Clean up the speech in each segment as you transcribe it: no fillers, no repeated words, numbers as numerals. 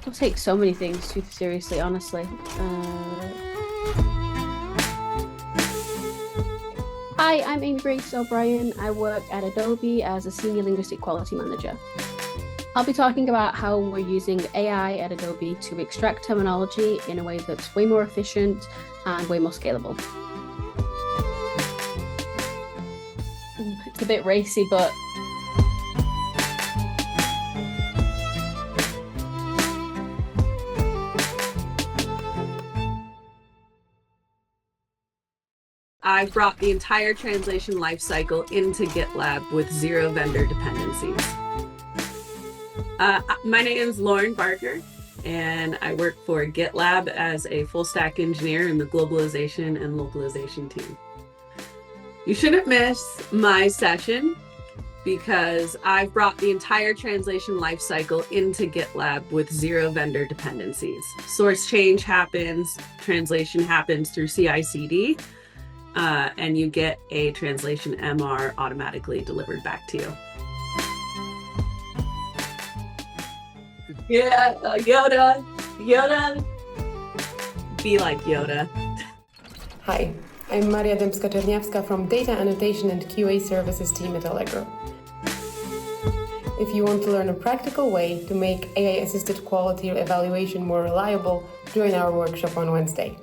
People take so many things too seriously, honestly. Hi, I'm Amy Grace O'Brien. I work at Adobe as a Senior Linguistic Quality Manager. I'll be talking about how we're using AI at Adobe to extract terminology in a way that's way more efficient and way more scalable. It's a bit racy, but I've brought the entire translation lifecycle into GitLab with zero vendor dependencies. My name is Lauren Barker, and I work for GitLab as a full stack engineer in the globalization and localization team. You shouldn't miss my session because I've brought the entire translation lifecycle into GitLab with zero vendor dependencies. Source change happens, translation happens through CI/CD, and you get a translation MR automatically delivered back to you. Yeah, Yoda, be like Yoda. Hi, I'm Maria Dębska-Czerniawska from Data Annotation and QA Services team at Allegro. If you want to learn a practical way to make AI-assisted quality evaluation more reliable, join our workshop on Wednesday.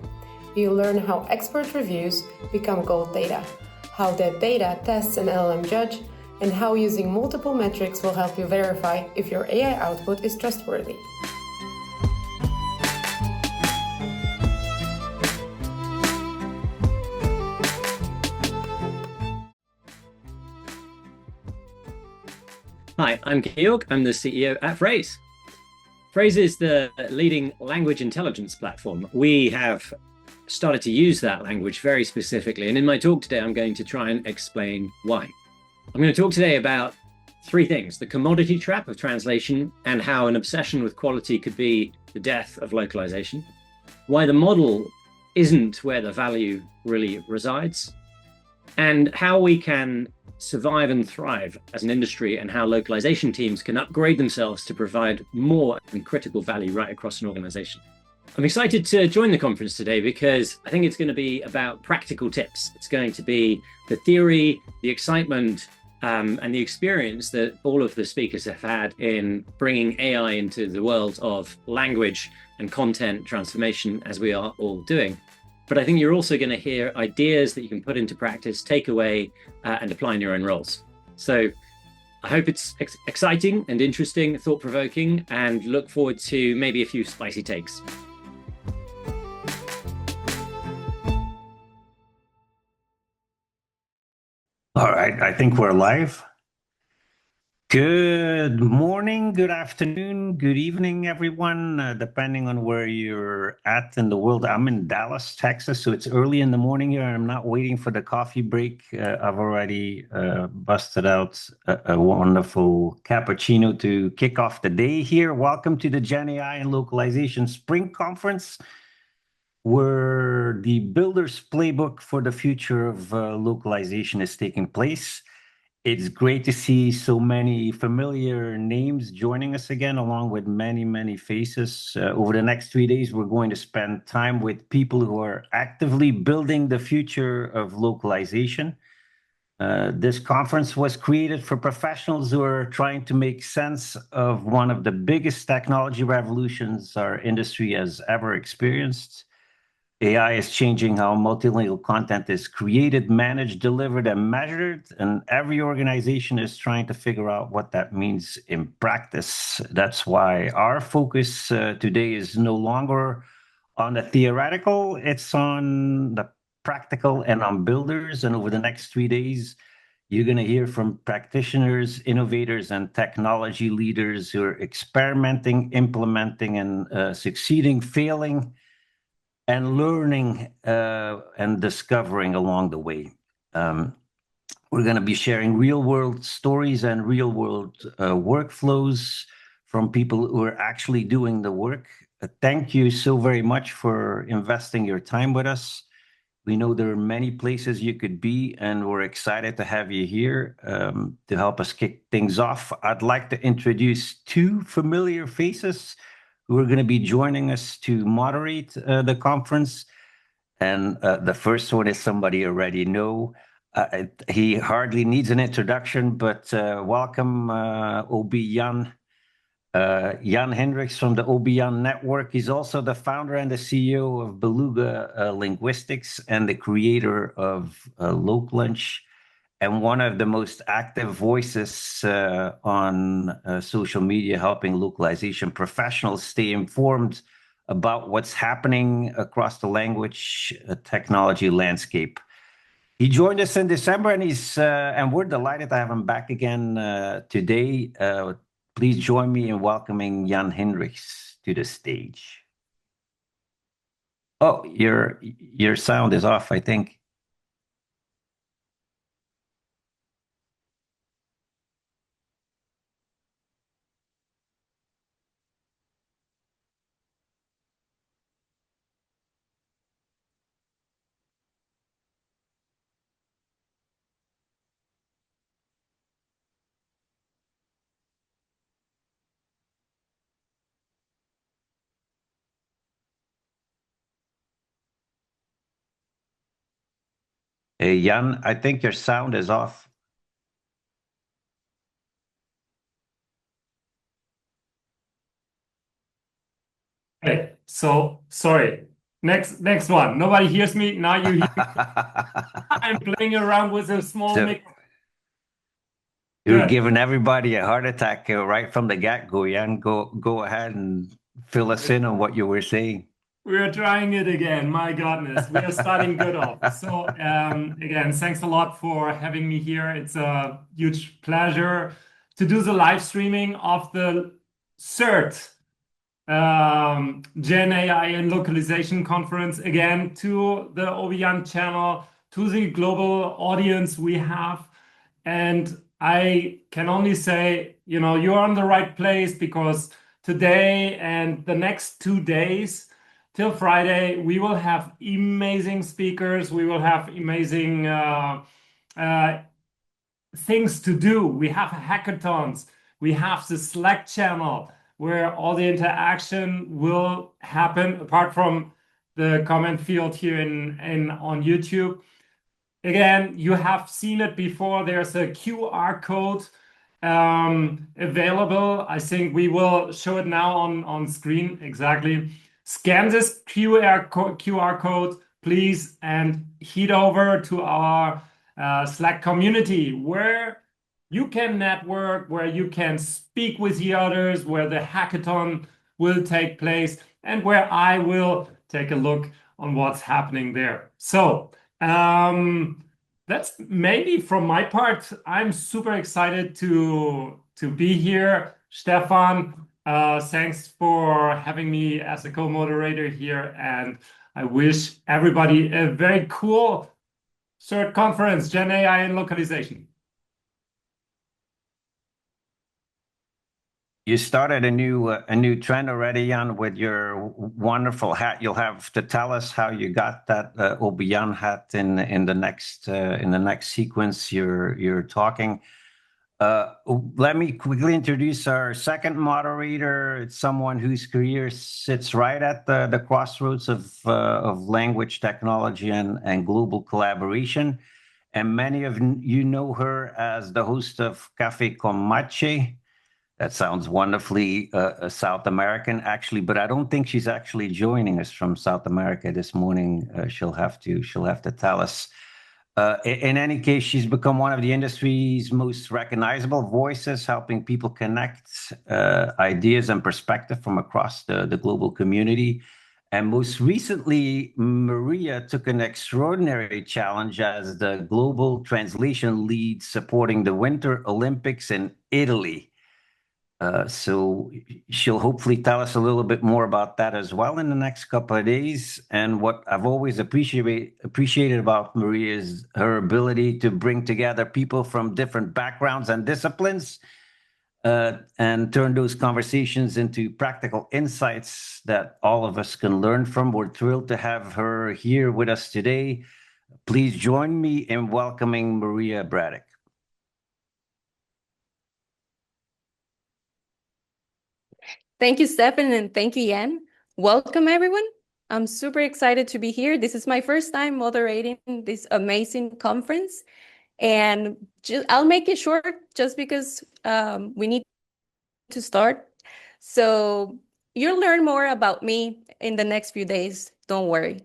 You'll learn how expert reviews become gold data, how that data tests an LLM judge, and how using multiple metrics will help you verify if your AI output is trustworthy. Hi, I'm Georg. I'm the CEO at Phrase. Phrase is the leading language intelligence platform. We have started to use that language very specifically, and in my talk today, I'm going to try and explain why. I'm going to talk today about three things: the commodity trap of translation and how an obsession with quality could be the death of localization, why the model isn't where the value really resides, and how we can survive and thrive as an industry, and how localization teams can upgrade themselves to provide more and critical value right across an organization. I'm excited to join the conference today because I think it's going to be about practical tips. It's going to be the theory, the excitement, and the experience that all of the speakers have had in bringing AI into the world of language and content transformation, as we are all doing. But I think you're also going to hear ideas that you can put into practice, take away, and apply in your own roles. So I hope it's exciting and interesting, thought-provoking, and look forward to maybe a few spicy takes. All right, I think we're live. Good morning, good afternoon, good evening, everyone, depending on where you're at in the world. I'm in Dallas, Texas, so it's early in the morning here. I'm not waiting for the coffee break. I've already busted out a wonderful cappuccino to kick off the day here. Welcome to the GenAI and Localization Spring Conference, where the Builders Playbook for the Future of Localization is taking place. It's great to see so many familiar names joining us again, along with many, many faces. Over the next 3 days, we're going to spend time with people who are actively building the future of localization. This conference was created for professionals who are trying to make sense of one of the biggest technology revolutions our industry has ever experienced. AI is changing how multilingual content is created, managed, delivered, and measured, and every organization is trying to figure out what that means in practice. That's why our focus today is no longer on the theoretical, it's on the practical and on builders. And over the next 3 days, you're going to hear from practitioners, innovators, and technology leaders who are experimenting, implementing, and succeeding, failing, and learning and discovering along the way. We're going to be sharing real-world stories and real-world workflows from people who are actually doing the work. Thank you so very much for investing your time with us. We know there are many places you could be, and we're excited to have you here to help us kick things off. I'd like to introduce two familiar faces who are going to be joining us to moderate the conference. And the first one is somebody you already know. He hardly needs an introduction, but welcome, OB Jan. Jan Hendricks from the OB Jan Network. He's also the founder and the CEO of Beluga Linguistics and the creator of Localunch, and one of the most active voices on social media, helping localization professionals stay informed about what's happening across the language technology landscape. He joined us in December, and we're delighted to have him back again today. Please join me in welcoming Jan Hendricks to the stage. Oh, your sound is off, I think. Hey, Jan, I think your sound is off. Okay, so sorry. Next one. Nobody hears me. Now you hear me. I'm playing around with a small mic. You're giving everybody a heart attack right from the get-go, Jan. Go ahead and fill us in on what you were saying. We are trying it again. My goodness, we are starting good off. So again, thanks a lot for having me here. It's a huge pleasure to do the live streaming of the third GenAI and Localization Conference, again, to the OBYAN channel, to the global audience we have. And I can only say, you're on the right place, because today and the next 2 days till Friday, we will have amazing speakers. We will have amazing things to do. We have hackathons. We have the Slack channel where all the interaction will happen, apart from the comment field here on YouTube. Again, you have seen it before. There's a QR code available. I think we will show it now on screen. Exactly. Scan this QR code, please, and head over to our Slack community, where you can network, where you can speak with the others, where the hackathon will take place, and where I will take a look on what's happening there. So that's maybe from my part. I'm super excited to be here. Stefan, thanks for having me as a co-moderator here, and I wish everybody a very cool third conference, GenAI and Localization. You started a new trend already, Jan, with your wonderful hat. You'll have to tell us how you got that OBYAN hat in the next sequence you're talking. Let me quickly introduce our second moderator. It's someone whose career sits right at the crossroads of language technology and global collaboration. And many of you know her as the host of Café con Mache. That sounds wonderfully South American, actually, but I don't think she's actually joining us from South America this morning. She'll have to tell us. In any case, she's become one of the industry's most recognizable voices, helping people connect ideas and perspective from across the global community. And most recently, Maria took an extraordinary challenge as the global translation lead supporting the Winter Olympics in Italy. So she'll hopefully tell us a little bit more about that as well in the next couple of days. And what I've always appreciated about Maria is her ability to bring together people from different backgrounds and disciplines and turn those conversations into practical insights that all of us can learn from. We're thrilled to have her here with us today. Please join me in welcoming Maria Braddock. Thank you, Stefan, and thank you, Jan. Welcome, everyone. I'm super excited to be here. This is my first time moderating this amazing conference, and I'll make it short just because we need to start. So you'll learn more about me in the next few days. Don't worry.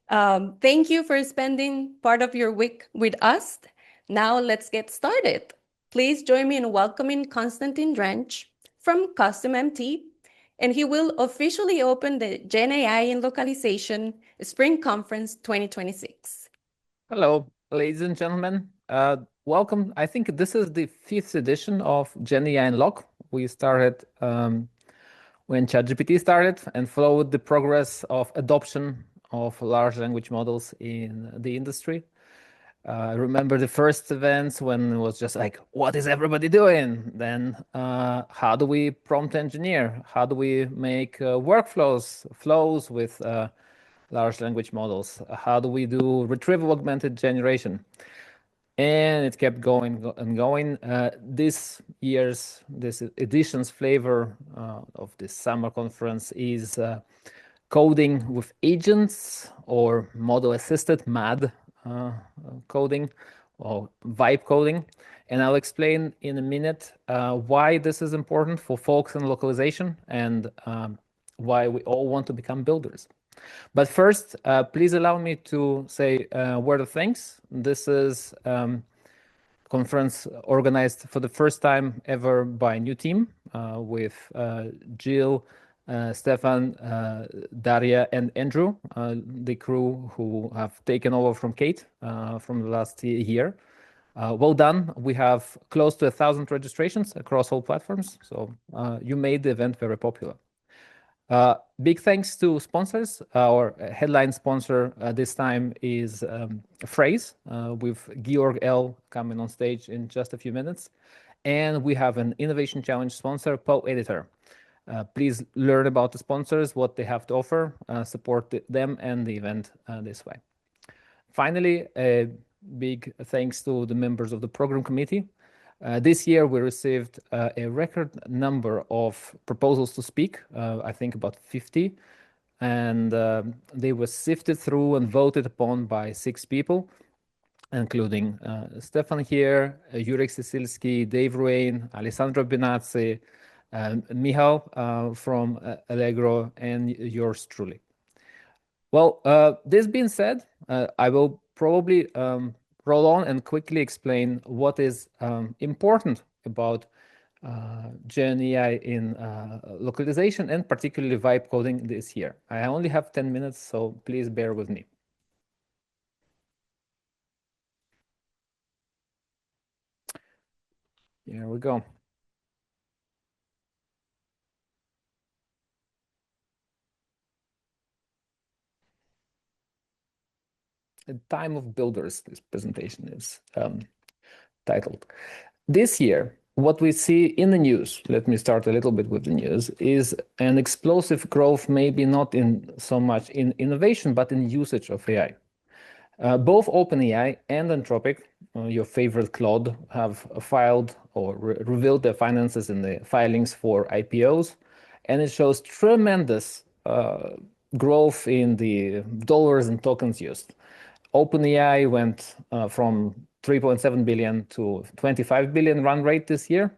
Thank you for spending part of your week with us. Now let's get started. Please join me in welcoming Konstantin Dranch from Custom MT, and he will officially open the GenAI in Localization Spring Conference 2026. Hello, ladies and gentlemen. Welcome. I think this is the 5th edition of GenAI in Loc. We started when ChatGPT started and followed the progress of adoption of large language models in the industry. I remember the first events when it was just like, what is everybody doing? Then how do we prompt engineer? How do we make flows with large language models? How do we do retrieval augmented generation? And it kept going and going. This edition's flavor of this summer conference is coding with agents or model-assisted MAD coding or vibe coding. And I'll explain in a minute why this is important for folks in localization and why we all want to become builders. But first, please allow me to say a word of thanks. This is a conference organized for the first time ever by a new team with Jill, Stefan, Daria, and Andrew, the crew who have taken over from Kate from the last year. Well done. We have close to 1,000 registrations across all platforms, so you made the event very popular. Big thanks to sponsors. Our headline sponsor this time is Phrase, with Georg Ell coming on stage in just a few minutes. And we have an Innovation Challenge sponsor, PoEditor. Please learn about the sponsors, what they have to offer, support them and the event this way. Finally, a big thanks to the members of the program committee. This year, we received a record number of proposals to speak, I think about 50, and they were sifted through and voted upon by 6 people, including Stefan here, Jurek Sisilski, Dave Rain, Alessandro Benazzi, Michal from Allegro, and yours truly. Well, this being said, I will probably roll on and quickly explain what is important about GenAI in localization and particularly vibe coding this year. I only have 10 minutes, so please bear with me. Here we go. The Time of Builders, this presentation is titled. This year, what we see in the news, let me start a little bit with the news, is an explosive growth, maybe not in so much in innovation, but in usage of AI. Both OpenAI and Anthropic, your favorite Claude, have filed or revealed their finances in the filings for IPOs, and it shows tremendous growth in the dollars and tokens used. OpenAI went from 3.7 billion to 25 billion run rate this year,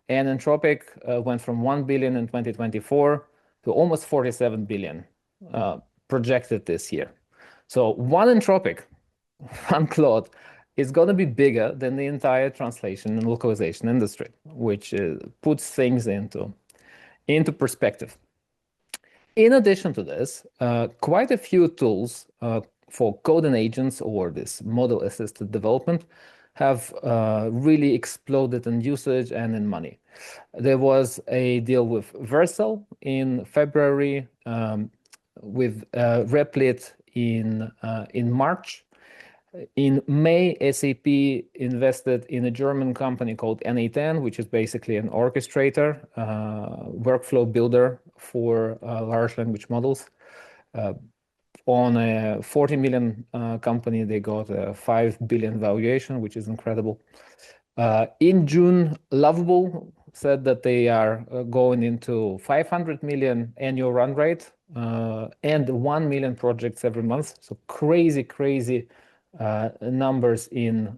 and Anthropic went from 1 billion in 2024 to almost 47 billion projected this year. So one Anthropic, one Claude, is going to be bigger than the entire translation and localization industry, which puts things into perspective. In addition to this, quite a few tools for code and agents or this model-assisted development have really exploded in usage and in money. There was a deal with Vercel in February, with Replit in March. In May, SAP invested in a German company called N8N, which is basically an orchestrator, workflow builder for large language models. On a 40 million company, they got a 5 billion valuation, which is incredible. In June, Lovable said that they are going into 500 million annual run rate and 1 million projects every month. So crazy numbers in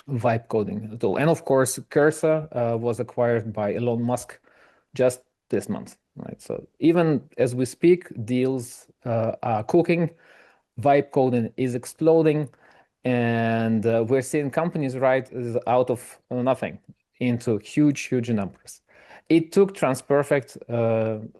vibe coding tool. And of course, Cursor was acquired by Elon Musk just this month, right? So even as we speak, deals are cooking, vibe coding is exploding, and we're seeing companies rise out of nothing into huge numbers. It took TransPerfect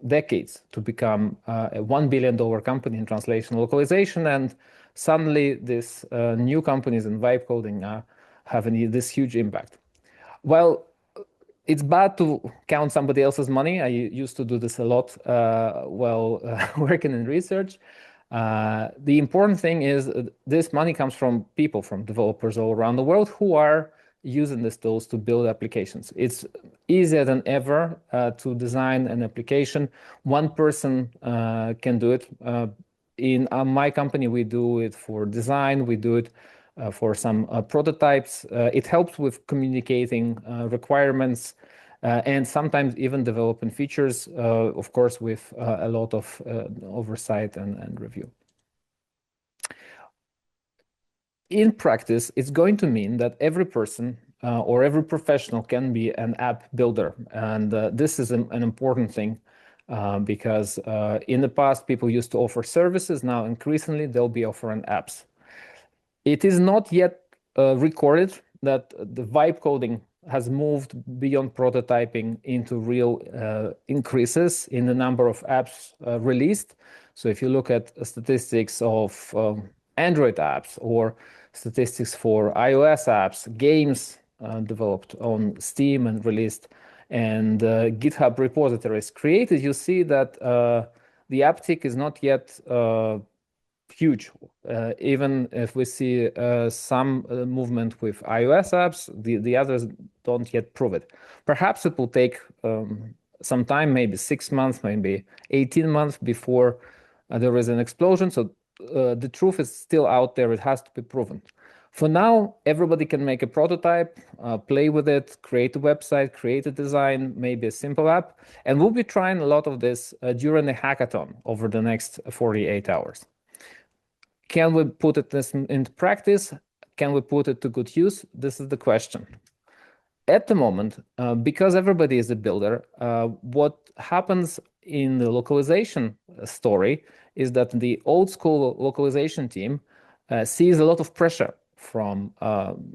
decades to become a $1 billion company in translation localization, and suddenly these new companies in vibe coding are having this huge impact. Well, it's bad to count somebody else's money. I used to do this a lot while working in research. The important thing is this money comes from people, from developers all around the world who are using these tools to build applications. It's easier than ever to design an application. One person can do it. In my company, we do it for design. We do it for some prototypes. It helps with communicating requirements and sometimes even developing features, of course, with a lot of oversight and review. In practice, it's going to mean that every person or every professional can be an app builder. And this is an important thing because in the past, people used to offer services. Now, increasingly, they'll be offering apps. It is not yet recorded that the vibe coding has moved beyond prototyping into real increases in the number of apps released. So if you look at statistics of Android apps or statistics for iOS apps, games developed on Steam and released, and GitHub repositories created, you see that the uptick is not yet huge. Even if we see some movement with iOS apps, the others don't yet prove it. Perhaps it will take some time, maybe 6 months, maybe 18 months before there is an explosion. So the truth is still out there. It has to be proven. For now, everybody can make a prototype, play with it, create a website, create a design, maybe a simple app. And we'll be trying a lot of this during the hackathon over the next 48 hours. Can we put it into practice? Can we put it to good use? This is the question. At the moment, because everybody is a builder, what happens in the localization story is that the old school localization team sees a lot of pressure from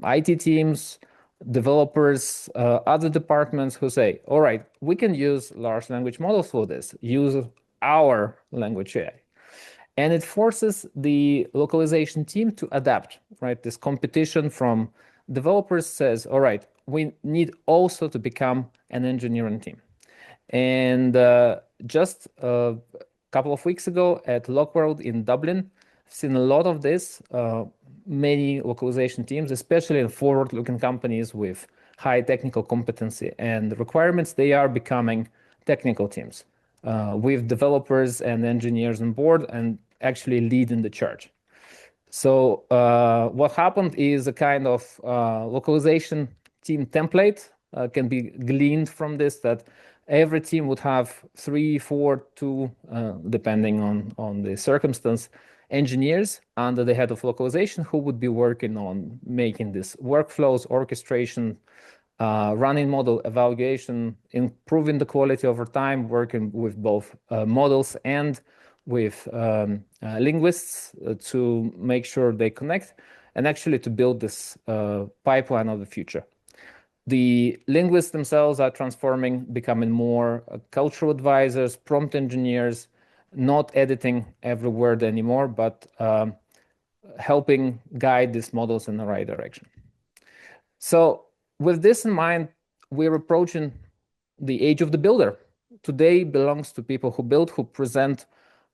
IT teams, developers, other departments who say, all right, we can use large language models for this, use our language AI. And it forces the localization team to adapt, right? This competition from developers says, all right, we need also to become an engineering team. And just a couple of weeks ago at Lockworld in Dublin, I've seen a lot of this. Many localization teams, especially in forward-looking companies with high technical competency and requirements, they are becoming technical teams with developers and engineers on board and actually leading the charge. So what happened is a kind of localization team template can be gleaned from this, that every team would have 3, 4, 2, depending on the circumstance, engineers under the head of localization who would be working on making this workflows, orchestration, running model evaluation, improving the quality over time, working with both models and with linguists to make sure they connect, and actually to build this pipeline of the future. The linguists themselves are transforming, becoming more cultural advisors, prompt engineers, not editing every word anymore, but helping guide these models in the right direction. So with this in mind, we're approaching the age of the builder. Today belongs to people who build, who present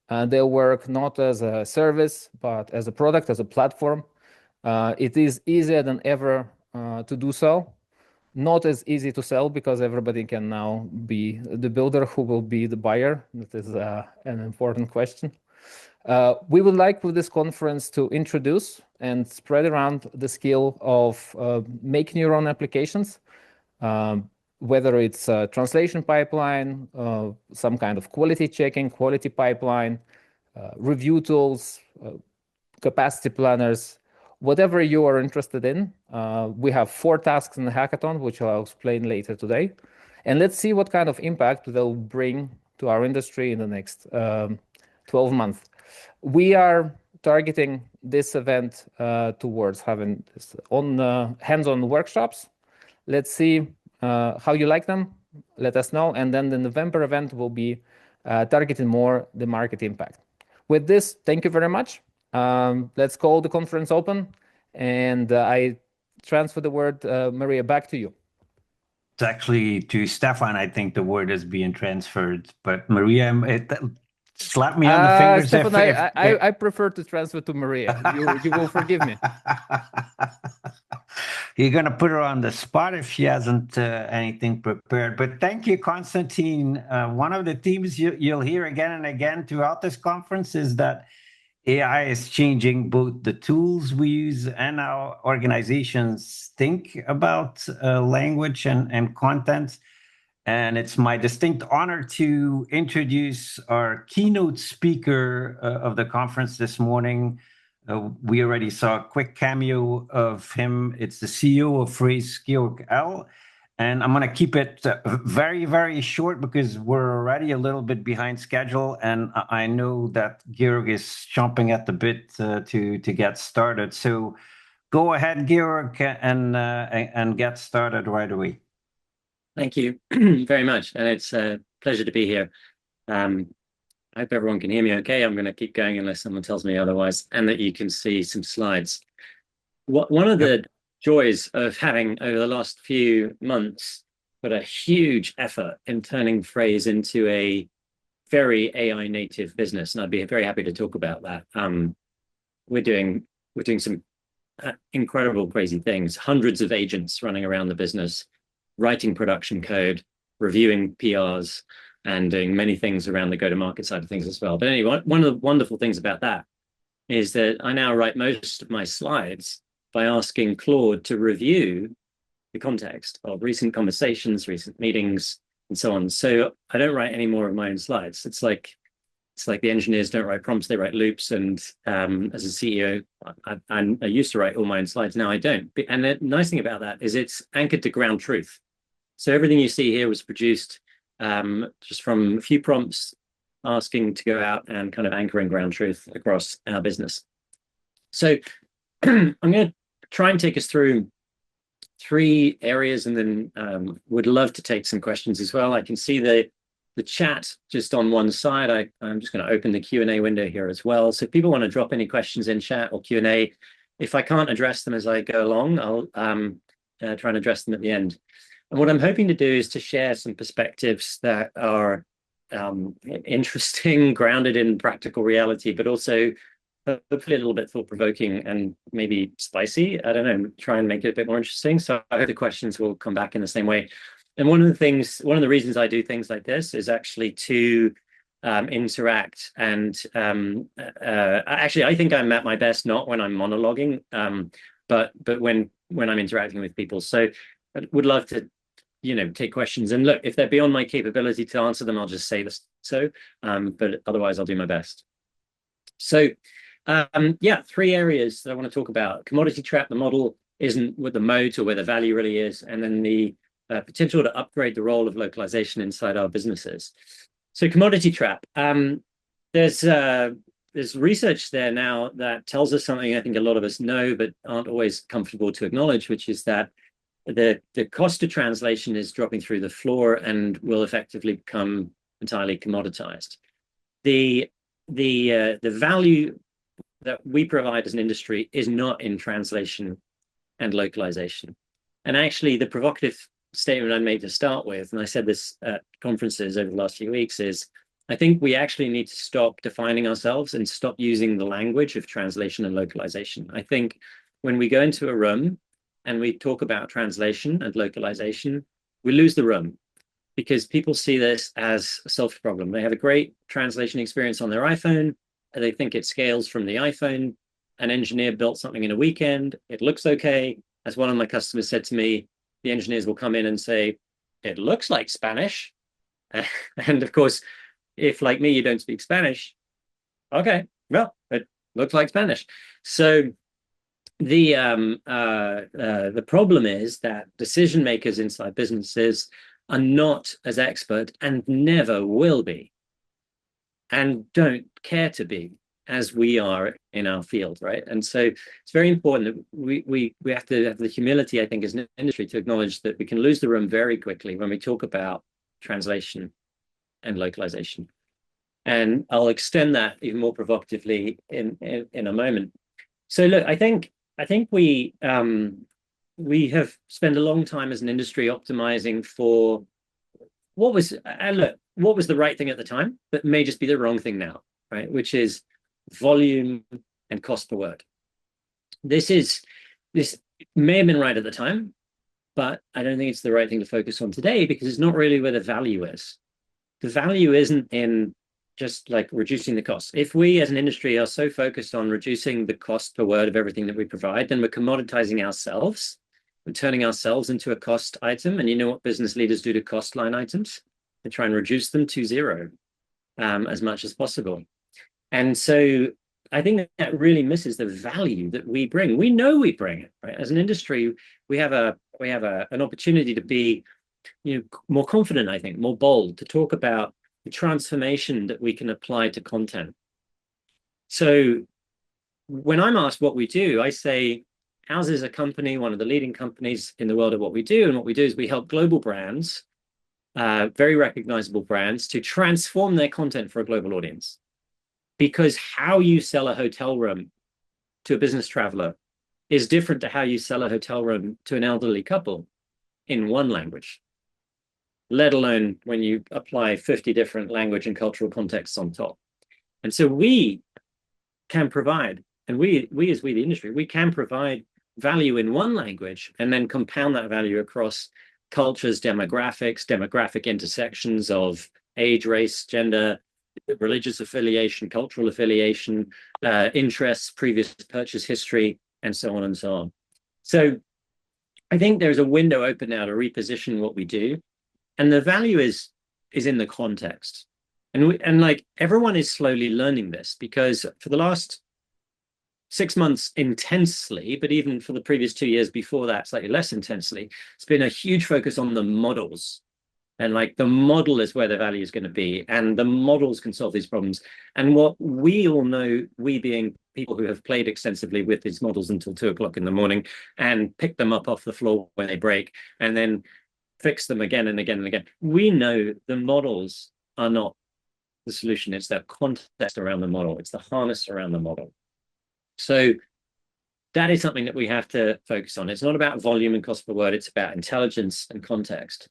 their work not as a service, but as a product, as a platform. It is easier than ever to do so. Not as easy to sell because everybody can now be the builder who will be the buyer. That is an important question. We would like with this conference to introduce and spread around the skill of making your own applications. whether it's a translation pipeline, some kind of quality checking, quality pipeline, review tools, capacity planners, whatever you are interested in. We have 4 tasks in the hackathon, which I'll explain later today. And let's see what kind of impact they'll bring to our industry in the next 12 months. We are targeting this event towards having hands-on workshops. Let's see how you like them. Let us know. And then the November event will be targeting more the market impact. With this, thank you very much. Let's call the conference open. And I transfer the word, Maria, back to you. It's actually to Stefan, I think the word is being transferred. But Maria, slap me on the fingers. Stefan, I prefer to transfer to Maria. You will forgive me. You're going to put her on the spot if she hasn't anything prepared. But thank you, Konstantin. One of the themes you'll hear again and again throughout this conference is that AI is changing both the tools we use and how organizations think about language and content. And it's my distinct honor to introduce our keynote speaker of the conference this morning. We already saw a quick cameo of him. It's the CEO of Phrase CEO Georg Ell. And I'm going to keep it very, very short because we're already a little bit behind schedule. And I know that Georg is chomping at the bit to get started. So go ahead, Georg, and get started right away. Thank you very much. And it's a pleasure to be here. I hope everyone can hear me okay. I'm going to keep going unless someone tells me otherwise, and that you can see some slides. One of the joys of having, over the last few months, put a huge effort in turning Phrase into a very AI native business, and I'd be very happy to talk about that. We're doing some incredible, crazy things. Hundreds of agents running around the business, writing production code, reviewing PRs, and doing many things around the go-to-market side of things as well. But anyway, one of the wonderful things about that is that I now write most of my slides by asking Claude to review the context of recent conversations, recent meetings, and so on. So I don't write any more of my own slides. It's like the engineers don't write prompts, they write loops. And as a CEO, I used to write all my own slides. Now I don't. And the nice thing about that is it's anchored to ground truth. So everything you see here was produced just from a few prompts asking to go out and kind of anchoring ground truth across our business. So I'm going to try and take us through 3 areas, and then would love to take some questions as well. I can see the chat just on one side. I'm just going to open the Q&A window here as well. So if people want to drop any questions in chat or Q&A, if I can't address them as I go along, I'll try and address them at the end. And what I'm hoping to do is to share some perspectives that are interesting, grounded in practical reality, but also hopefully a little bit thought-provoking and maybe spicy. I don't know, try and make it a bit more interesting. So I hope the questions will come back in the same way. And one of the reasons I do things like this is actually to interact. And actually, I think I'm at my best not when I'm monologuing, but when I'm interacting with people. So I would love to take questions, and look, if they're beyond my capability to answer them, I'll just say this. So, but otherwise I'll do my best. So, 3 areas that I want to talk about: commodity trap, the model isn't with the moat or where the value really is, and then the potential to upgrade the role of localization inside our businesses. So, commodity trap. There's research there now that tells us something I think a lot of us know but aren't always comfortable to acknowledge, which is that the cost of translation is dropping through the floor and will effectively become entirely commoditized. The value that we provide as an industry is not in translation and localization. And actually, the provocative statement I made to start with, and I said this at conferences over the last few weeks, is I think we actually need to stop defining ourselves and stop using the language of translation and localization. I think when we go into a room and we talk about translation and localization, we lose the room because people see this as a solved problem. They have a great translation experience on their iPhone, and they think it scales from the iPhone. An engineer built something in a weekend. It looks okay. As one of my customers said to me, the engineers will come in and say, it looks like Spanish. And of course, if like me, you don't speak Spanish, okay, well, it looks like Spanish. So the problem is that decision makers inside businesses are not as expert and never will be, and don't care to be, as we are in our field, right? And so it's very important that we have to have the humility, I think, as an industry, to acknowledge that we can lose the room very quickly when we talk about translation and localization. And I'll extend that even more provocatively in a moment. So look, I think we have spent a long time as an industry optimizing for what was the right thing at the time, but may just be the wrong thing now, right? Which is volume and cost per word. This may have been right at the time, but I don't think it's the right thing to focus on today, because it's not really where the value is. The value isn't in just like reducing the costs. If we as an industry are so focused on reducing the cost per word of everything that we provide, then we're commoditizing ourselves and turning ourselves into a cost item. And you know what business leaders do to cost line items? They try and reduce them to zero as much as possible. And so I think that really misses the value that we bring. We know we bring it, right? As an industry, we have an opportunity to be, more confident, I think, more bold, to talk about the transformation that we can apply to content. So when I'm asked what we do, I say ours is a company, one of the leading companies in the world of what we do. And what we do is we help global brands, very recognizable brands, to transform their content for a global audience. Because how you sell a hotel room to a business traveler is different to how you sell a hotel room to an elderly couple in one language, let alone when you apply 50 different language and cultural contexts on top. And so we can provide, and we as the industry, we can provide value in one language and then compound that value across cultures, demographic intersections of age, race, gender, religious affiliation, cultural affiliation, interests, previous purchase history, and so on and so on. So I think there's a window open now to reposition what we do. And the value is in the context. And like everyone is slowly learning this, because for the last 6 months intensely, but even for the previous 2 years before that, slightly less intensely, it's been a huge focus on the models. And like the model is where the value is going to be, and the models can solve these problems. And what we all know, we being people who have played extensively with these models until 2 o'clock in the morning and pick them up off the floor when they break and then fix them again and again and again, we know the models are not the solution. It's the context around the model. It's the harness around the model. So that is something that we have to focus on. It's not about volume and cost per word. It's about intelligence and context.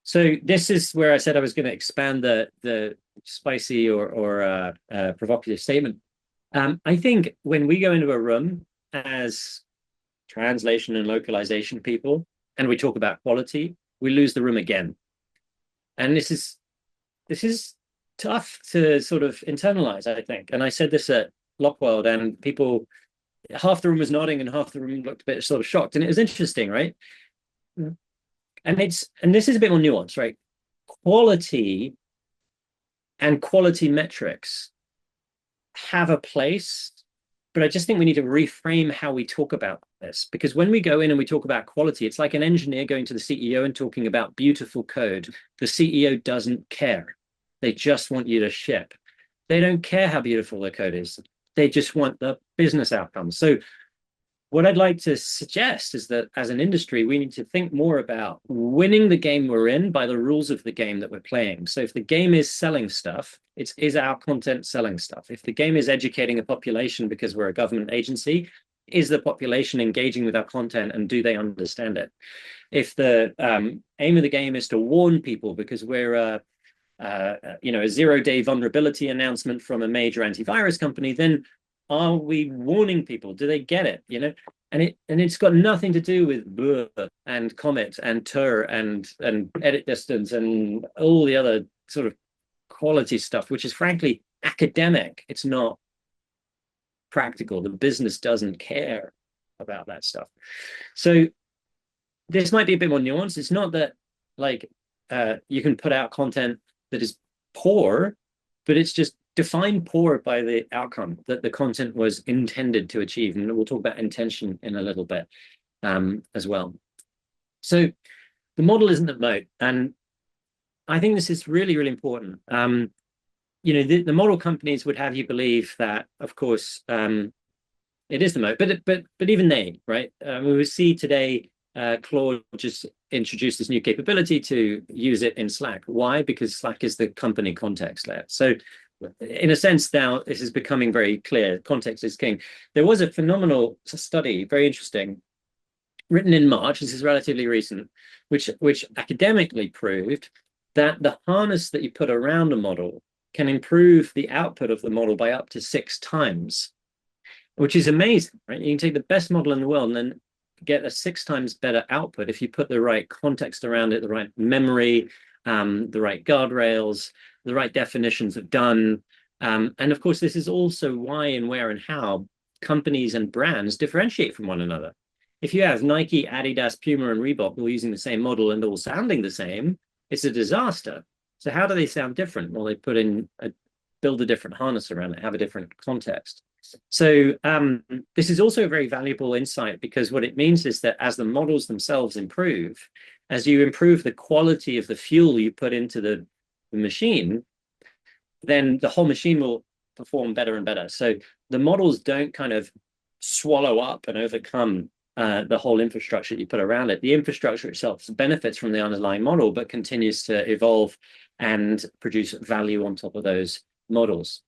So this is where I said I was going to expand the spicy or provocative statement. I think when we go into a room as translation and localization people, and we talk about quality, we lose the room again. And this is tough to sort of internalize, I think. And I said this at Lockworld, and people, half the room was nodding and half the room looked a bit sort of shocked. And it was interesting, right? And this is a bit more nuanced, right? Quality and quality metrics have a place, but I just think we need to reframe how we talk about this, because when we go in and we talk about quality, it's like an engineer going to the CEO and talking about beautiful code. The CEO doesn't care. They just want you to ship. They don't care how beautiful the code is. They just want the business outcomes. So what I'd like to suggest is that as an industry, we need to think more about winning the game we're in by the rules of the game that we're playing. So if the game is selling stuff, is our content selling stuff? If the game is educating a population because we're a government agency, is the population engaging with our content and do they understand it? If the aim of the game is to warn people because we're a 0-day vulnerability announcement from a major antivirus company, then are we warning people? Do they get it? And it's got nothing to do with blur and comet and tur and edit distance and all the other sort of quality stuff, which is frankly academic. It's not practical. The business doesn't care about that stuff. So this might be a bit more nuanced. It's not that like you can put out content that is poor, but it's just defined poor by the outcome that the content was intended to achieve. And we'll talk about intention in a little bit as well. So the model isn't the moat. And I think this is really, really important. You know, the model companies would have you believe that, of course, it is the moat, but even they, right? We will see today, Claude just introduced this new capability to use it in Slack. Why? Because Slack is the company context layer. So in a sense now, this is becoming very clear. Context is king. There was a phenomenal study, very interesting, written in March, this is relatively recent, which academically proved that the harness that you put around a model can improve the output of the model by up to 6 times, which is amazing, right? You can take the best model in the world and then get a 6 times better output if you put the right context around it, the right memory, the right guardrails, the right definitions of done. And of course, this is also why and where and how companies and brands differentiate from one another. If you have Nike, Adidas, Puma, and Reebok all using the same model and all sounding the same, it's a disaster. So how do they sound different? Well, they build a different harness around it, have a different context. So this is also a very valuable insight, because what it means is that as the models themselves improve, as you improve the quality of the fuel you put into the machine, then the whole machine will perform better and better. So the models don't kind of swallow up and overcome the whole infrastructure you put around it. The infrastructure itself benefits from the underlying model, but continues to evolve and produce value on top of those models.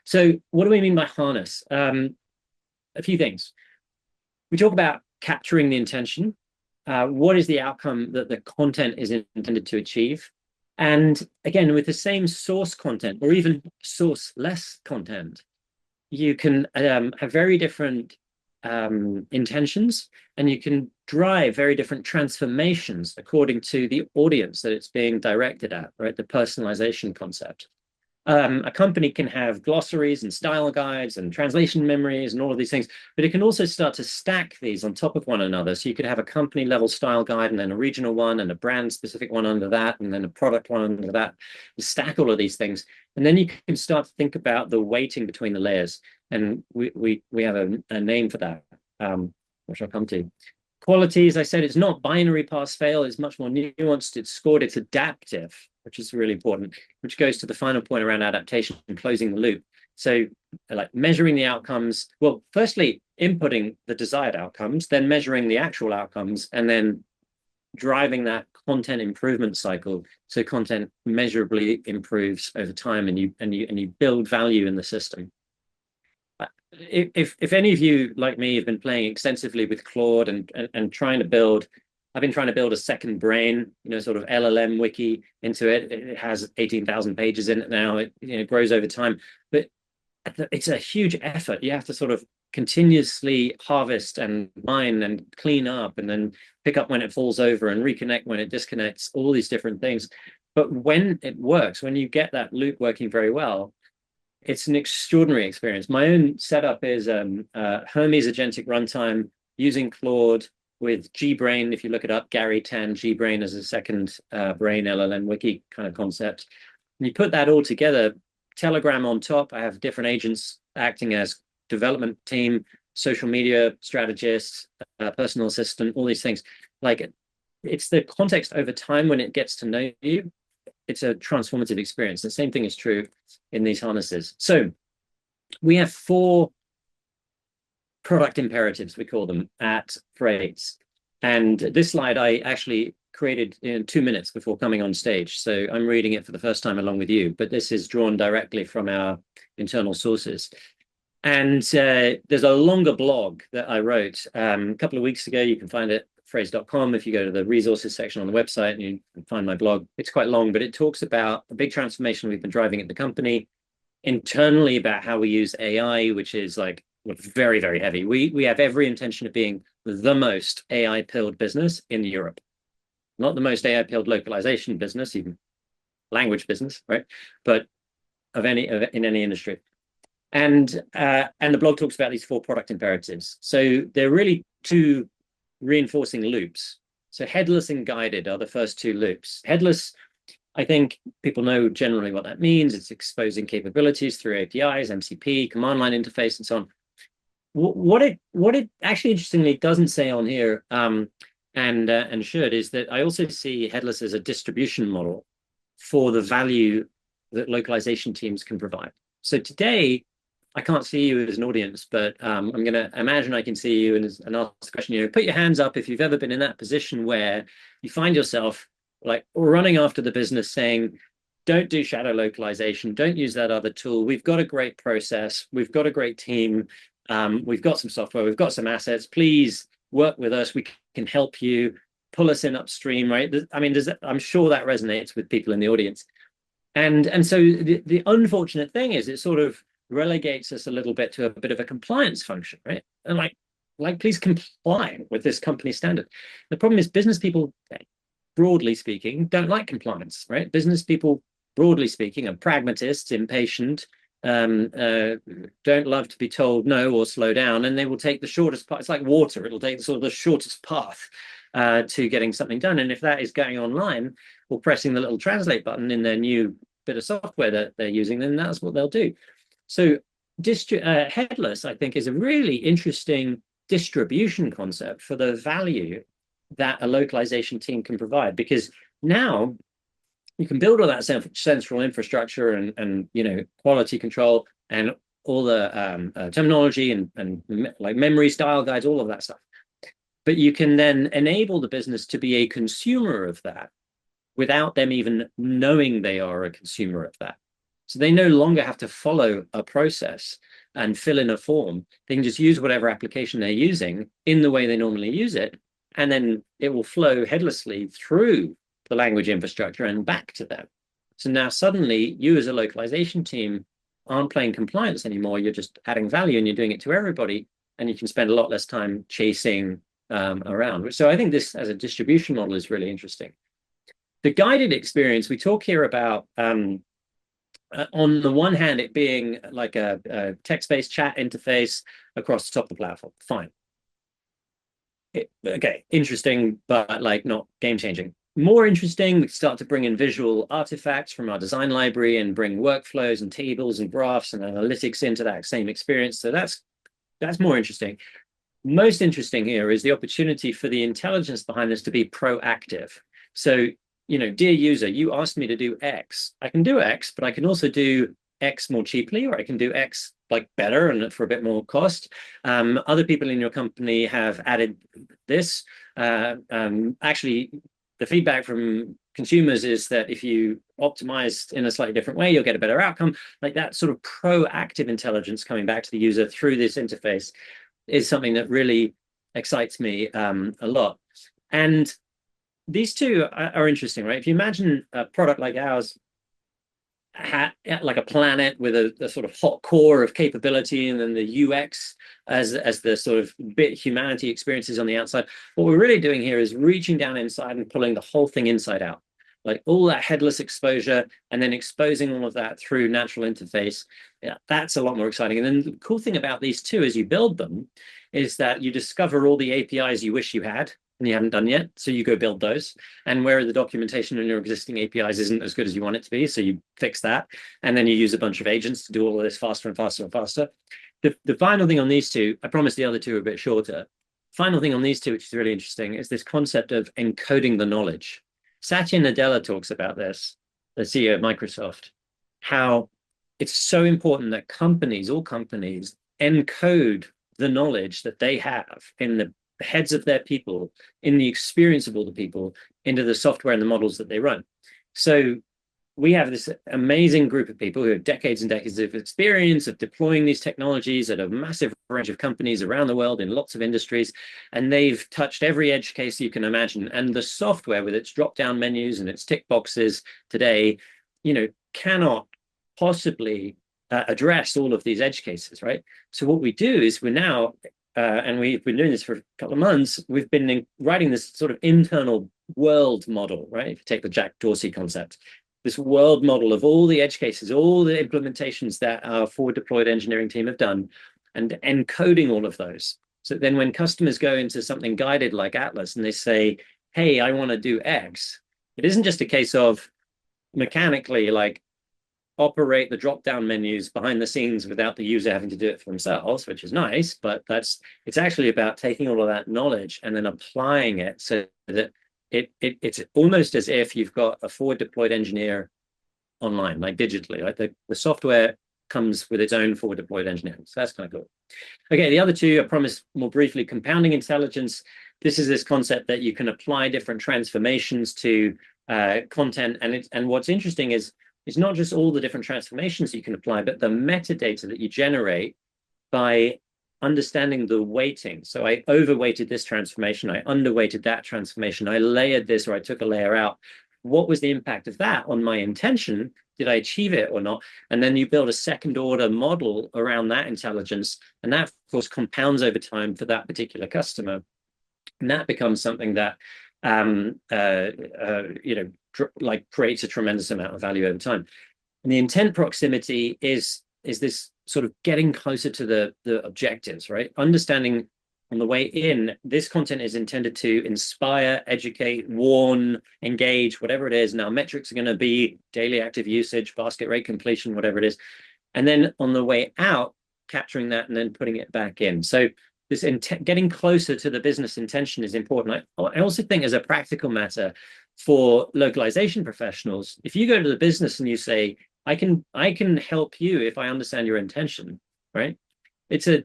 So what do we mean by harness? A few things. We talk about capturing the intention. What is the outcome that the content is intended to achieve? And again, with the same source content or even source-less content, you can have very different intentions, and you can drive very different transformations according to the audience that it's being directed at, right? The personalization concept. A company can have glossaries and style guides and translation memories and all of these things, but it can also start to stack these on top of one another. So you could have a company level style guide and then a regional one and a brand specific one under that, and then a product one under that. You stack all of these things, and then you can start to think about the weighting between the layers. And we have a name for that, which I'll come to. Quality, as I said, it's not binary pass fail, it's much more nuanced, it's scored, it's adaptive, which is really important, which goes to the final point around adaptation and closing the loop. So like measuring the outcomes, well, firstly, inputting the desired outcomes, then measuring the actual outcomes, and then driving that content improvement cycle. So content measurably improves over time, and you build value in the system. If any of you, like me, have been playing extensively with Claude and trying to build, I've been trying to build a second brain, sort of LLM wiki into it. It has 18,000 pages in it now. It grows over time, but it's a huge effort. You have to sort of continuously harvest and mine and clean up, and then pick up when it falls over and reconnect when it disconnects, all these different things. But when it works, when you get that loop working very well, it's an extraordinary experience. My own setup is Hermes agentic runtime using Claude with GBrain. If you look it up, Gary 10, GBrain as a second brain LLM wiki kind of concept. And you put that all together, Telegram on top. I have different agents acting as development team, social media strategist, personal assistant, all these things. Like, it's the context over time when it gets to know you. It's a transformative experience. The same thing is true in these harnesses. So we have 4 product imperatives, we call them, at Phrase. And this slide I actually created in 2 minutes before coming on stage. So I'm reading it for the first time along with you, but this is drawn directly from our internal sources. And there's a longer blog that I wrote a couple of weeks ago. You can find it phrase.com. If you go to the resources section on the website, and you can find my blog. It's quite long, but it talks about a big transformation we've been driving at the company internally, about how we use AI, which is like very, very heavy. We have every intention of being the most AI-pilled business in Europe, not the most AI-pilled localization business, even language business, right? But in any industry. And the blog talks about these 4 product imperatives. So they're really 2 reinforcing loops. So headless and guided are the first two loops. Headless, I think people know generally what that means. It's exposing capabilities through APIs, MCP, command line interface, and so on. What it actually interestingly doesn't say on here, and should, is that I also see headless as a distribution model for the value that localization teams can provide. So today, I can't see you as an audience, but I'm going to imagine I can see you and ask the question. Put your hands up if you've ever been in that position where you find yourself like running after the business saying, don't do shadow localization, don't use that other tool. We've got a great process, we've got a great team, we've got some software, we've got some assets. Please work with us. We can help you. Pull us in upstream, right? I mean, I'm sure that resonates with people in the audience. And so the unfortunate thing is it sort of relegates us a little bit to a bit of a compliance function, right? And like please comply with this company standard. The problem is business people, broadly speaking, don't like compliance, right? Business people, broadly speaking, are pragmatists, impatient, don't love to be told no or slow down, and they will take the shortest path. It's like water. It'll take sort of the shortest path to getting something done. And if that is going online or pressing the little translate button in their new bit of software that they're using, then that's what they'll do. So headless, I think, is a really interesting distribution concept for the value that a localization team can provide, because now you can build all that central infrastructure and quality control and all the terminology and like memory style guides, all of that stuff. But you can then enable the business to be a consumer of that without them even knowing they are a consumer of that. So they no longer have to follow a process and fill in a form. They can just use whatever application they're using in the way they normally use it, and then it will flow headlessly through the language infrastructure and back to them. So now suddenly you as a localization team aren't playing compliance anymore. You're just adding value and you're doing it to everybody, and you can spend a lot less time chasing around. So I think this as a distribution model is really interesting. The guided experience, we talk here about on the one hand, it being like a text-based chat interface across the top of the platform. Fine. Okay, interesting, but like not game-changing. More interesting, we start to bring in visual artifacts from our design library and bring workflows and tables and graphs and analytics into that same experience. So that's more interesting. Most interesting here is the opportunity for the intelligence behind this to be proactive. So, dear user, you asked me to do X. I can do X, but I can also do X more cheaply, or I can do X like better and for a bit more cost. Other people in your company have added this. Actually, the feedback from consumers is that if you optimize in a slightly different way, you'll get a better outcome. Like that sort of proactive intelligence coming back to the user through this interface is something that really excites me a lot. And these two are interesting, right? If you imagine a product like ours, like a planet with a sort of hot core of capability, and then the UX as the sort of bit humanity experiences on the outside. What we're really doing here is reaching down inside and pulling the whole thing inside out, like all that headless exposure, and then exposing all of that through natural interface. Yeah, that's a lot more exciting. And then the cool thing about these two as you build them is that you discover all the APIs you wish you had and you haven't done yet, so you go build those. And where the documentation in your existing APIs isn't as good as you want it to be, so you fix that. And then you use a bunch of agents to do all of this faster and faster and faster. The final thing on these two, I promise the other two are a bit shorter. Final thing on these two, which is really interesting, is this concept of encoding the knowledge. Satya Nadella talks about this, the CEO of Microsoft, how it's so important that companies, all companies, encode the knowledge that they have in the heads of their people, in the experience of all the people, into the software and the models that they run. So we have this amazing group of people who have decades and decades of experience of deploying these technologies at a massive range of companies around the world in lots of industries, and they've touched every edge case you can imagine. And the software with its drop-down menus and its tick boxes today, cannot possibly address all of these edge cases, right? So what we do is we're now and we've been doing this for a couple of months, we've been writing this sort of internal world model, right? If you take the Jack Dorsey concept, this world model of all the edge cases, all the implementations that our forward deployed engineering team have done, and encoding all of those. So then when customers go into something guided like Atlas and they say, hey, I want to do X, it isn't just a case of mechanically like operate the drop-down menus behind the scenes without the user having to do it for themselves, which is nice, but it's actually about taking all of that knowledge and then applying it so that it's almost as if you've got a forward deployed engineer online, like digitally. Like the software comes with its own forward deployed engineering. So that's kind of cool. Okay, the other two, I promise more briefly, compounding intelligence. This is this concept that you can apply different transformations to content. And what's interesting is it's not just all the different transformations you can apply, but the metadata that you generate by understanding the weighting. So I overweighted this transformation, I underweighted that transformation, I layered this or I took a layer out. What was the impact of that on my intention? Did I achieve it or not? And then you build a second order model around that intelligence. And that, of course, compounds over time for that particular customer. And that becomes something that, like creates a tremendous amount of value over time. And the intent proximity is this sort of getting closer to the objectives, right? Understanding on the way in, this content is intended to inspire, educate, warn, engage, whatever it is. Now, metrics are going to be daily active usage, basket rate completion, whatever it is. And then on the way out, capturing that and then putting it back in. So this getting closer to the business intention is important. I also think as a practical matter for localization professionals, if you go to the business and you say, I can help you if I understand your intention, right? It's a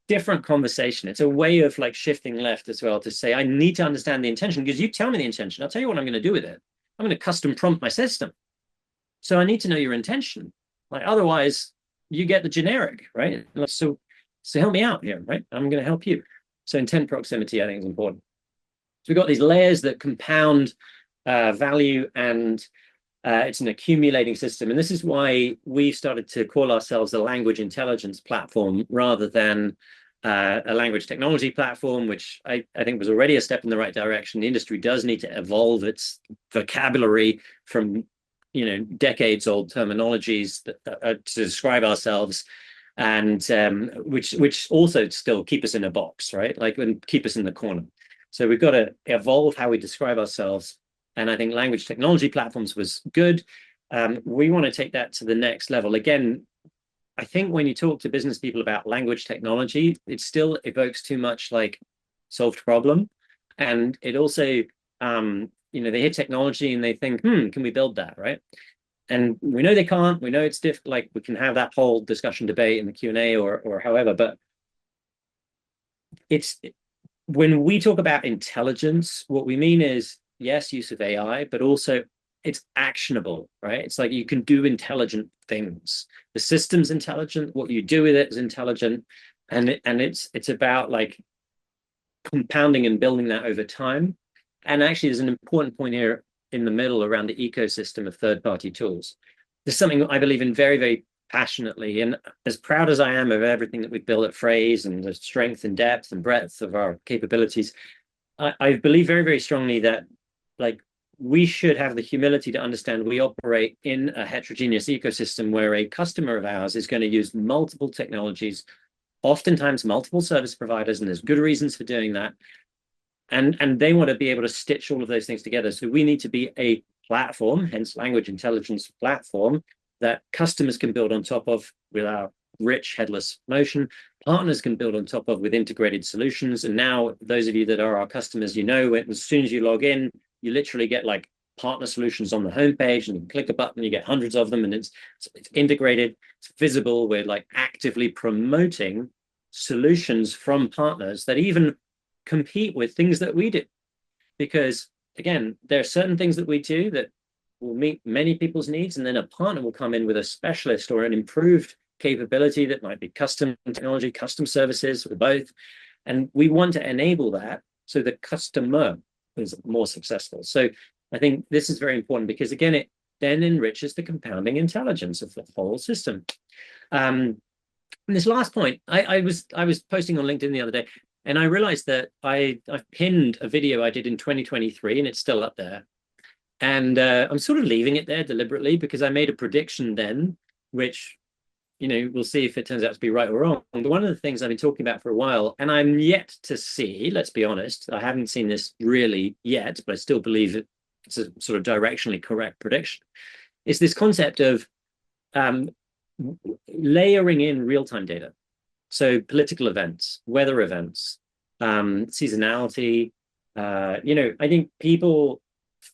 different conversation. It's a way of like shifting left as well to say, I need to understand the intention because you tell me the intention. I'll tell you what I'm going to do with it. I'm going to custom prompt my system. So I need to know your intention. Like otherwise you get the generic, right? So help me out here, right? I'm going to help you. So intent proximity, I think, is important. So we've got these layers that compound value, and it's an accumulating system. And this is why we started to call ourselves a language intelligence platform rather than a language technology platform, which I think was already a step in the right direction. The industry does need to evolve its vocabulary from decades old terminologies to describe ourselves, and which also still keep us in a box, right? Like, and keep us in the corner. So we've got to evolve how we describe ourselves. And I think language technology platforms was good. We want to take that to the next level. Again, I think when you talk to business people about language technology, it still evokes too much like solved problem. And it also, they hear technology and they think, can we build that, right? And we know they can't. We know it's difficult. Like, we can have that whole discussion debate in the Q&A or however, but when we talk about intelligence, what we mean is, yes, use of AI, but also it's actionable, right? It's like you can do intelligent things. The system's intelligent. What you do with it is intelligent, and it's about like compounding and building that over time. And actually, there's an important point here in the middle around the ecosystem of third-party tools. This is something I believe in very, very passionately, and as proud as I am of everything that we've built at Phrase and the strength and depth and breadth of our capabilities, I believe very, very strongly that like we should have the humility to understand we operate in a heterogeneous ecosystem where a customer of ours is going to use multiple technologies, oftentimes multiple service providers, and there's good reasons for doing that. And they want to be able to stitch all of those things together. So we need to be a platform, hence language intelligence platform, that customers can build on top of with our rich headless motion, partners can build on top of with integrated solutions. And now those of you that are our customers, as soon as you log in, you literally get like partner solutions on the homepage, and you click a button, you get hundreds of them, and it's integrated, it's visible. We're like actively promoting solutions from partners that even compete with things that we do. Because again, there are certain things that we do that will meet many people's needs, and then a partner will come in with a specialist or an improved capability that might be custom technology, custom services, or both. And we want to enable that so the customer is more successful. So I think this is very important because, again, it then enriches the compounding intelligence of the whole system. And this last point, I was posting on LinkedIn the other day, and I realized that I've pinned a video I did in 2023, and it's still up there. And I'm sort of leaving it there deliberately because I made a prediction then, which we'll see if it turns out to be right or wrong. But one of the things I've been talking about for a while, and I'm yet to see, let's be honest, I haven't seen this really yet, but I still believe it's a sort of directionally correct prediction, is this concept of layering in real-time data. So political events, weather events, seasonality. I think people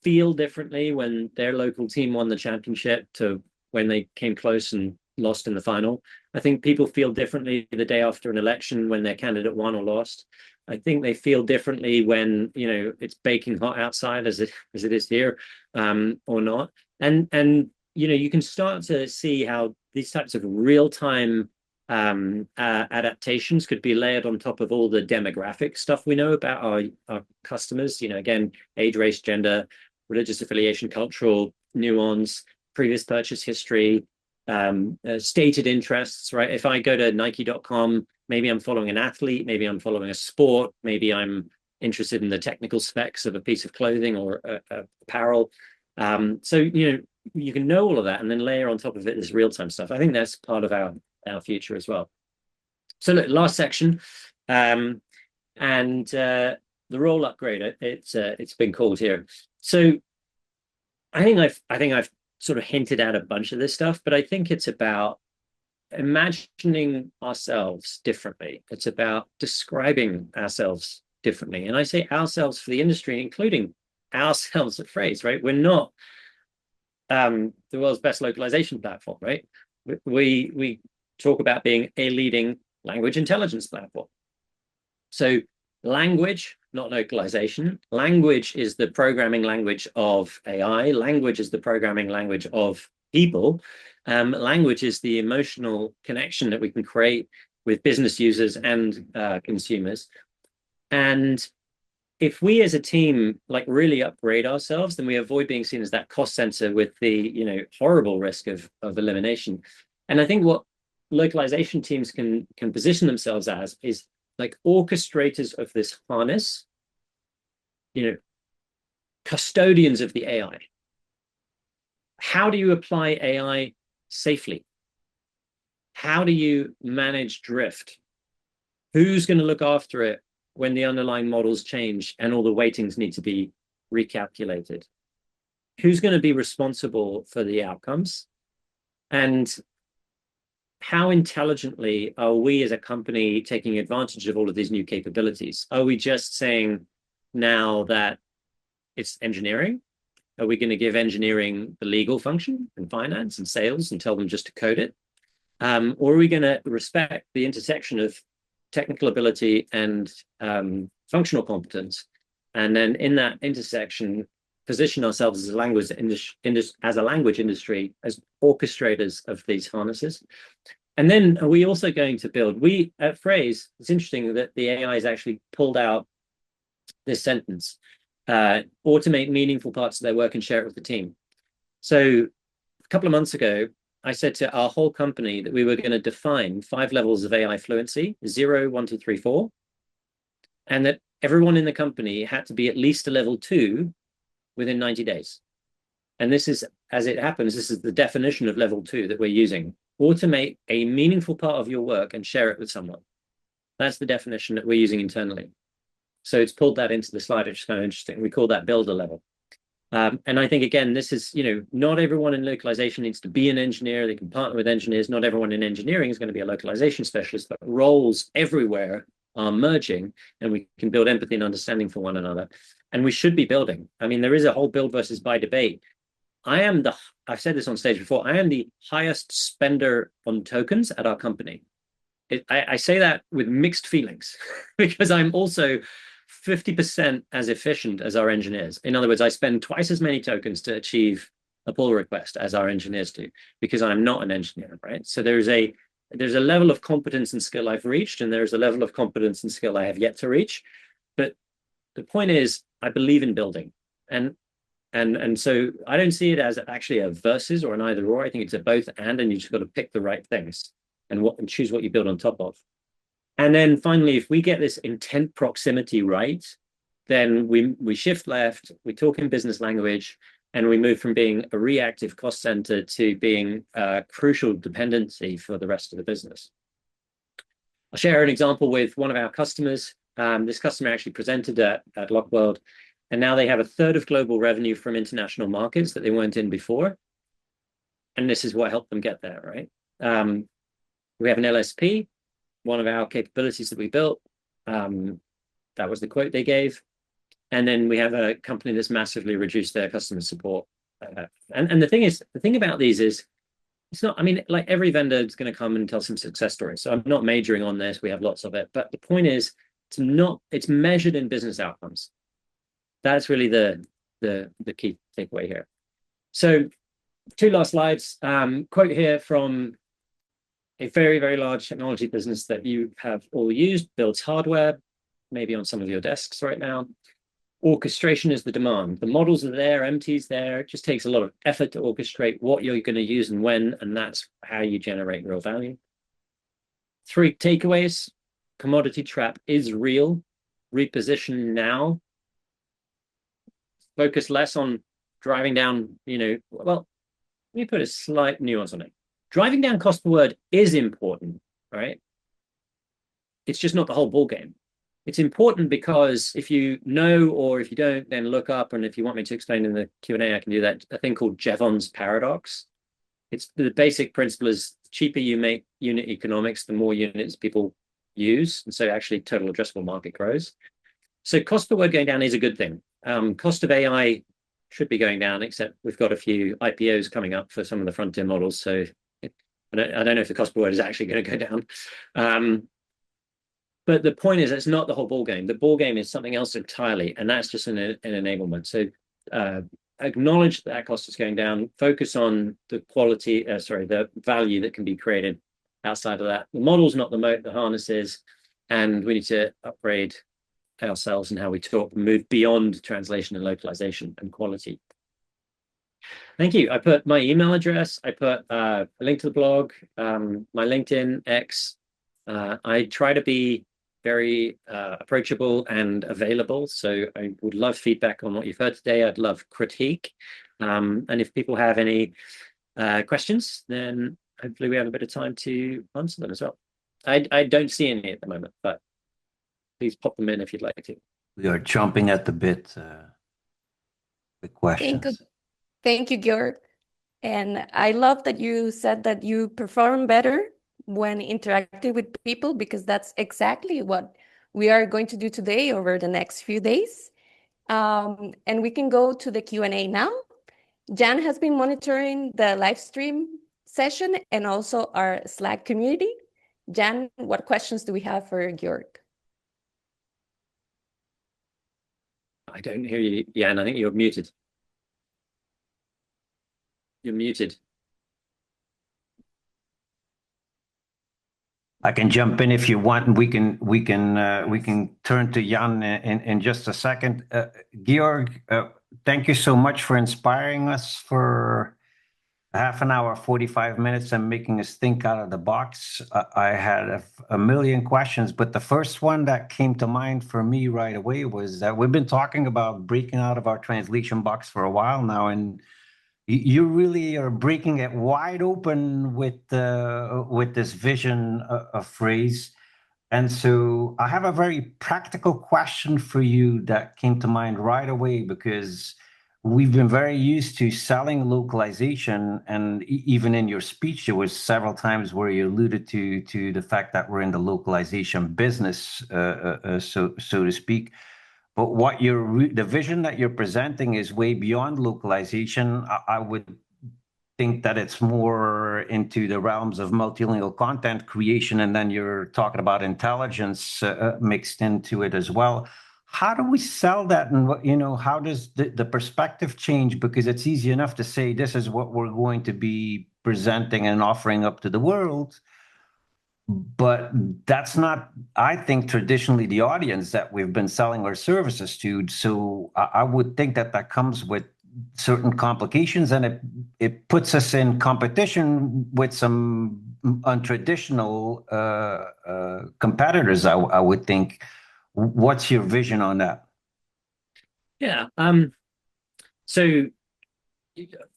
feel differently when their local team won the championship to when they came close and lost in the final. I think people feel differently the day after an election when their candidate won or lost. I think they feel differently when it's baking hot outside as it is here, or not. And you can start to see how these types of real-time adaptations could be layered on top of all the demographic stuff we know about our customers. Again, age, race, gender, religious affiliation, cultural nuance, previous purchase history, stated interests, right? If I go to Nike.com, maybe I'm following an athlete, maybe I'm following a sport, maybe I'm interested in the technical specs of a piece of clothing or apparel. So you can know all of that and then layer on top of it this real-time stuff. I think that's part of our future as well. So look, last section, and the role upgrade. It's been called here. So I think I've sort of hinted at a bunch of this stuff, but I think it's about imagining ourselves differently. It's about describing ourselves differently, and I say ourselves for the industry, including ourselves at Phrase. Right? We're not the world's best localization platform, right? We talk about being a leading language intelligence platform. So language, not localization. Language is the programming language of AI. Language is the programming language of people. Language is the emotional connection that we can create with business users and consumers. And if we as a team really upgrade ourselves, then we avoid being seen as that cost center with the horrible risk of elimination. And I think what localization teams can position themselves as is like orchestrators of this harness, custodians of the AI. How do you apply AI safely? How do you manage drift? Who's going to look after it when the underlying models change and all the weightings need to be recalculated? Who's going to be responsible for the outcomes? And how intelligently are we as a company taking advantage of all of these new capabilities? Are we just saying now that it's engineering? Are we going to give engineering the legal function and finance and sales and tell them just to code it? Or are we going to respect the intersection of technical ability and functional competence, and then in that intersection position ourselves as a language industry, as orchestrators of these harnesses? And then are we also going to build, we at Phrase, it's interesting that the AI has actually pulled out this sentence, automate meaningful parts of their work and share it with the team. So a couple of months ago, I said to our whole company that we were going to define 5 levels of AI fluency, 0, 1, 2, 3, 4, and that everyone in the company had to be at least a level 2 within 90 days. And this is, as it happens, this is the definition of level 2 that we're using. Automate a meaningful part of your work and share it with someone. That's the definition that we're using internally. So it's pulled that into the slide, which is kind of interesting. We call that builder level. And I think, again, this is, not everyone in localization needs to be an engineer. They can partner with engineers. Not everyone in engineering is going to be a localization specialist, but roles everywhere are merging, and we can build empathy and understanding for one another. And we should be building. I mean, there is a whole build versus buy debate. I've said this on stage before, I am the highest spender on tokens at our company. I say that with mixed feelings because I'm also 50% as efficient as our engineers. In other words, I spend twice as many tokens to achieve a pull request as our engineers do, because I'm not an engineer, right? So there's a level of competence and skill I've reached, and there's a level of competence and skill I have yet to reach. But the point is, I believe in building. And so I don't see it as actually a versus or an either or. I think it's a both and you just got to pick the right things and choose what you build on top of. And then finally, if we get this intent proximity right, then we shift left, we talk in business language, And we moved from being a reactive cost center to being a crucial dependency for the rest of the business. I'll share an example with one of our customers. This customer actually presented at LocWorld, and now they have a third of global revenue from international markets that they weren't in before. And this is what helped them get there, right? We have an LSP, one of our capabilities that we built. That was the quote they gave. And then we have a company that's massively reduced their customer support. And the thing about these is, it's not, I mean, like every vendor is going to come and tell some success stories. So I'm not majoring on this. We have lots of it. But the point is, it's measured in business outcomes. That's really the key takeaway here. So 2 last slides. Quote here from a very, very large technology business that you have all used, builds hardware, maybe on some of your desks right now. Orchestration is the demand. The models are there, MT's there. It just takes a lot of effort to orchestrate what you're going to use and when, and that's how you generate real value. 3 takeaways. Commodity trap is real. Reposition now. Focus less on driving down, well, let me put a slight nuance on it. Driving down cost per word is important, right? It's just not the whole ballgame. It's important because if you know, or if you don't, then look up. And if you want me to explain in the Q&A, I can do that. A thing called Jevons paradox. It's the basic principle is the cheaper you make unit economics, the more units people use. And so actually total addressable market grows. So cost per word going down is a good thing. Cost of AI should be going down, except we've got a few IPOs coming up for some of the frontier models. So I don't know if the cost per word is actually going to go down. But the point is, it's not the whole ballgame. The ballgame is something else entirely, and that's just an enablement. So acknowledge that cost is going down. Focus on the quality, the value that can be created outside of that. The model's not the moat, the harness is, and we need to upgrade ourselves and how we talk, move beyond translation and localization and quality. Thank you. I put my email address. I put a link to the blog, my LinkedIn, X. I try to be very approachable and available. So I would love feedback on what you've heard today. I'd love critique. And if people have any questions, then hopefully we have a bit of time to answer them as well. I don't see any at the moment, but please pop them in if you'd like to. We are chomping at the bit with questions. Thank you, Georg. And I love that you said that you perform better when interacting with people, because that's exactly what we are going to do today over the next few days. And we can go to the Q&A now. Jan has been monitoring the live stream session and also our Slack community. Jan, what questions do we have for Georg? I don't hear you, Jan. I think you're muted. You're muted. I can jump in if you want, and we can turn to Jan in just a second. Georg, thank you so much for inspiring us for half an hour, 45 minutes, and making us think out of the box. I had a million questions, but the first one that came to mind for me right away was that we've been talking about breaking out of our translation box for a while now, and you really are breaking it wide open with this vision of Phrase. And so I have a very practical question for you that came to mind right away, because we've been very used to selling localization, and even in your speech, there was several times where you alluded to the fact that we're in the localization business, so to speak. But what the vision that you're presenting is way beyond localization. I would think that it's more into the realms of multilingual content creation, and then you're talking about intelligence mixed into it as well. How do we sell that, and how does the perspective change? Because it's easy enough to say this is what we're going to be presenting and offering up to the world, but that's not, I think, traditionally the audience that we've been selling our services to. So I would think that comes with certain complications, and it puts us in competition with some untraditional competitors, I would think. What's your vision on that? Yeah. So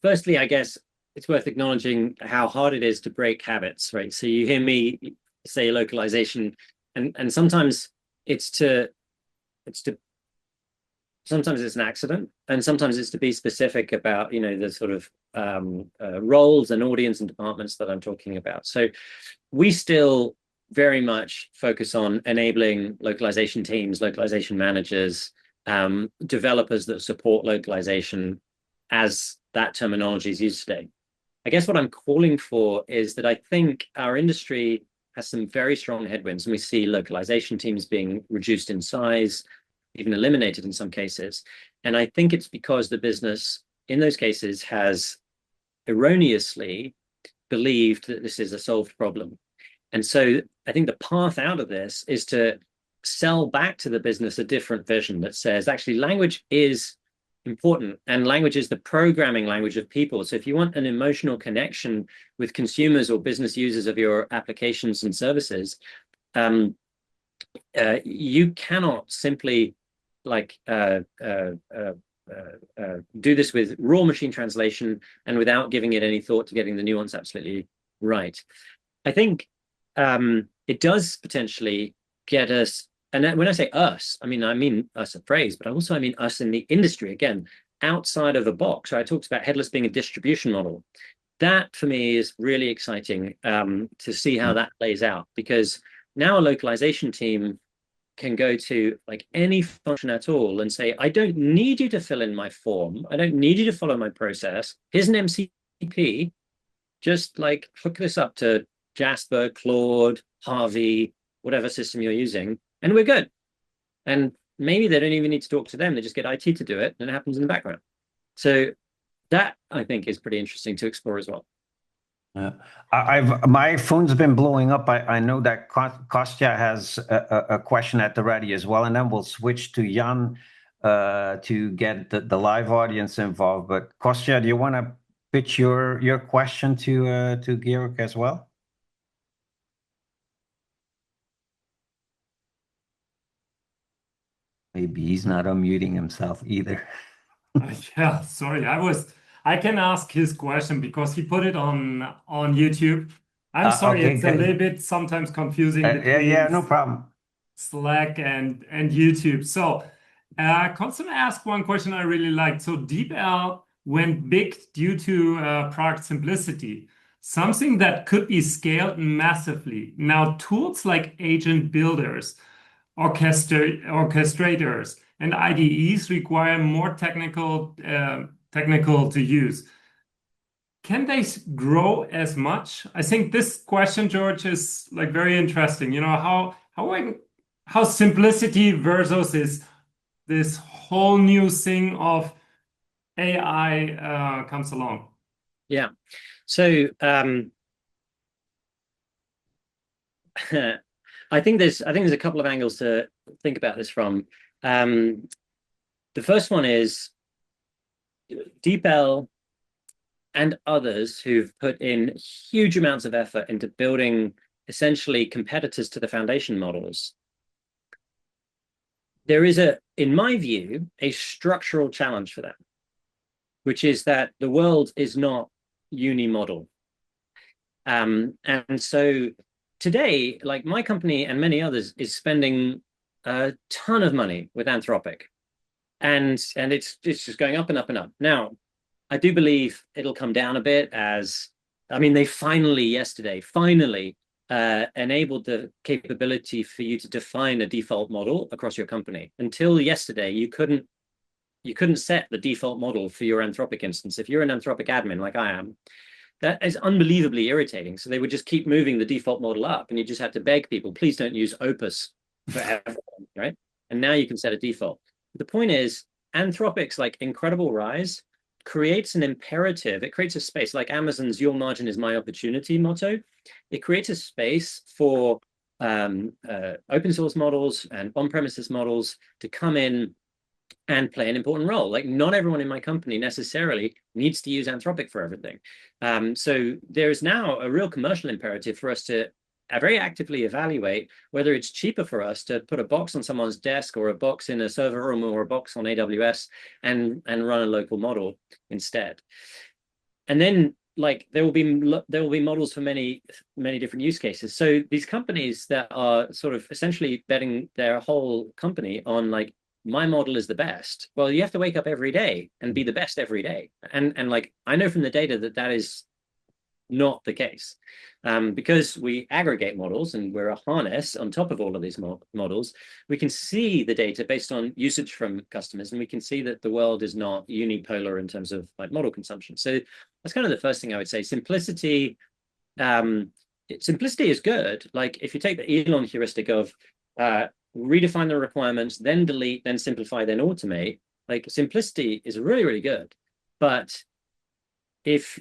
firstly, I guess it's worth acknowledging how hard it is to break habits, right? So you hear me say localization, and sometimes sometimes it's an accident, and sometimes it's to be specific about, the sort of roles and audience and departments that I'm talking about. So we still very much focus on enabling localization teams, localization managers, developers that support localization as that terminology is used today. I guess what I'm calling for is that I think our industry has some very strong headwinds, and we see localization teams being reduced in size, even eliminated in some cases. And I think it's because the business in those cases has erroneously believed that this is a solved problem. And so I think the path out of this is to sell back to the business a different vision that says, actually, language is important, and language is the programming language of people. So if you want an emotional connection with consumers or business users of your applications and services, you cannot simply do this with raw machine translation and without giving it any thought to getting the nuance absolutely right. I think it does potentially get us, and when I say us, I mean us at Phrase, but also I mean us in the industry, again, outside of the box. So I talked about headless being a distribution model. That for me is really exciting to see how that plays out, because now a localization team can go to any function at all and say, I don't need you to fill in my form. I don't need you to follow my process. Here's an MCP. Just hook this up to Jasper, Claude, Harvey, whatever system you're using, and we're good. And maybe they don't even need to talk to them. They just get IT to do it, and it happens in the background. So that, I think, is pretty interesting to explore as well. My phone's been blowing up. I know that Kostya has a question at the ready as well, and then we'll switch to Jan to get the live audience involved. But Kostya, do you want to pitch your question to Georg as well? Maybe he's not unmuting himself either. Yeah, sorry. I can ask his question because he put it on YouTube. I'm sorry, okay, it's good. a little bit sometimes confusing between yeah, no problem. Slack and YouTube. So Konstantin asked one question I really liked. So DeepL went big due to product simplicity, something that could be scaled massively. Now, tools like agent builders, orchestrators, and IDEs require more technical to use. Can they grow as much? I think this question, George, is very interesting. How simplicity versus this whole new thing of AI comes along. Yeah. So I think there's a couple of angles to think about this from. The first one is DeepL and others who've put in huge amounts of effort into building essentially competitors to the foundation models. There is in my view, a structural challenge for them, which is that the world is not unimodal. And so today, my company and many others is spending a ton of money with Anthropic, and it's just going up and up and up. Now, I do believe it'll come down a bit they finally enabled the capability for you to define a default model across your company. Until yesterday, you couldn't set the default model for your Anthropic instance. If you're an Anthropic admin like I am, that is unbelievably irritating. So they would just keep moving the default model up, and you just had to beg people, please don't use Opus for everything, right? And now you can set a default. The point is, Anthropic's incredible rise creates an imperative. It creates a space, like Amazon's "Your margin is my opportunity" motto. It creates a space for open source models and on-premises models to come in and play an important role. Not everyone in my company necessarily needs to use Anthropic for everything. So there is now a real commercial imperative for us to very actively evaluate whether it's cheaper for us to put a box on someone's desk or a box in a server room or a box on AWS and run a local model instead. And then like there will be models for many different use cases. So these companies that are sort of essentially betting their whole company on like my model is the best. Well, you have to wake up every day and be the best every day. And like I know from the data that is not the case. Because we aggregate models and we're a harness on top of all of these models, we can see the data based on usage from customers, and we can see that the world is not unipolar in terms of like model consumption. So that's kind of the first thing I would say. Simplicity is good. Like if you take the Elon heuristic of redefine the requirements, then delete, then simplify, then automate, like simplicity is really, really good. But if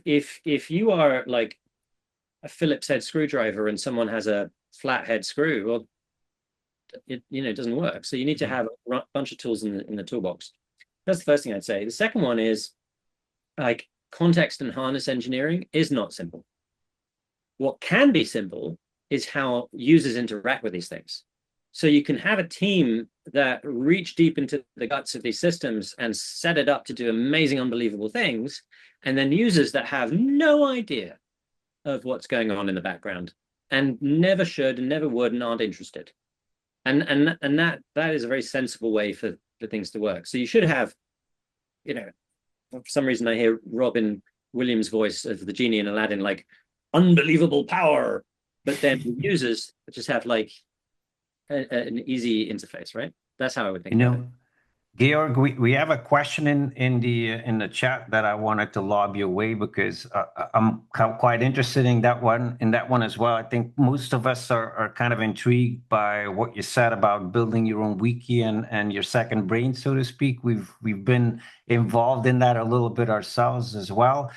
you are like a Phillips head screwdriver and someone has a flat head screw, well, it doesn't work. So you need to have a bunch of tools in the toolbox. That's the first thing I'd say. The second one is like context and harness engineering is not simple. What can be simple is how users interact with these things. So you can have a team that reach deep into the guts of these systems and set it up to do amazing, unbelievable things, and then users that have no idea of what's going on in the background and never should and never would and aren't interested. And that is a very sensible way for things to work. So you should have, for some reason I hear Robin Williams' voice of the genie in Aladdin, like unbelievable power, but then users just have like an easy interface, right? That's how I would think about it. Georg, we have a question in the chat that I wanted to lob your way because I'm quite interested in that one as well. I think most of us are kind of intrigued by what you said about building your own wiki and your second brain, so to speak. We've been involved in that a little bit ourselves as well.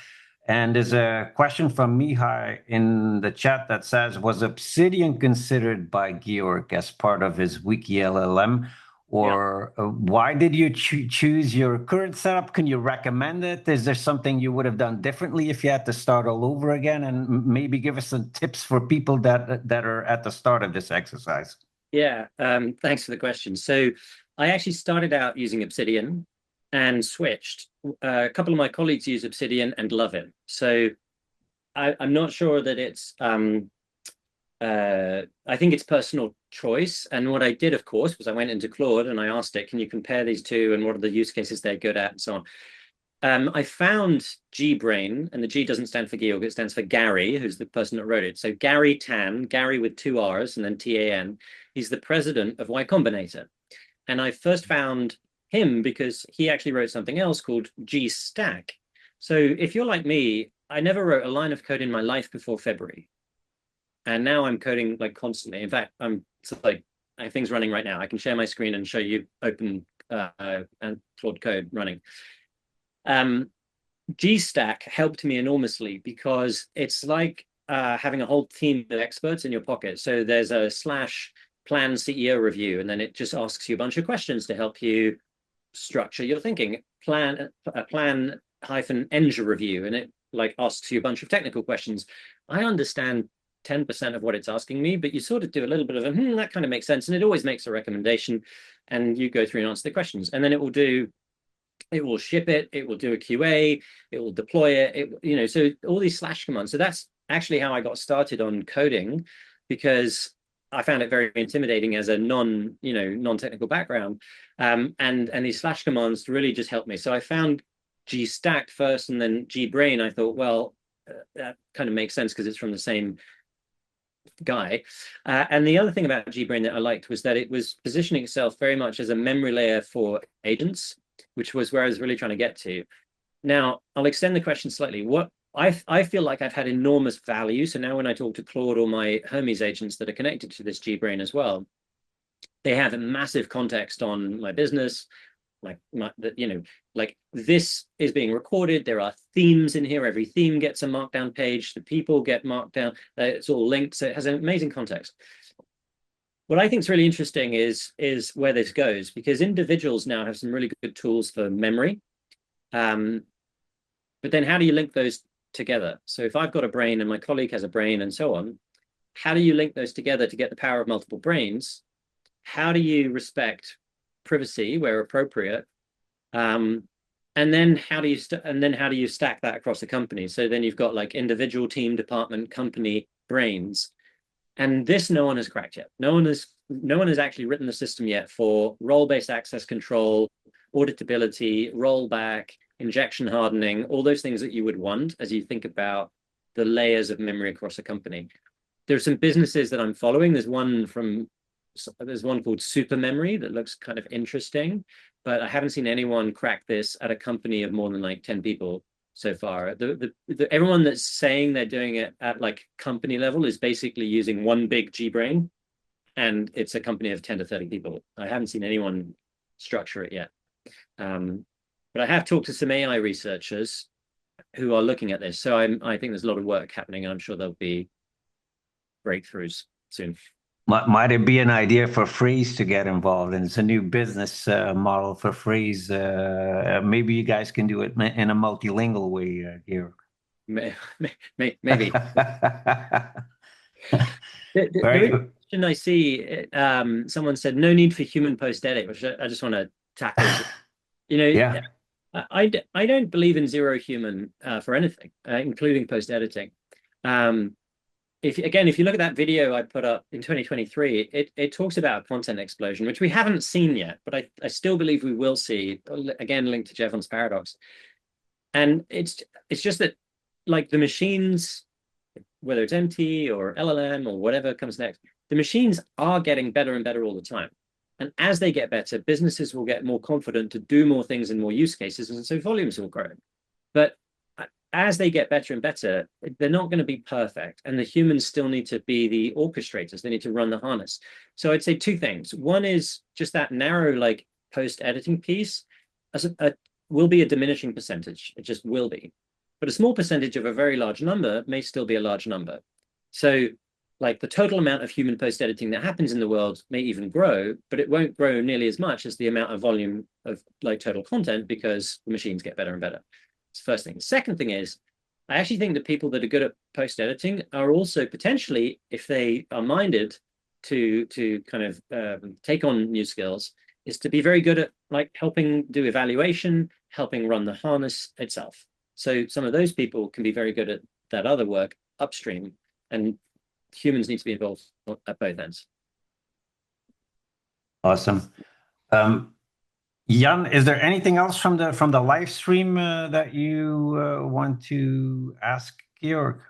And there's a question from Michal in the chat that says, was Obsidian considered by Georg as part of his wiki LLM? Or why did you choose your current setup? Can you recommend it? Is there something you would have done differently if you had to start all over again? And maybe give us some tips for people that are at the start of this exercise. Yeah, thanks for the question. So I actually started out using Obsidian and switched. A couple of my colleagues use Obsidian and love it. So I'm not sure that it's... I think it's personal choice. And what I did, of course, was I went into Claude and I asked it, can you compare these two and what are the use cases they're good at and so on. I found GBrain, and the G doesn't stand for Georg, it stands for Gary, who's the person that wrote it. So Gary Tan, Gary with 2 R's and then TAN, he's the president of Y Combinator. And I first found him because he actually wrote something else called GStack. So if you're like me, I never wrote a line of code in my life before February. And now I'm coding like constantly. In fact, I have things running right now. I can share my screen and show you open and Claude code running. GStack helped me enormously because it's like having a whole team of experts in your pocket. So there's a /plan CEO review, and then it just asks you a bunch of questions to help you structure your thinking. Plan -eng review, and it like asks you a bunch of technical questions. I understand 10% of what it's asking me, but you sort of do a little bit of that kind of makes sense, and it always makes a recommendation, and you go through and answer the questions, and then it will ship it, it will do a QA, it will deploy it, so all these / commands. So that's actually how I got started on coding, because I found it very intimidating as a non-technical background, and these / commands really just helped me. So I found GStack first, and then GBrain. I thought, well, that kind of makes sense because it's from the same guy. And the other thing about GBrain that I liked was that it was positioning itself very much as a memory layer for agents, which was where I was really trying to get to. Now, I'll extend the question slightly. What I feel like I've had enormous value. So now when I talk to Claude or my Hermes agents that are connected to this GBrain as well, they have a massive context on my business, like this is being recorded. There are themes in here. Every theme gets a markdown page. The people get marked down. It's all linked. So it has an amazing context. What I think is really interesting is where this goes, because individuals now have some really good tools for memory. But then how do you link those together? So if I've got a brain and my colleague has a brain and so on, how do you link those together to get the power of multiple brains? How do you respect privacy where appropriate? And then how do you stack that across the company? So then you've got like individual, team, department, company brains, and this no one has cracked yet. No one has actually written the system yet for role-based access control, auditability, rollback, injection hardening, all those things that you would want as you think about the layers of memory across a company. There's some businesses that I'm following. There's one called Super Memory that looks kind of interesting, but I haven't seen anyone crack this at a company of more than like 10 people so far. Everyone that's saying they're doing it at like company level is basically using one big GBrain, and it's a company of 10 to 30 people. I haven't seen anyone structure it yet. But I have talked to some AI researchers who are looking at this. So I think there's a lot of work happening, and I'm sure there'll be breakthroughs soon. Might it be an idea for Phrase to get involved? And it's a new business model for Phrase. Maybe you guys can do it in a multilingual way here. Maybe. Very good. Question I see, someone said no need for human post edit, which I just want to tackle. Yeah. I don't believe in zero human for anything, including post editing. If you look at that video I put up in 2023, it talks about content explosion, which we haven't seen yet, but I still believe we will see, again linked to Jevons paradox. And it's just that, like, the machines, whether it's MT or LLM or whatever comes next, the machines are getting better and better all the time. And as they get better, businesses will get more confident to do more things and more use cases, and so volumes will grow. But as they get better and better, they're not going to be perfect, and the humans still need to be the orchestrators. They need to run the harness. So I'd say two things. One is just that narrow, like, post-editing piece will be a diminishing percentage. It just will be. But a small percentage of a very large number may still be a large number. So, like, the total amount of human post-editing that happens in the world may even grow, but it won't grow nearly as much as the amount of volume of, like, total content, because the machines get better and better. That's the first thing. The second thing is, I actually think that people that are good at post-editing are also potentially, if they are minded to kind of take on new skills, is to be very good at, like, helping do evaluation, helping run the harness itself. So some of those people can be very good at that other work upstream, and humans need to be involved at both ends. Awesome. Jan, is there anything else from the live stream that you want to ask Georg?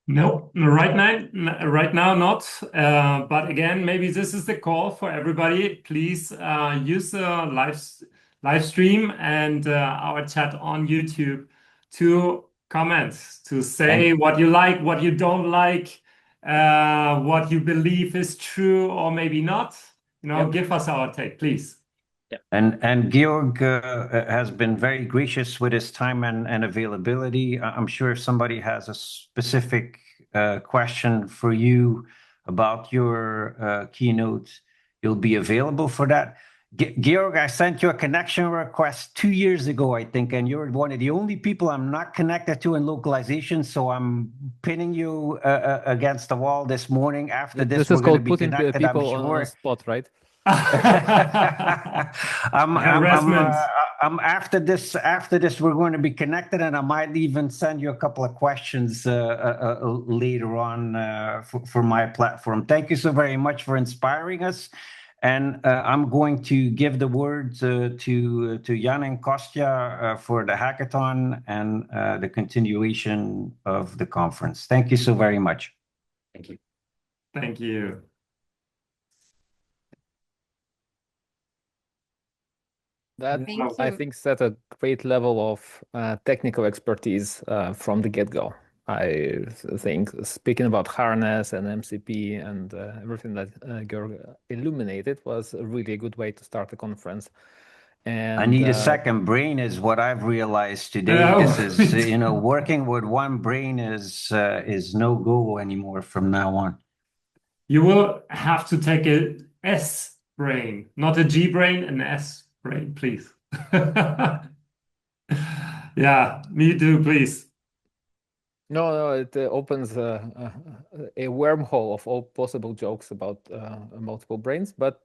No, right now not. But again, maybe this is the call for everybody. Please use the live stream and our chat on YouTube to comment, to say what you like, what you don't like, what you believe is true or maybe not. Give us our take, please. Yeah. And Georg has been very gracious with his time and availability. I'm sure if somebody has a specific question for you about your keynote, you'll be available for that. Georg, I sent you a connection request 2 years ago, I think, and you're one of the only people I'm not connected to in localization, so I'm pinning you against the wall this morning. After this, this is called putting people on the spot, right? I'm after this we're going to be connected, and I might even send you a couple of questions later on for my platform. Thank you so very much for inspiring us, and I'm going to give the word to Jan and Kostya for the hackathon and the continuation of the conference. Thank you so very much. Thank you. Thank you. That, I think, set a great level of technical expertise from the get-go. I think speaking about harness and MCP and everything that Georg illuminated was a really good way to start the conference. And I need a second brain is what I've realized today. This is, working with one brain is no go anymore from now on. You will have to take a S brain, not a G brain, an S brain, please. Yeah, me too, please. No, it opens a wormhole of all possible jokes about multiple brains. But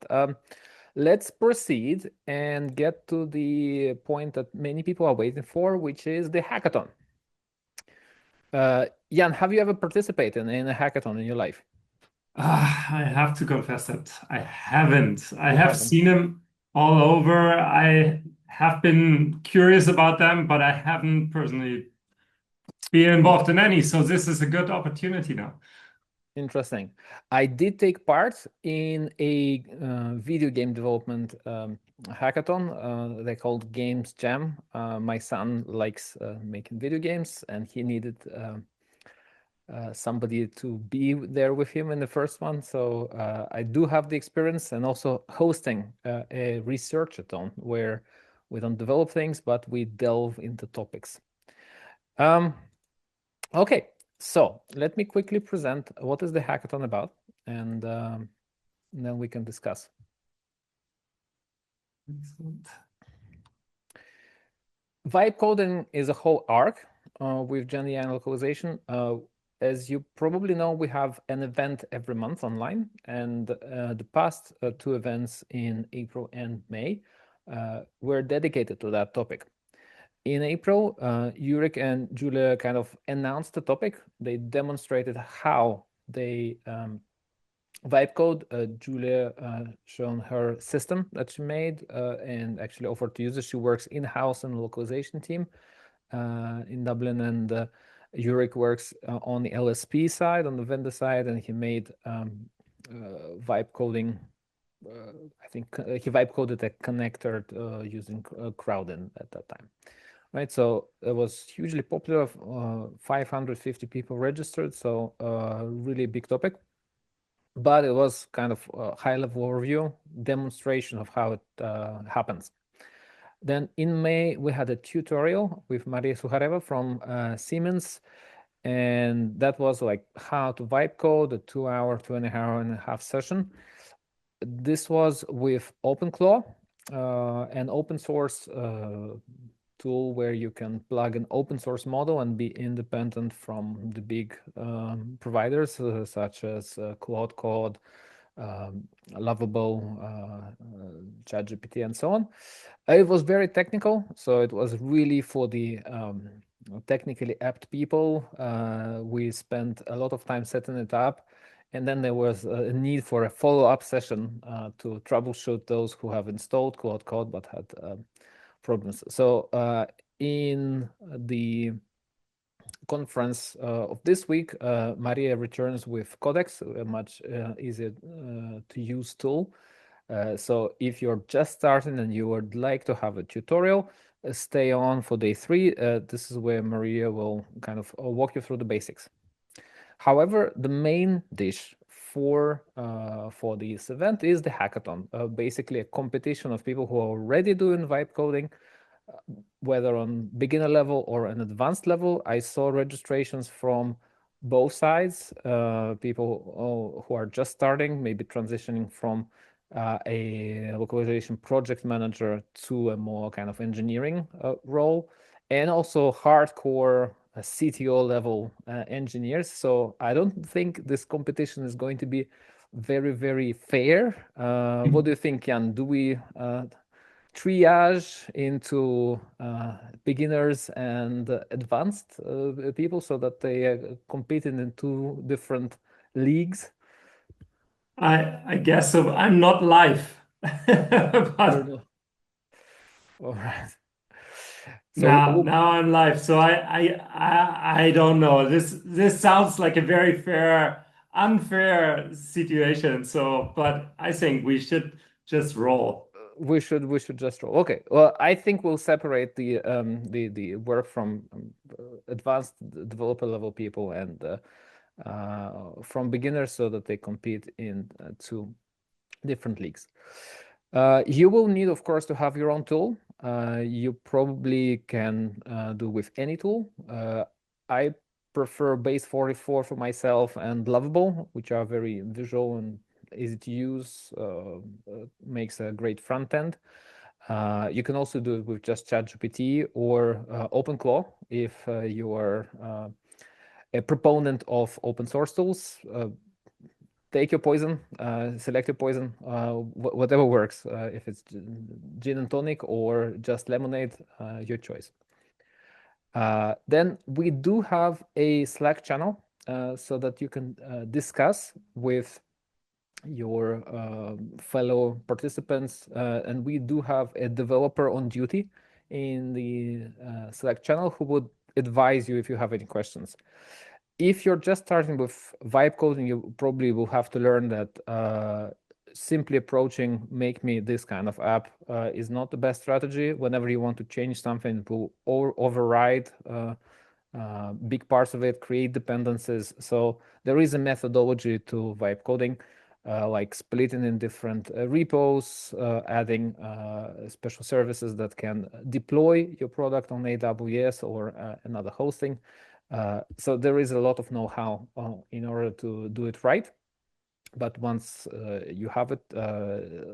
let's proceed and get to the point that many people are waiting for, which is the hackathon. Jan, have you ever participated in a hackathon in your life? I have to confess that I haven't. I You have haven't. seen them all over. I have been curious about them, but I haven't personally been involved in any. So this is a good opportunity now. Interesting. I did take part in a video game development hackathon. They called Games Jam. My son likes making video games, and he needed somebody to be there with him in the first one. So I do have the experience, and also hosting a researchathon where we don't develop things, but we delve into topics. Okay, so let me quickly present what is the hackathon about, and then we can discuss. Excellent. Vibe coding is a whole arc with GenAI and localization. As you probably know, we have an event every month online, and the past two events in April and May were dedicated to that topic. In April, Junczyk and Julia kind of announced the topic. They demonstrated how they vibe code. Julia shown her system that she made and actually offered to use it. She works in-house in the localization team in Dublin, and Junczyk works on the LSP side, on the vendor side, and he made vibe coding. I think he vibe coded a connector using Crowdin at that time. Right, so it was hugely popular. 550 people registered, so really big topic. But it was kind of a high-level overview, demonstration of how it happens. Then in May, we had a tutorial with Maria Suhareva from Siemens, and that was like how to vibe code, a 2-hour, 2.5 session. This was with OpenClaw, an open source tool where you can plug an open source model and be independent from the big providers such as Claude Code, Lovable, ChatGPT, and so on. It was very technical, so it was really for the technically apt people. We spent a lot of time setting it up, and then there was a need for a follow-up session to troubleshoot those who have installed Claude Code but had problems. So in the conference of this week, Maria returns with Codex, a much easier to use tool. So if you're just starting and you would like to have a tutorial, stay on for day 3. This is where Maria will kind of walk you through the basics. However, the main dish for this event is the hackathon, basically a competition of people who are already doing vibe coding, whether on beginner level or an advanced level. I saw registrations from both sides, people who are just starting, maybe transitioning from a localization project manager to a more kind of engineering role, and also hardcore CTO level engineers. So I don't think this competition is going to be very, very fair. What do you think, Jan? Do we triage into beginners and advanced people so that they compete in 2 different leagues? I guess so. I'm not live. But all right. So now I'm live. So I don't know. This sounds like a very unfair situation. So, but I think we should just roll. We should just roll. Okay. Well, I think we'll separate the work from advanced developer level people and from beginners so that they compete in 2 different leagues. You will need, of course, to have your own tool. You probably can do with any tool. I prefer Base 44 for myself and Lovable, which are very visual and easy to use, makes a great front end. You can also do it with just ChatGPT or OpenClaw if you are a proponent of open source tools. Take your poison, select your poison, whatever works. If it's gin and tonic or just lemonade, your choice. Then we do have a Slack channel so that you can discuss with your fellow participants. And we do have a developer on duty in the Slack channel who would advise you if you have any questions. If you're just starting with vibe coding, you probably will have to learn that simply approaching make me this kind of app is not the best strategy. Whenever you want to change something, it will override big parts of it, create dependencies. So there is a methodology to vibe coding, like splitting in different repos, adding special services that can deploy your product on AWS or another hosting. So there is a lot of know-how in order to do it right. But once you have it,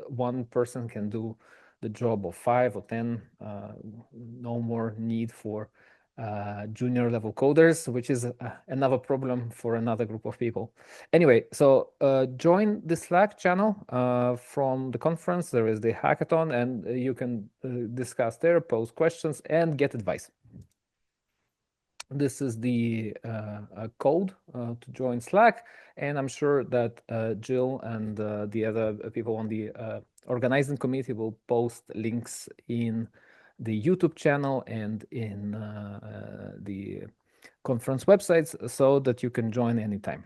one person can do the job of 5 or 10. No more need for junior level coders, which is another problem for another group of people. Anyway, so join the Slack channel from the conference. There is the hackathon, and you can discuss there, pose questions, and get advice. This is the code to join Slack, and I'm sure that Jill and the other people on the organizing committee will post links in the YouTube channel and in the conference websites so that you can join anytime.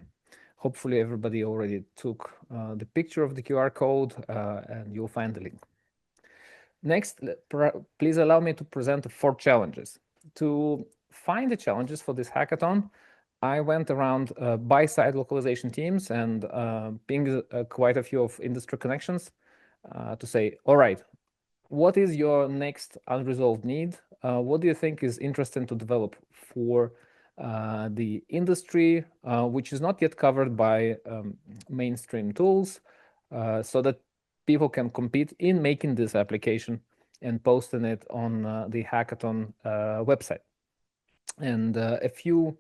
Hopefully everybody already took the picture of the QR code and you'll find the link. Next, please allow me to present 4 challenges. To find the challenges for this hackathon, I went around buy-side localization teams and pinged quite a few of industry connections to say, all right, what is your next unresolved need? What do you think is interesting to develop for the industry, which is not yet covered by mainstream tools, so that people can compete in making this application and posting it on the hackathon website. And a few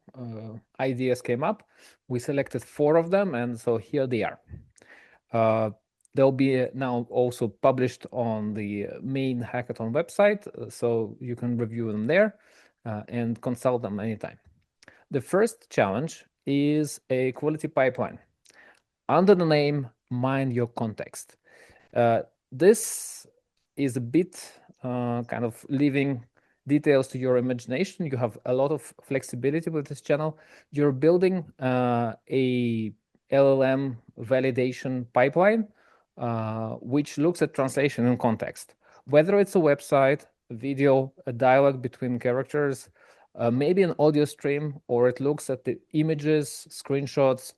ideas came up. We selected 4 of them, and so here they are. They'll be now also published on the main hackathon website, so you can review them there and consult them anytime. The first challenge is a quality pipeline. Under the name, mind your context. This is a bit kind of leaving details to your imagination. You have a lot of flexibility with this channel. You're building a LLM validation pipeline, which looks at translation in context. Whether it's a website, a video, a dialogue between characters, maybe an audio stream, or it looks at the images, screenshots,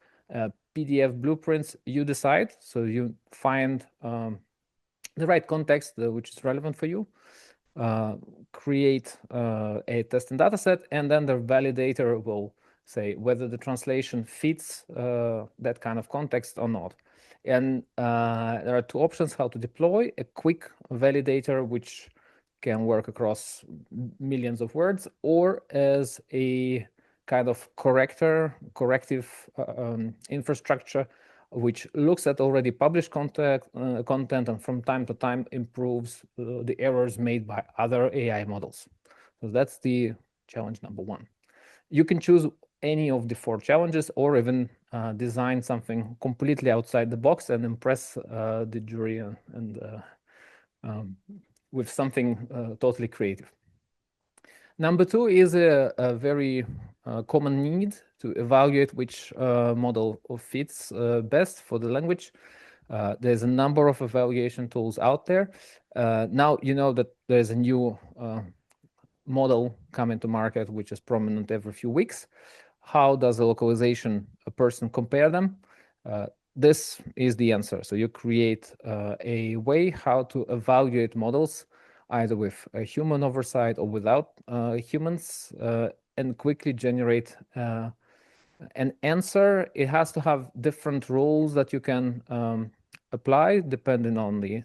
PDF blueprints, you decide. So you find the right context which is relevant for you. Create a testing data set, and then the validator will say whether the translation fits that kind of context or not. And there are 2 options how to deploy: a quick validator, which can work across millions of words, or as a kind of corrective infrastructure, which looks at already published content and from time to time improves the errors made by other AI models. So that's the challenge number 1. You can choose any of the 4 challenges, or even design something completely outside the box and impress the jury and with something totally creative. Number 2 is a very common need to evaluate which model fits best for the language. There's a number of evaluation tools out there. Now you know that there's a new model coming to market, which is prominent every few weeks. How does a localization person compare them? This is the answer. So you create a way how to evaluate models, either with a human oversight or without humans, and quickly generate an answer. It has to have different rules that you can apply depending on the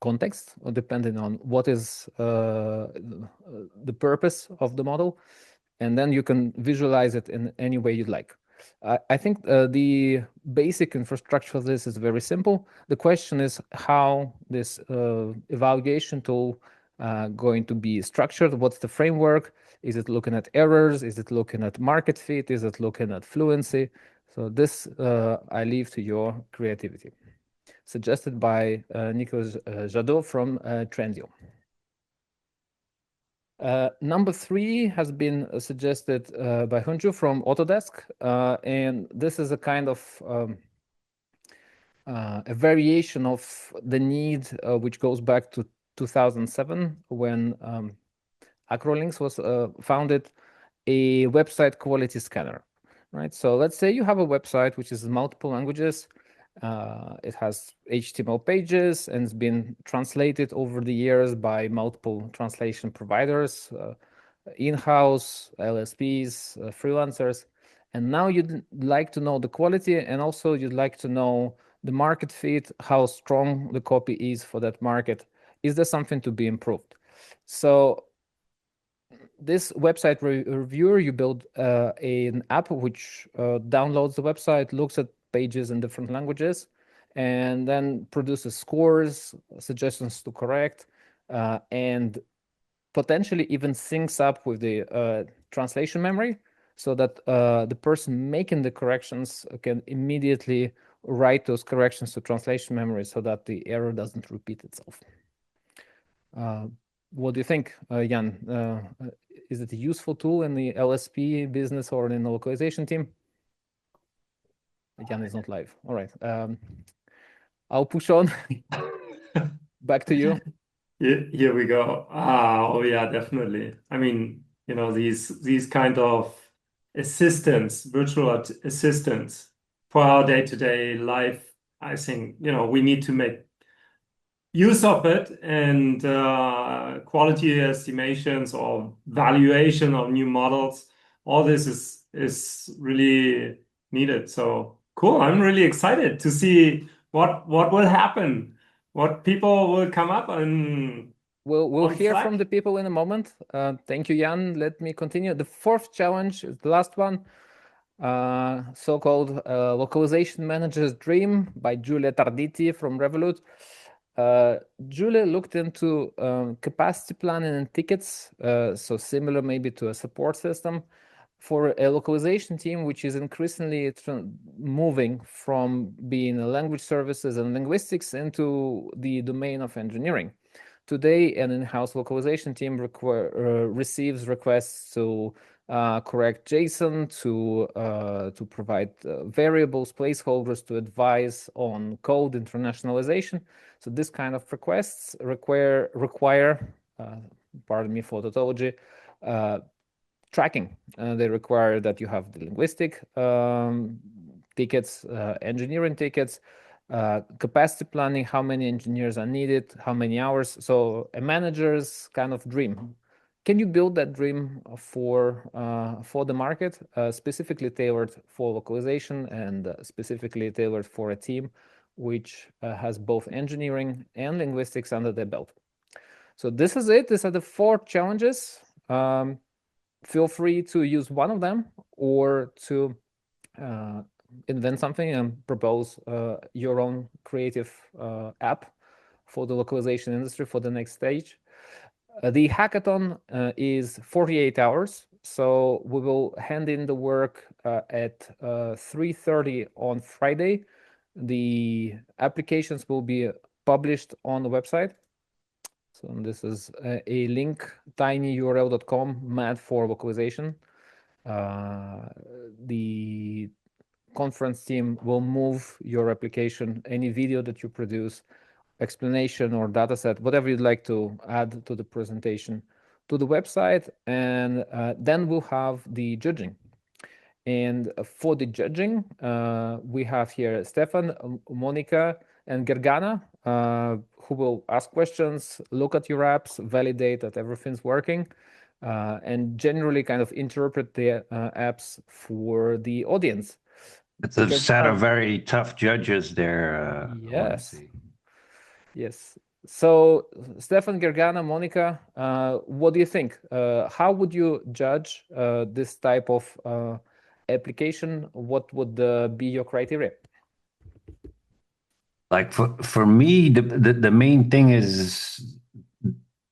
context, or depending on what is the purpose of the model, and then you can visualize it in any way you'd like. I think the basic infrastructure of this is very simple. The question is how this evaluation tool going to be structured. What's the framework? Is it looking at errors? Is it looking at market fit? Is it looking at fluency? So this I leave to your creativity. Suggested by Nicolas Jadot from Trendio. Number 3 has been suggested by Hunju from Autodesk, and this is a kind of a variation of the need which goes back to 2007 when Acrolinks was founded, a website quality scanner, right? So let's say you have a website which is in multiple languages. It has HTML pages and it's been translated over the years by multiple translation providers, in-house, LSPs, freelancers. And now you'd like to know the quality, and also you'd like to know the market fit, how strong the copy is for that market. Is there something to be improved? So this website reviewer, you build an app which downloads the website, looks at pages in different languages, and then produces scores, suggestions to correct, and potentially even syncs up with the translation memory, so that the person making the corrections can immediately write those corrections to translation memory so that the error doesn't repeat itself. What do you think, Jan? Is it a useful tool in the LSP business or in the localization team? Jan is not live. All right. I'll push on. Back to you. Here we go. Oh yeah, definitely. I mean, these kind of assistants, virtual assistants for our day-to-day life, I think, we need to make use of it, and quality estimations or valuation of new models, all this is really needed. So cool. I'm really excited to see what will happen, what people will come up and we'll hear from the people in a moment. Thank you, Jan. Let me continue. The 4th challenge is the last one, so-called Localization Manager's Dream by Giulia Tarditi from Revolut. Giulia looked into capacity planning and tickets, so similar maybe to a support system for a localization team, which is increasingly moving from being language services and linguistics into the domain of engineering. Today, an in-house localization team receives requests to correct JSON, to provide variables, placeholders, to advise on code internationalization. So this kind of requests require pardon me for tautology, tracking. They require that you have the linguistic tickets, engineering tickets, capacity planning, how many engineers are needed, how many hours. So a manager's kind of dream. Can you build that dream for the market, specifically tailored for localization and specifically tailored for a team which has both engineering and linguistics under their belt? So this is it. These are the 4 challenges. Feel free to use one of them or to invent something and propose your own creative app for the localization industry for the next stage. The hackathon is 48 hours, so we will hand in the work at 3:30 on Friday. The applications will be published on the website. So this is a link, tinyurl.com, mad for localization. The conference team will move your application, any video that you produce, explanation or dataset, whatever you'd like to add to the presentation, to the website, and then we'll have the judging. And for the judging, we have here Stefan, Monica, and Gergana, who will ask questions, look at your apps, validate that everything's working, and generally kind of interpret the apps for the audience. It's a set of very tough judges there. Yes. Yes. So, Stefan, Gergana, Monica, what do you think? How would you judge this type of application? What would be your criteria? Like for me, the main thing is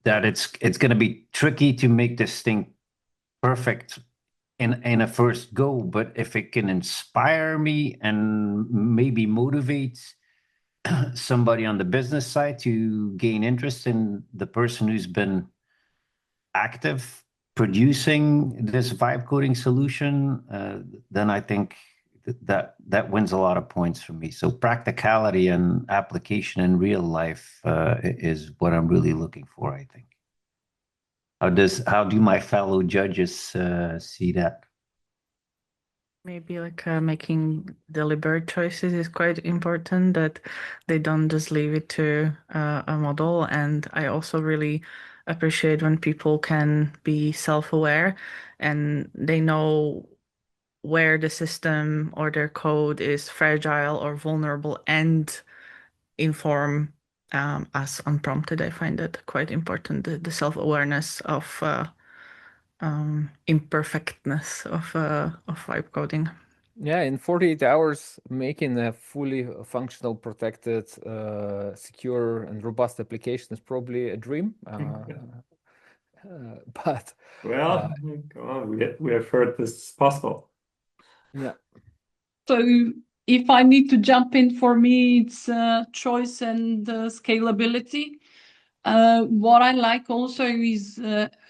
that it's going to be tricky to make this thing perfect in a first go. But if it can inspire me and maybe motivate somebody on the business side to gain interest in the person who's been active producing this vibe coding solution, then I think that wins a lot of points for me. So practicality and application in real life is what I'm really looking for, I think. How do my fellow judges see that? Maybe like making deliberate choices is quite important, that they don't just leave it to a model. And I also really appreciate when people can be self-aware and they know where the system or their code is fragile or vulnerable and inform us unprompted. I find that quite important, the self-awareness of imperfectness of vibe coding. Yeah, in 48 hours, making a fully functional, protected, secure, and robust application is probably a dream. But well, come on, we have heard this is possible. Yeah. So if I need to jump in, for me, it's choice and scalability. What I like also is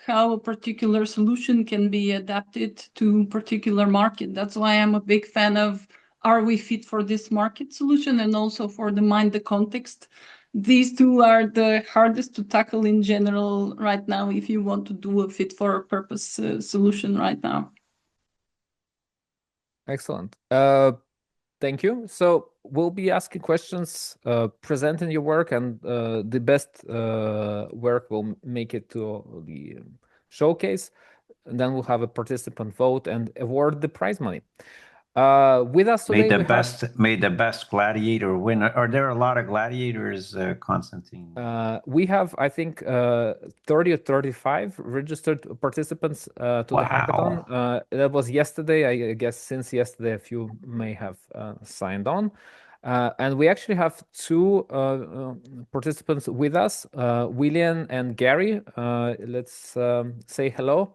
how a particular solution can be adapted to a particular market. That's why I'm a big fan of, are we fit for this market solution, and also for the context. These two are the hardest to tackle in general right now if you want to do a fit for a purpose solution right now. Excellent. Thank you. So we'll be asking questions, presenting your work, and the best work will make it to the showcase. And then we'll have a participant vote and award the prize money. With us today, may the best gladiator win. Are there a lot of gladiators, Konstantin? We have, I think, 30 or 35 registered participants to the hackathon. That was yesterday. I guess since yesterday, a few may have signed on. And we actually have two participants with us, William and Gary. Let's say hello.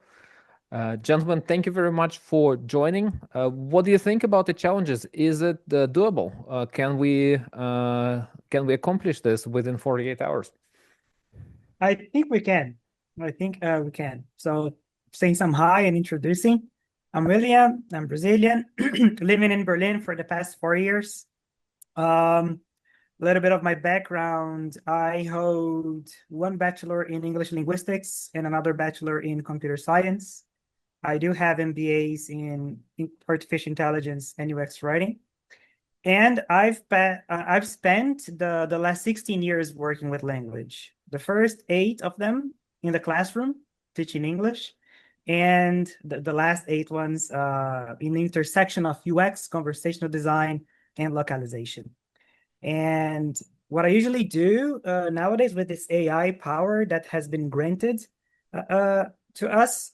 Gentlemen, thank you very much for joining. What do you think about the challenges? Is it doable? Can we accomplish this within 48 hours? I think we can. I think we can. So saying some hi and introducing. I'm William. I'm Brazilian, living in Berlin for the past 4 years. A little bit of my background. I hold one bachelor in English linguistics and another bachelor in computer science. I do have MBAs in artificial intelligence and UX writing. And I've spent the last 16 years working with language. The first 8 of them in the classroom, teaching English. And the last 8 ones in the intersection of UX, conversational design, and localization. And what I usually do nowadays with this AI power that has been granted to us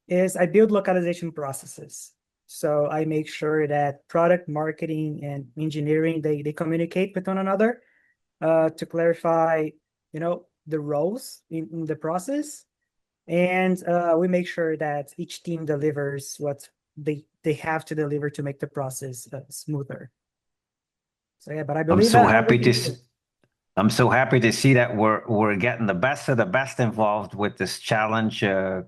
is I build localization processes. So I make sure that product marketing and engineering, they communicate with one another to clarify, the roles in the process. And we make sure that each team delivers what they have to deliver to make the process smoother. So yeah, but I believe I'm so happy to see that we're getting the best of the best involved with this challenge,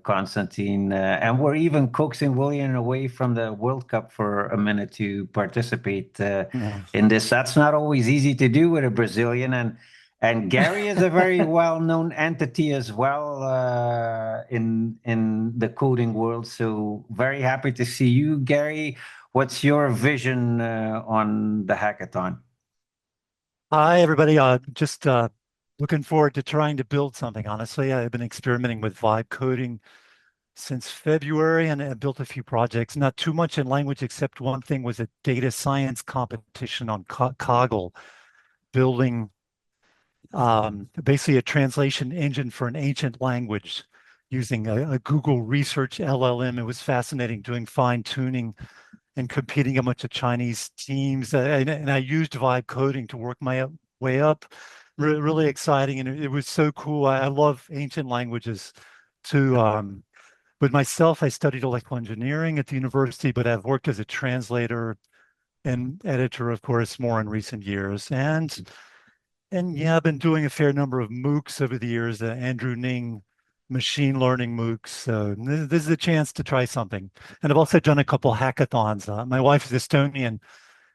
Konstantin, and we're even coaxing William away from the World Cup for a minute to participate in this. That's not always easy to do with a Brazilian, and Gary is a very well-known entity as well in the coding world. So very happy to see you, Gary. What's your vision on the hackathon? Hi, everybody. Just looking forward to trying to build something. Honestly, I've been experimenting with vibe coding since February, and I built a few projects. Not too much in language, except one thing was a data science competition on Kaggle, building basically a translation engine for an ancient language using a Google Research LLM. It was fascinating doing fine tuning and competing a bunch of Chinese teams. And I used vibe coding to work my way up. Really exciting. And it was so cool. I love ancient languages too. But myself, I studied electrical engineering at the university, but I've worked as a translator and editor, of course, more in recent years. And yeah, I've been doing a fair number of MOOCs over the years, Andrew Ning machine learning MOOCs. So this is a chance to try something. And I've also done a couple hackathons. My wife is Estonian,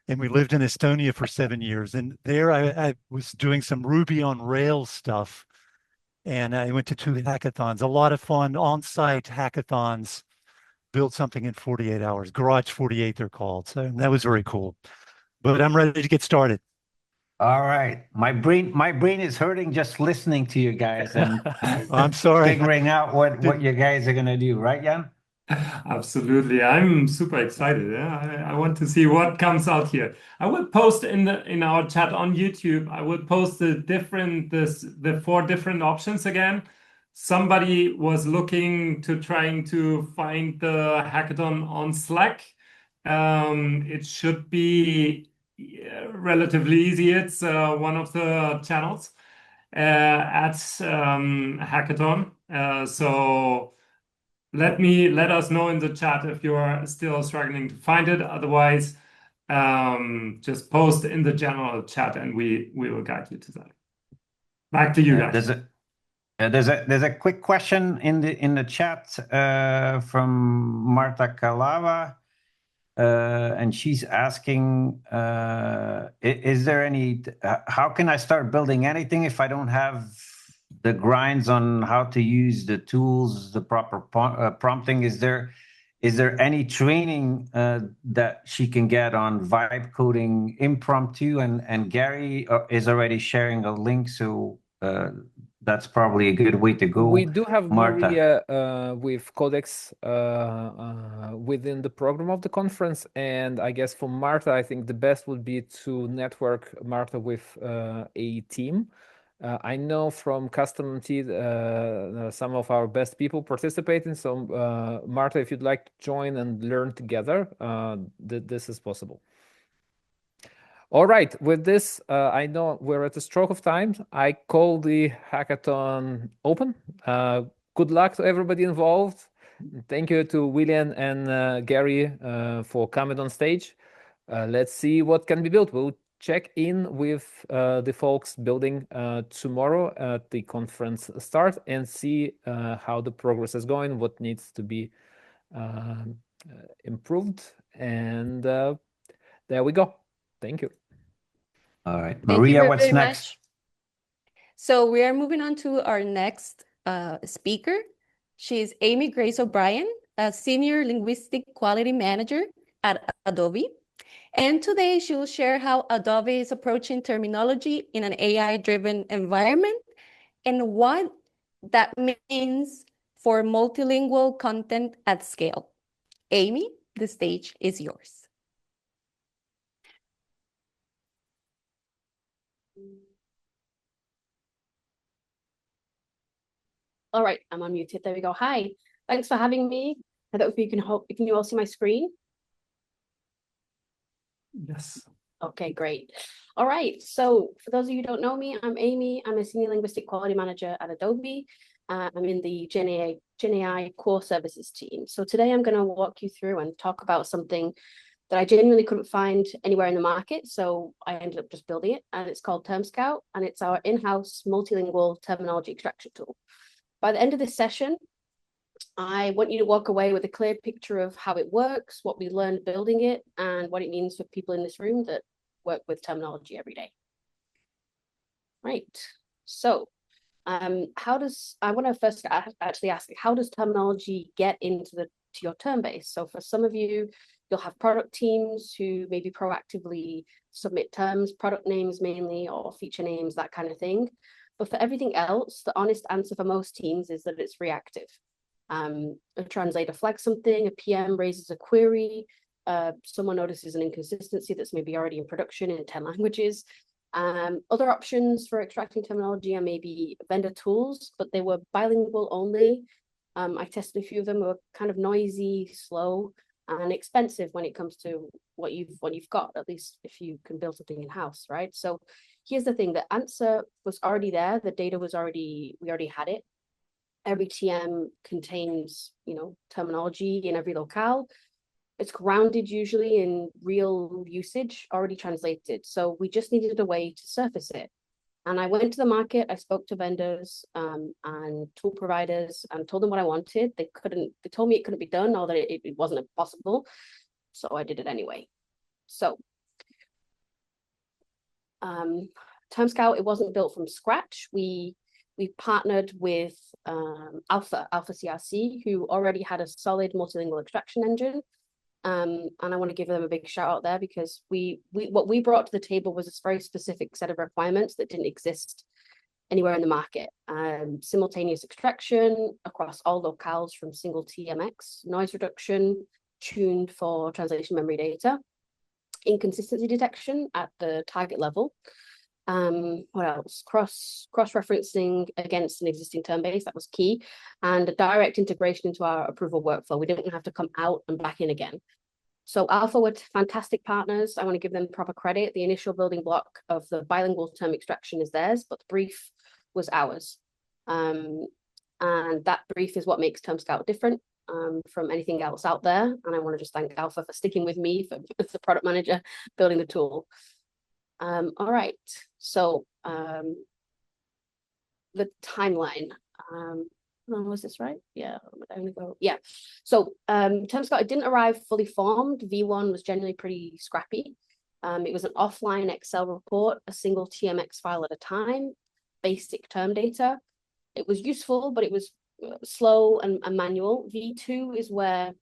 and we lived in Estonia for 7 years. And there I was doing some Ruby on Rails stuff. And I went to 2 hackathons, a lot of fun on-site hackathons, build something in 48 hours, Garage 48 they're called. So that was very cool. But I'm ready to get started. All right. My brain is hurting just listening to you guys and I'm sorry. Figuring out what you guys are gonna do, right, Jan? Absolutely. I'm super excited. Yeah? I want to see what comes out here. I will post in our chat on YouTube. I will post the 4 different options again. Somebody was looking to trying to find the hackathon on Slack. It should be relatively easy. It's one of the channels at Hackathon. So let us know in the chat if you are still struggling to find it. Otherwise, just post in the general chat and we will guide you to that. Back to you guys. There's a quick question in the chat from Marta Kalava. And she's asking, is there any, how can I start building anything if I don't have the grinds on how to use the tools, the proper prompting? Is there any training that she can get on vibe coding impromptu? And Gary is already sharing a link, so that's probably a good way to go. We do have Marta. Maria with Codex within the program of the conference, and I guess for Marta, I think the best would be to network Marta with a team. I know from Custom T some of our best people participating. So Marta, if you'd like to join and learn together, this is possible. All right, with this, I know we're at a stroke of time. I call the hackathon open. Good luck to everybody involved. Thank you to William and Gary for coming on stage. Let's see what can be built. We'll check in with the folks building tomorrow at the conference start and see how the progress is going, what needs to be improved. And there we go. Thank you. All right, Thank Maria, you what's very next? much. So we are moving on to our next speaker. She's Amy Grace O'Brien, a Senior Linguistic Quality Manager at Adobe. And today she will share how Adobe is approaching terminology in an AI-driven environment and what that means for multilingual content at scale. Amy, the stage is yours. All right, I'm unmuted. There we go. Hi, thanks for having me. I don't know if can you all see my screen? Yes. Okay, great. All right, so for those of you who don't know me, I'm Amy. I'm a Senior Linguistic Quality Manager at Adobe. I'm in the GenAI core services team. So today I'm going to walk you through and talk about something that I genuinely couldn't find anywhere in the market. So I ended up just building it, and it's called Term Scout, and it's our in-house multilingual terminology extraction tool. By the end of this session, I want you to walk away with a clear picture of how it works, what we learned building it, and what it means for people in this room that work with terminology every day. Right. So I want to first actually ask, how does terminology get into your term base? So for some of you, you'll have product teams who maybe proactively submit terms, product names mainly, or feature names, that kind of thing. But for everything else, the honest answer for most teams is that it's reactive. A translator flags something, a PM raises a query, someone notices an inconsistency that's maybe already in production in 10 languages, Other options for extracting terminology are maybe vendor tools, but they were bilingual only. I tested a few of them. They were kind of noisy, slow, and expensive when it comes to what you've got, at least if you can build something in-house, right? So here's the thing, the answer was already there, the data was we already had it. Every TM contains, terminology in every locale. It's grounded usually in real usage, already translated. So we just needed a way to surface it. And I went to the market, I spoke to vendors and tool providers and told them what I wanted. They told me it couldn't be done or that it wasn't possible. So I did it anyway. So Term Scout, it wasn't built from scratch. We partnered with Alpha CRC, who already had a solid multilingual extraction engine. And I want to give them a big shout out there because what we brought to the table was this very specific set of requirements that didn't exist anywhere in the market. Simultaneous extraction across all locales from single TMX, noise reduction, tuned for translation memory data, inconsistency detection at the target level. What else? Cross-referencing against an existing term base, that was key, and a direct integration into our approval workflow. We didn't have to come out and back in again. So Alpha were fantastic partners. I want to give them proper credit. The initial building block of the bilingual term extraction is theirs, but the brief was ours. And that brief is what makes Term Scout different from anything else out there. And I want to just thank Alpha for sticking with me as the product manager building the tool. All right, so the timeline. Was this right? Yeah, I'm gonna go. Yeah, so Term Scout, it didn't arrive fully formed. V1 was generally pretty scrappy. It was an offline Excel report, a single TMX file at a time, basic term data. It was useful, but it was slow and manual. V2 is where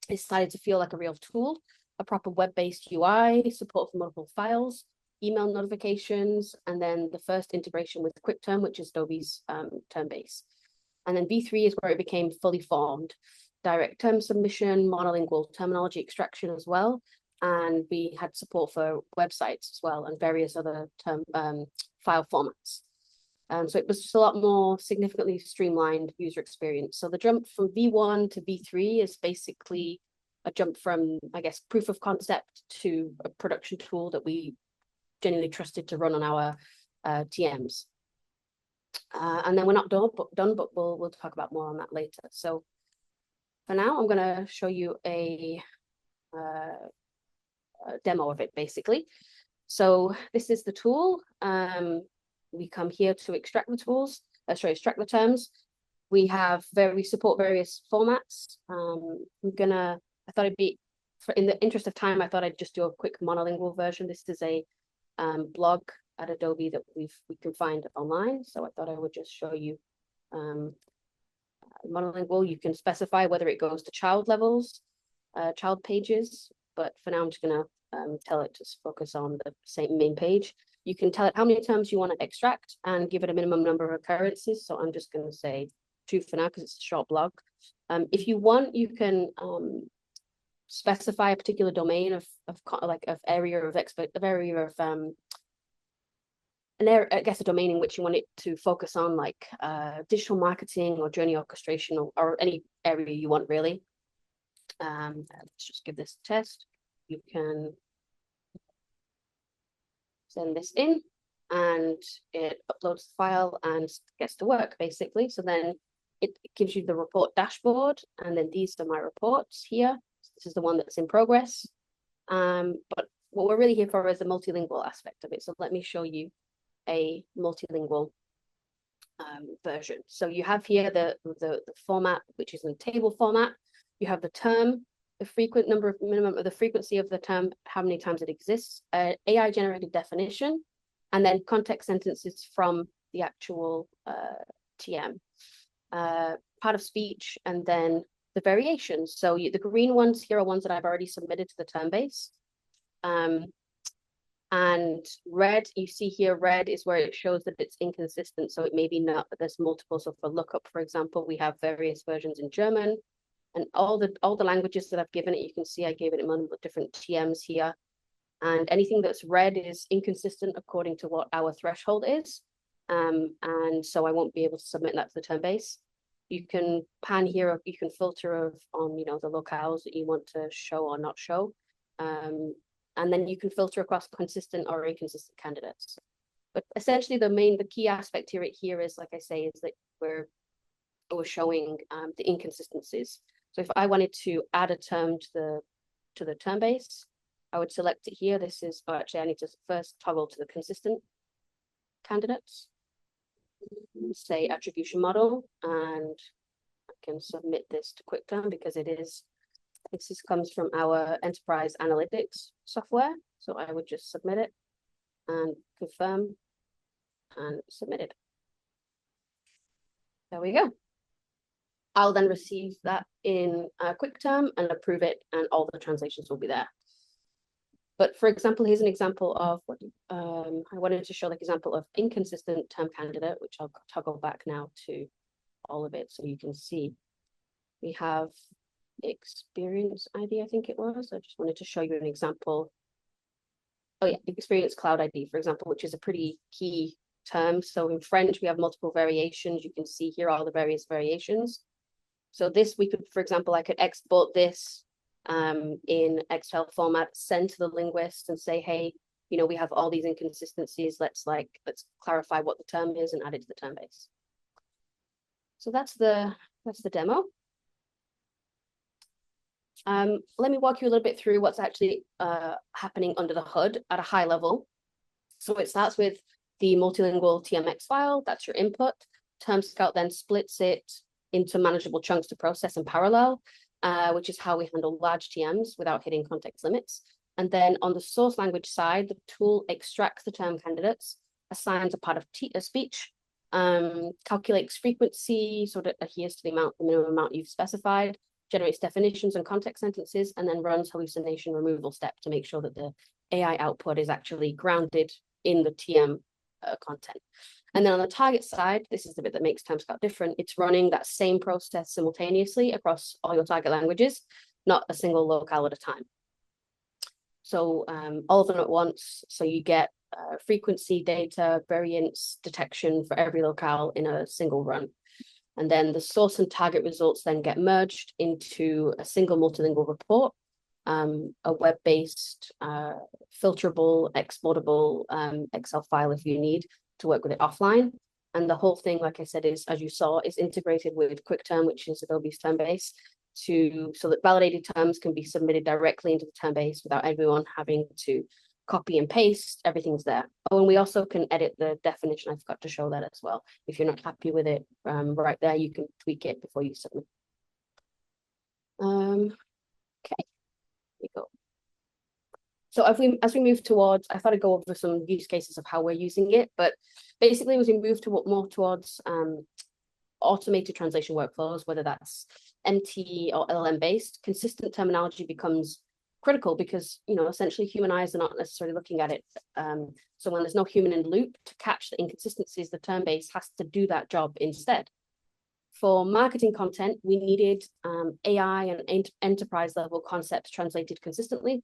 it started to feel like a real tool, a proper web-based UI, support for multiple files, email notifications, and then the first integration with QuickTerm, which is Adobe's term base. And then V3 is where it became fully formed, direct term submission, monolingual terminology extraction as well. And we had support for websites as well and various other term file formats. So it was just a lot more significantly streamlined user experience. So the jump from V1 to V3 is basically a jump from, I guess, proof of concept to a production tool that we genuinely trusted to run on our TMs. And then we're not done, but we'll talk about more on that later. So for now, I'm going to show you a demo of it, basically. So this is the tool. We come here to extract the tools, extract the terms. We support various formats. I thought it'd be, in the interest of time, I thought I'd just do a quick monolingual version. This is a blog at Adobe that we can find online. So I thought I would just show you monolingual. You can specify whether it goes to child levels, child pages, but for now I'm just gonna tell it to focus on the same main page. You can tell it how many terms you want to extract and give it a minimum number of occurrences. So I'm just gonna say 2 for now because it's a short blog. If you want, you can specify a particular domain of area of I guess a domain in which you want it to focus on, like digital marketing or journey orchestration or any area you want, really. Let's just give this a test. You can send this in and it uploads the file and gets to work, basically. So then it gives you the report dashboard, and then these are my reports here. This is the one that's in progress. But what we're really here for is the multilingual aspect of it. So let me show you a multilingual version. So you have here the format, which is in table format. You have the term, the minimum of the frequency of the term, how many times it exists, AI generated definition, and then context sentences from the actual TM, part of speech, and then the variations. So the green ones here are ones that I've already submitted to the term base. And red, you see here, red is where it shows that it's inconsistent. So it may be not, but there's multiple. So for lookup, for example, we have various versions in German, and all the languages that I've given it, you can see I gave it multiple different TMs here. And anything that's red is inconsistent according to what our threshold is. And so I won't be able to submit that to the term base. You can pan here, you can filter on the locales that you want to show or not show. And then you can filter across consistent or inconsistent candidates. But essentially the key aspect here is, like I say, is that we're showing the inconsistencies. So if I wanted to add a term to the term base, I would select it here. This is, actually I need to first toggle to the consistent candidates, say attribution model, and I can submit this to QuickTerm because this comes from our enterprise analytics software. So I would just submit it and confirm and submit it. There we go. I'll then receive that in QuickTerm and approve it, and all the translations will be there. But for example, here's an example of what I wanted to show, like example of inconsistent term candidate, which I'll toggle back now to all of it so you can see. We have experience ID, I think it was. I just wanted to show you an example. Oh yeah, experience cloud ID, for example, which is a pretty key term. So in French, we have multiple variations. You can see here all the various variations. So this, we could, for example, I could export this in Excel format, send to the linguist and say, hey, we have all these inconsistencies. Let's clarify what the term is and add it to the term base. So that's the demo. Let me walk you a little bit through what's actually happening under the hood at a high level. So it starts with the multilingual TMX file. That's your input. Term Scout then splits it into manageable chunks to process in parallel, which is how we handle large TMs without hitting context limits. And then on the source language side, the tool extracts the term candidates, assigns a part of speech, calculates frequency so that it adheres to the minimum amount you've specified, generates definitions and context sentences, and then runs hallucination removal step to make sure that the AI output is actually grounded in the TM content. And then on the target side, this is the bit that makes Term Scout different. It's running that same process simultaneously across all your target languages, not a single locale at a time. So all of them at once. So you get frequency data, variance detection for every locale in a single run. And then the source and target results then get merged into a single multilingual report, a web-based, filterable, exportable Excel file if you need to work with it offline. And the whole thing, like I said, is, as you saw, is integrated with QuickTerm, which is Adobe's term base, so that validated terms can be submitted directly into the term base without everyone having to copy and paste. Everything's there. Oh, and we also can edit the definition. I forgot to show that as well. If you're not happy with it right there, you can tweak it before you submit. Okay, here we go. So as we move towards, I thought I'd go over some use cases of how we're using it, but basically as we move more towards automated translation workflows, whether that's MT or LLM based, consistent terminology becomes critical because, essentially human eyes are not necessarily looking at it. So when there's no human in the loop to catch the inconsistencies, the term base has to do that job instead. For marketing content, we needed AI and enterprise level concepts translated consistently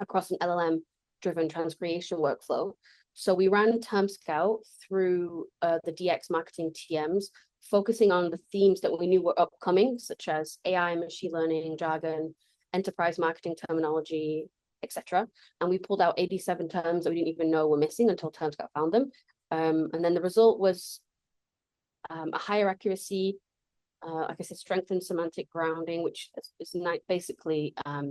across an LLM-driven transcreation workflow. So we ran Term Scout through the DX marketing TMs, focusing on the themes that we knew were upcoming, such as AI, machine learning, jargon, enterprise marketing terminology, etc. And we pulled out 87 terms that we didn't even know were missing until Term Scout found them. And then the result was a higher accuracy, like I said, strengthened semantic grounding, which is basically a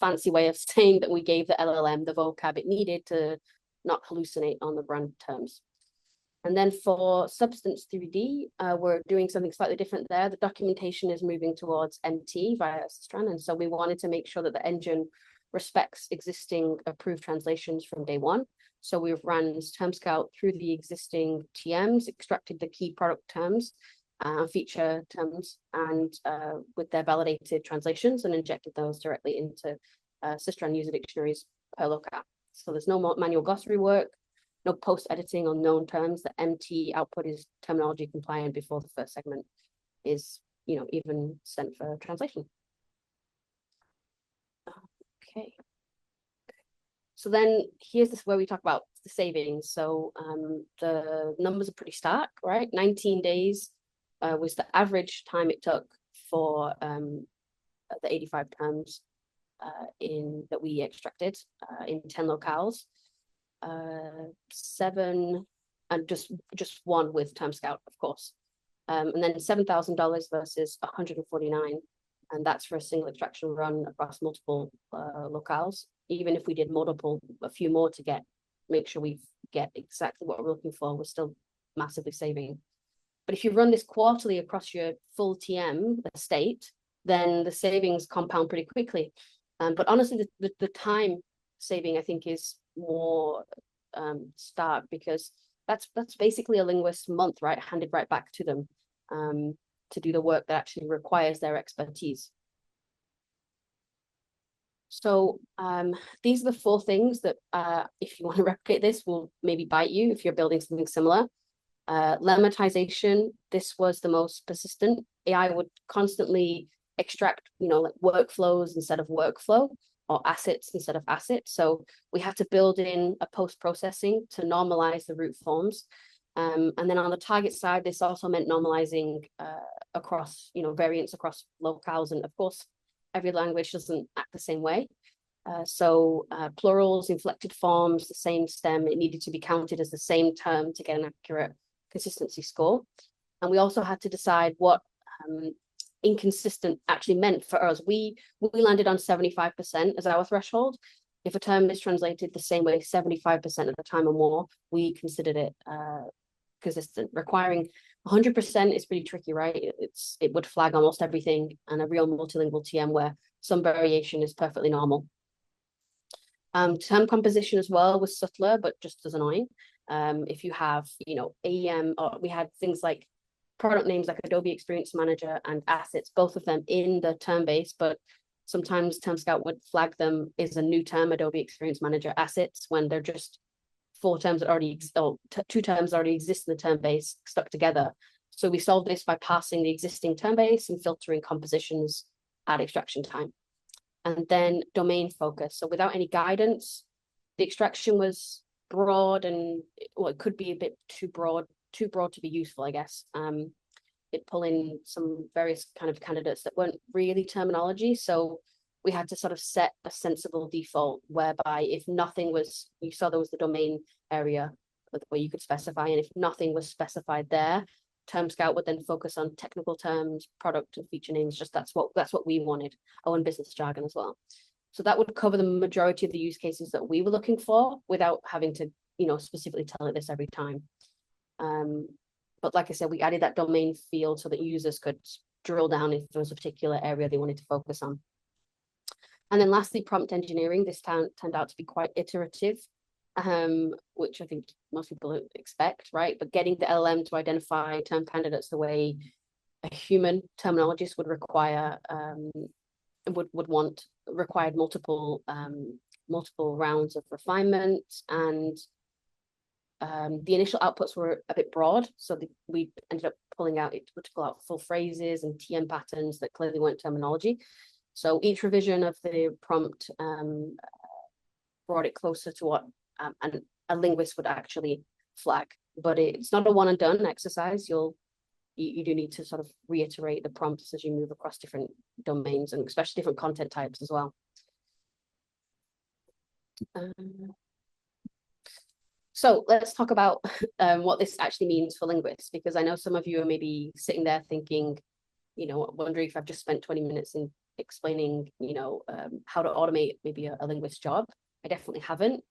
fancy way of saying that we gave the LLM the vocab it needed to not hallucinate on the brand terms. And then for Substance 3D, we're doing something slightly different there. The documentation is moving towards MT via Strand, and so we wanted to make sure that the engine respects existing approved translations from day one. So we've ran Term Scout through the existing TMs, extracted the key product terms, feature terms, and with their validated translations, and injected those directly into Systrand user dictionaries per locale. So there's no more manual glossary work, no post-editing on known terms. The MT output is terminology compliant before the first segment is, even sent for translation. Okay. So then here's this where we talk about the savings. So the numbers are pretty stark, right? 19 days was the average time it took for the 85 terms that we extracted in 10 locales. 7 and just one with Term Scout, of course. And then $7,000 versus 149, and that's for a single extraction run across multiple locales. Even if we did a few more to make sure we get exactly what we're looking for, we're still massively saving. But if you run this quarterly across your full TM estate, then the savings compound pretty quickly. But honestly, the time saving, I think, is more stark, because that's basically a linguist month, right, handed right back to them to do the work that actually requires their expertise. So these are the 4 things that, if you want to replicate this, will maybe bite you if you're building something similar. Lemmatization, this was the most persistent. AI would constantly extract, like workflows instead of workflow, or assets instead of assets. So we have to build in a post-processing to normalize the root forms. And then on the target side, this also meant normalizing across, variants across locales. And of course, every language doesn't act the same way. So plurals, inflected forms, the same stem, it needed to be counted as the same term to get an accurate consistency score. And we also had to decide what inconsistent actually meant for us. We landed on 75% as our threshold. If a term is translated the same way 75% of the time or more, we considered it consistent. Requiring 100% is pretty tricky, right? It would flag almost everything, and a real multilingual TM where some variation is perfectly normal. Term composition as well was subtler, but just as annoying. If you have, AEM, or we had things like product names like Adobe Experience Manager and assets, both of them in the term base, but sometimes Term Scout would flag them as a new term, Adobe Experience Manager assets, when they're just 4 terms that already, 2 terms that already exist in the term base stuck together. So we solved this by passing the existing term base and filtering compositions at extraction time. And then domain focus. So without any guidance, the extraction was broad, and it could be a bit too broad to be useful, I guess. It pull in some various kind of candidates that weren't really terminology. So we had to sort of set a sensible default whereby if nothing was, you saw there was the domain area where you could specify, and if nothing was specified there, Term Scout would then focus on technical terms, product and feature names. Just that's what we wanted. Oh, and business jargon as well. So that would cover the majority of the use cases that we were looking for without having to, specifically tell it this every time. But like I said, we added that domain field so that users could drill down if there was a particular area they wanted to focus on. And then lastly, prompt engineering. This turned out to be quite iterative, which I think most people expect, right? But getting the LLM to identify term candidates the way a human terminologist would require, required multiple rounds of refinement, and the initial outputs were a bit broad, so we ended up pulling out full phrases and TM patterns that clearly weren't terminology. So each revision of the prompt brought it closer to what a linguist would actually flag. But it's not a one and done exercise. You do need to sort of reiterate the prompts as you move across different domains, and especially different content types as well. So let's talk about what this actually means for linguists, because I know some of you are maybe sitting there thinking, wondering if I've just spent 20 minutes in explaining, how to automate maybe a linguist job. I definitely haven't.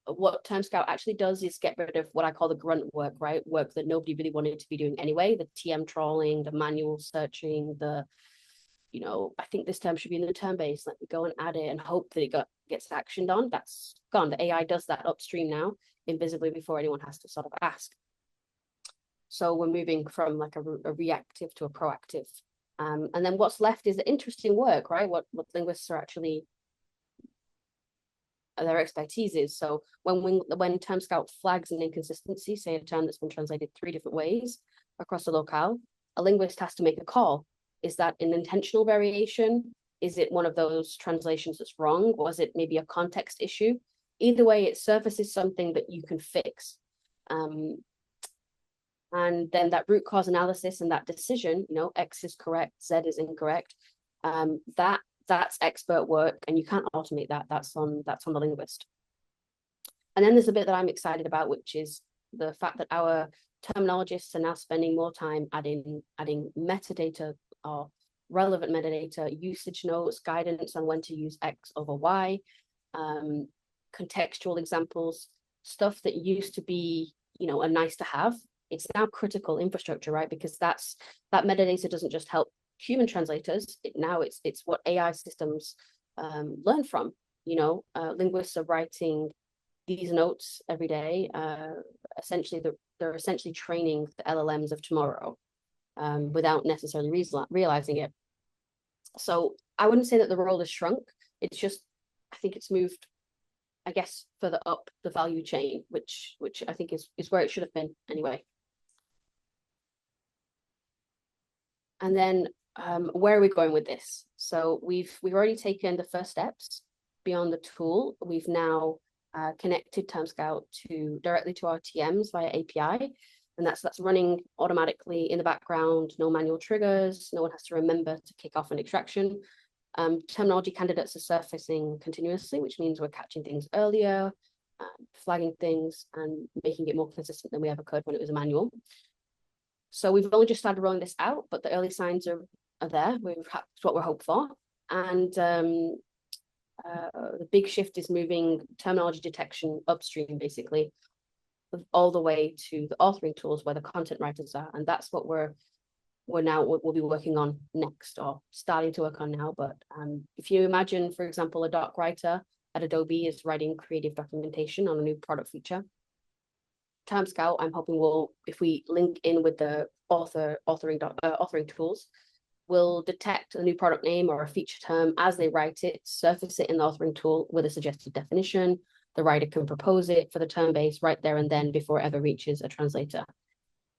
What Term Scout actually does is get rid of what I call the grunt work, right? Work that nobody really wanted to be doing anyway, the TM trawling, the manual searching, I think this term should be in the term base. Let me go and add it and hope that it gets actioned on. That's gone. The AI does that upstream now, invisibly, before anyone has to sort of ask. So we're moving from like a reactive to a proactive. And then what's left is the interesting work, right? What linguists are actually, their expertise is. So when Term Scout flags an inconsistency, say a term that's been translated 3 different ways across a locale, a linguist has to make a call. Is that an intentional variation? Is it one of those translations that's wrong? Was it maybe a context issue? Either way, it surfaces something that you can fix. And then that root cause analysis and that decision, you know, X is correct, Z is incorrect. That's expert work, and you can't automate that. That's on the linguist. And then there's a bit that I'm excited about, which is the fact that our terminologists are now spending more time adding metadata or relevant metadata, usage notes, guidance on when to use X over Y, contextual examples, stuff that used to be, you know, a nice to have. It's now critical infrastructure, right? Because that metadata doesn't just help human translators. Now it's what AI systems learn from. You know, linguists are writing these notes every day. Essentially, they're essentially training the LLMs of tomorrow without necessarily realizing it. So I wouldn't say that the role has shrunk. It's just, I think it's moved, I guess, further up the value chain, which I think is where it should have been anyway. And then where are we going with this? So we've already taken the first steps beyond the tool. We've now connected TermScout directly to our TMs via API, and that's running automatically in the background. No manual triggers. No one has to remember to kick off an extraction. Terminology candidates are surfacing continuously, which means we're catching things earlier, flagging things, and making it more consistent than we ever could when it was a manual. So we've only just started rolling this out, but the early signs are there. It's what we're hoping for. And the big shift is moving terminology detection upstream, basically, all the way to the authoring tools where the content writers are. And that's what we'll be working on next, or starting to work on now. But if you imagine, for example, a doc writer at Adobe is writing creative documentation on a new product feature, TermScout, I'm hoping if we link in with the authoring tools, will detect a new product name or a feature term as they write it, surface it in the authoring tool with a suggested definition. The writer can propose it for the term base right there and then before it ever reaches a translator.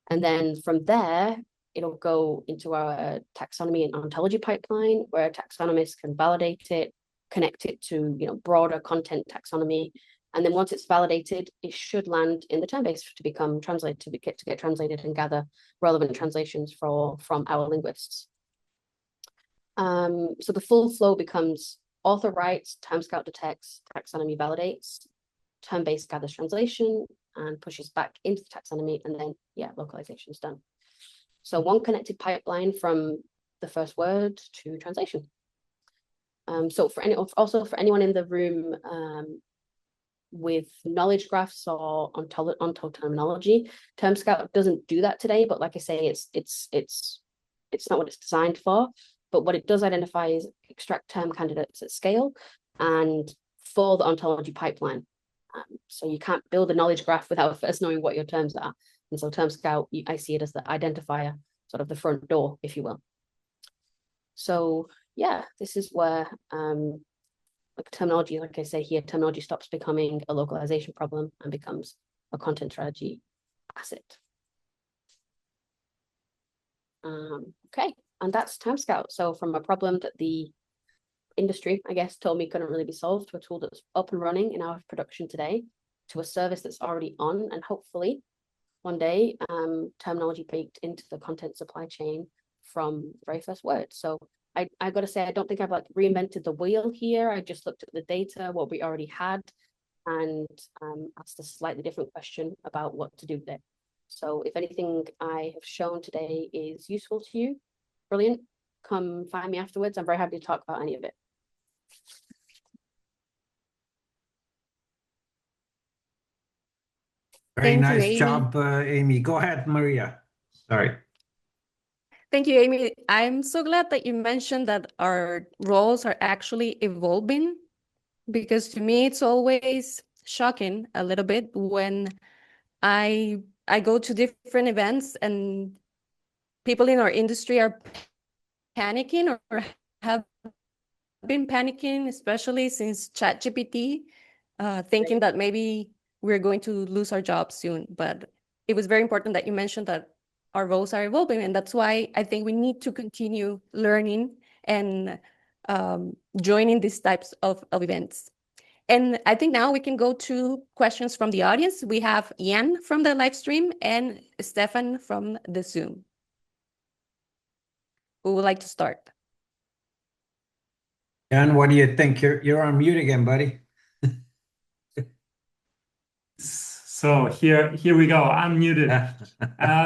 And then from there, it'll go into our taxonomy and ontology pipeline, where taxonomists can validate it, connect it to, you know, broader content taxonomy. And then once it's validated, it should land in the term base to become translated, to get translated and gather relevant translations from our linguists. So the full flow becomes author writes, TermScout detects, taxonomy validates, term base gathers translation and pushes back into the taxonomy, and then, yeah, localization is done. So one connected pipeline from the first word to translation. So for anyone in the room with knowledge graphs or ontol terminology, TermScout doesn't do that today. But like I say, it's not what it's designed for. But what it does identify is extract term candidates at scale and for the ontology pipeline. So you can't build a knowledge graph without first knowing what your terms are. And so TermScout, I see it as the identifier, sort of the front door, if you will. So yeah, this is where like terminology, like I say here, terminology stops becoming a localization problem and becomes a content strategy asset. Okay, and that's TermScout. So from a problem that the industry, I guess, told me couldn't really be solved, to a tool that's up and running in our production today, to a service that's already on, and hopefully one day terminology baked into the content supply chain from the very first word. So I got to say, I don't think I've like reinvented the wheel here. I just looked at the data, what we already had, and asked a slightly different question about what to do with it. So if anything I have shown today is useful to you, brilliant. Come find me afterwards. I'm very happy to talk about any of it. Very nice job, Amy. Go ahead, Maria. Sorry. Thank you, Amy. I'm so glad that you mentioned that our roles are actually evolving, because to me, it's always shocking a little bit when I go to different events and people in our industry are panicking or have been panicking, especially since ChatGPT, thinking that maybe we're going to lose our jobs soon. But it was very important that you mentioned that our roles are evolving, and that's why I think we need to continue learning and joining these types of events. And I think now we can go to questions from the audience. We have Jan from the live stream and Stefan from the Zoom. Who would like to start? Jan, what do you think? You're on mute again, buddy. So here we go. Unmuted.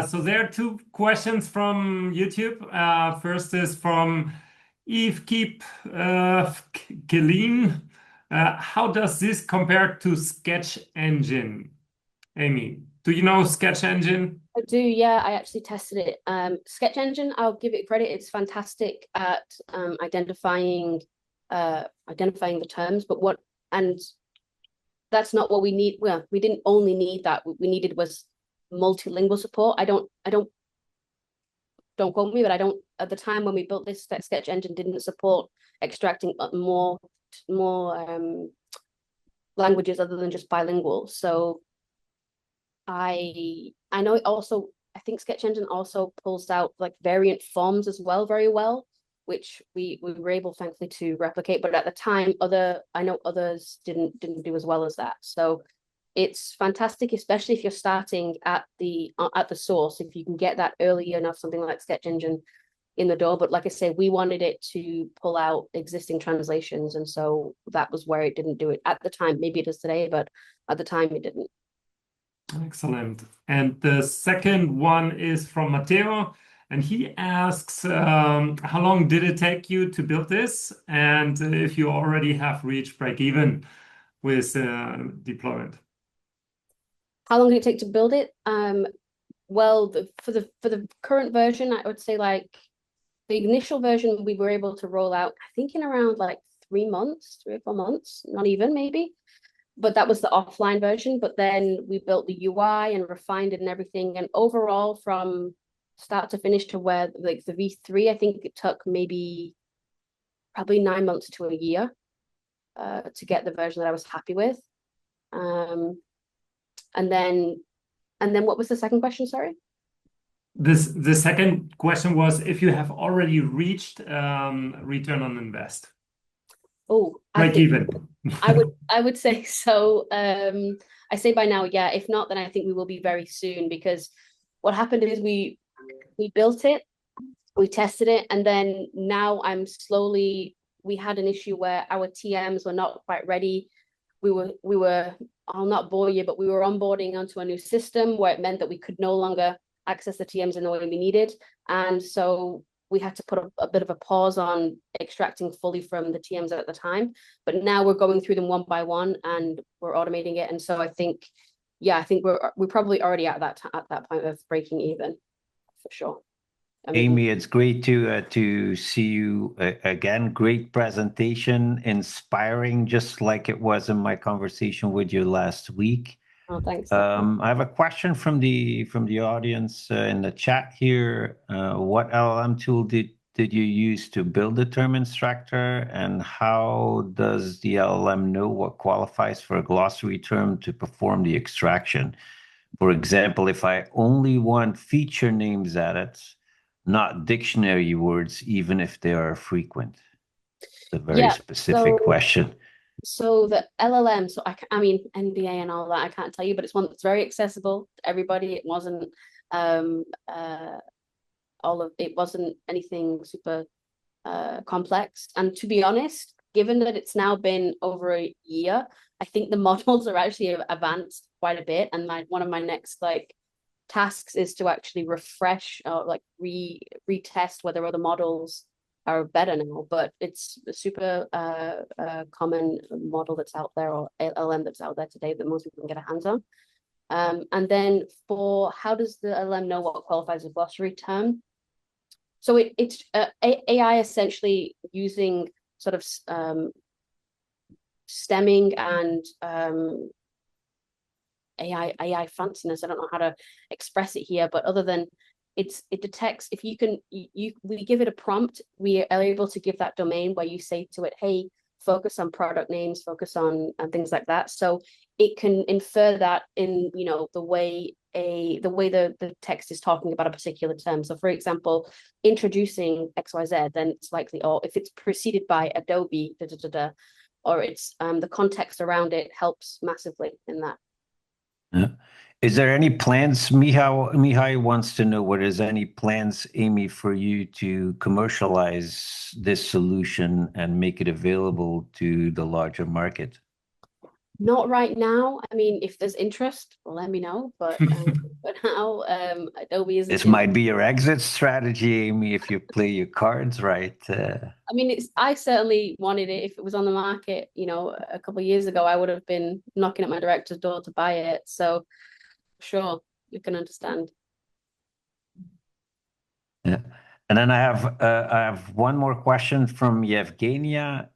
So there are two questions from YouTube. First is from Eve Keep Kelim. How does this compare to Sketch Engine? Amy, do you know Sketch Engine? I do, yeah. I actually tested it. Sketch Engine, I'll give it credit. It's fantastic at identifying the terms, and that's not what we need. Well, we didn't only need that. What we needed was multilingual support. I don't quote me, but I don't, at the time when we built this, that Sketch Engine didn't support extracting more languages other than just bilingual. So I know it also, I think Sketch Engine also pulls out like variant forms as well very well, which we were able, thankfully, to replicate. But at the time, I know others didn't do as well as that. So it's fantastic, especially if you're starting at the source, if you can get that early enough, something like Sketch Engine in the door. But like I say, we wanted it to pull out existing translations, and so that was where it didn't do it at the time. Maybe it does today, but at the time it didn't. Excellent. And the second one is from Matteo, and he asks, how long did it take you to build this? And if you already have reached break even with deployment. How long did it take to build it? Well, for the current version, I would say like the initial version we were able to roll out, I think in around like 3 or 4 months, not even maybe. But that was the offline version. But then we built the UI and refined it and everything. And overall, from start to finish to where like the V3, I think it took probably 9 months to a year to get the version that I was happy with. And then what was the second question? Sorry. The second question was if you have already reached return on invest. Oh, break even. I would say so. I say by now, yeah. If not, then I think we will be very soon, because what happened is we built it, we tested it, and then now we had an issue where our TMs were not quite ready. We were, I'll not bore you, but we were onboarding onto a new system where it meant that we could no longer access the TMs in the way we needed. And so we had to put a bit of a pause on extracting fully from the TMs at the time. But now we're going through them one by one and we're automating it. And so I think we're probably already at that point of breaking even, for sure. Amy, it's great to see you again. Great presentation, inspiring, just like it was in my conversation with you last week. Oh, thanks. I have a question from the audience in the chat here. What LLM tool did you use to build the term instructor, and how does the LLM know what qualifies for a glossary term to perform the extraction? For example, if I only want feature names added, not dictionary words, even if they are frequent. It's a very specific question. So the LLM, so I mean NDA and all that, I can't tell you, but it's one that's very accessible to everybody. It wasn't it wasn't anything super complex. And to be honest, given that it's now been over a year, I think the models are actually advanced quite a bit. And one of my next tasks is to actually refresh or retest whether other models are better now. But it's a super common model that's out there, or LLM that's out there today, that most people can get a hands on. And then for how does the LLM know what qualifies as a glossary term? So it's AI essentially using sort of stemming and AI fanciness. I don't know how to express it here, but other than it detects, if we give it a prompt, we are able to give that domain where you say to it, hey, focus on product names, focus on and things like that. So it can infer that in the way the way the text is talking about a particular term. So for example, introducing XYZ, then it's likely, or if it's preceded by Adobe, or it's the context around it helps massively in that. Yeah. Is there any plans, Mihai wants to know, what is any plans, Amy, for you to commercialize this solution and make it available to the larger market? Not right now. I mean, if there's interest, let me know. But for now, Adobe isn't. This might be your exit strategy, Amy, if you play your cards right. I mean, I certainly wanted it. If it was on the market, a couple of years ago, I would have been knocking at my director's door to buy it. So, sure, you can understand. Yeah. And then I have one more question from Yevgenia.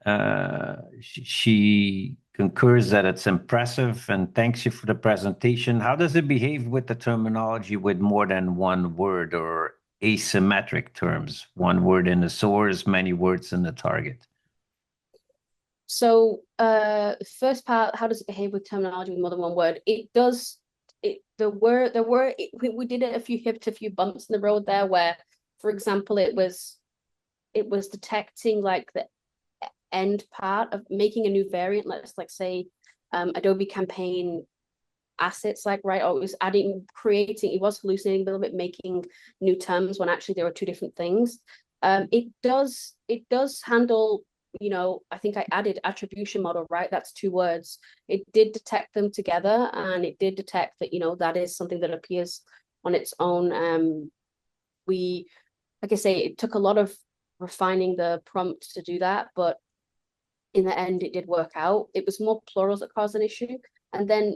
She concurs that it's impressive and thanks you for the presentation. How does it behave with the terminology with more than one word or asymmetric terms? One word in the source, many words in the target. So first part, how does it behave with terminology with more than one word? It does. We did a few bumps in the road there where, for example, it was detecting like the end part of making a new variant. Let's say Adobe Campaign assets, or it was it was hallucinating a little bit, making new terms when actually there were two different things. It does handle, I think I added attribution model, right? That's two words. It did detect them together, and it did detect that, that is something that appears on its own. Like I say, it took a lot of refining the prompt to do that, but in the end, it did work out. It was more plurals that caused an issue. And then,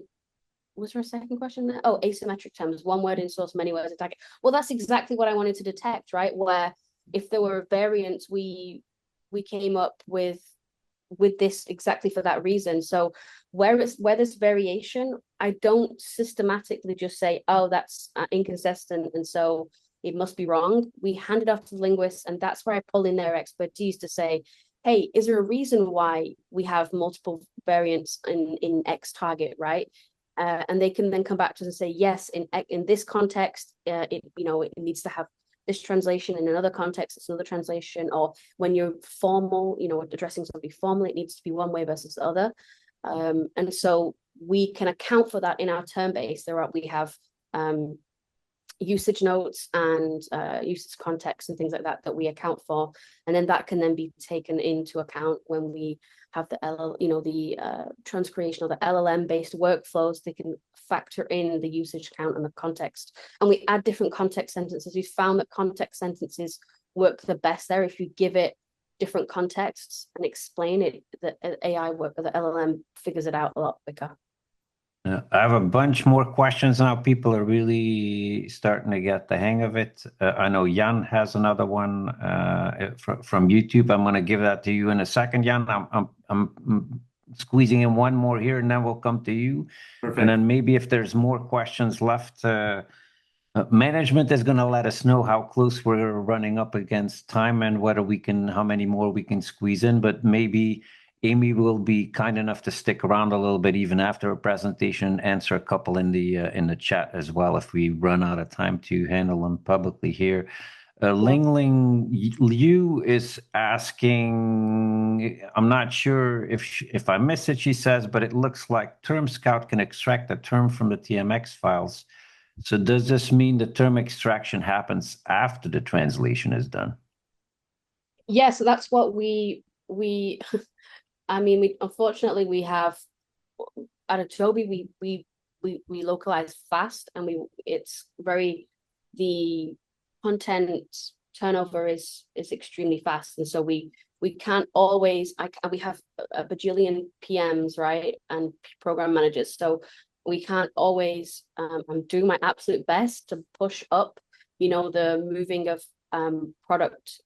was there a second question there? Oh, asymmetric terms, one word in source, many words in target. Well, that's exactly what I wanted to detect, right? Where if there were variants, we came up with this exactly for that reason. So where there's variation, I don't systematically just say, oh, that's inconsistent, and so it must be wrong. We hand it off to the linguists, and that's where I pull in their expertise to say, hey, is there a reason why we have multiple variants in X target, right? And they can then come back to us and say, yes, in this context, it needs to have this translation. In another context, it's another translation. Or when you're formal, addressing somebody formally, it needs to be one way versus the other. And so we can account for that in our term base. We have usage notes and usage context and things like that we account for, and then that can then be taken into account when we have the transcreation or the LLM based workflows. They can factor in the usage count and the context, and we add different context sentences. We found that context sentences work the best there. If you give it different contexts and explain it, the LLM figures it out a lot quicker. I have a bunch more questions now. People are really starting to get the hang of it. I know Jan has another one from YouTube. I'm going to give that to you in a second, Jan. I'm squeezing in one more here, and then we'll come to you. Perfect. And then maybe if there's more questions left, management is going to let us know how close we're running up against time and how many more we can squeeze in. But maybe Amy will be kind enough to stick around a little bit even after a presentation, answer a couple in the chat as well if we run out of time to handle them publicly here. Ling Liu is asking, I'm not sure if I missed it, she says, but it looks like Term Scout can extract a term from the TMX files. So does this mean the term extraction happens after the translation is done? Yeah, so that's what we unfortunately we have at Adobe we localize fast, and the content turnover is extremely fast, and so we can't always. We have a bajillion PMs, right, and program managers, so we can't always. I'm doing my absolute best to push up, the moving of product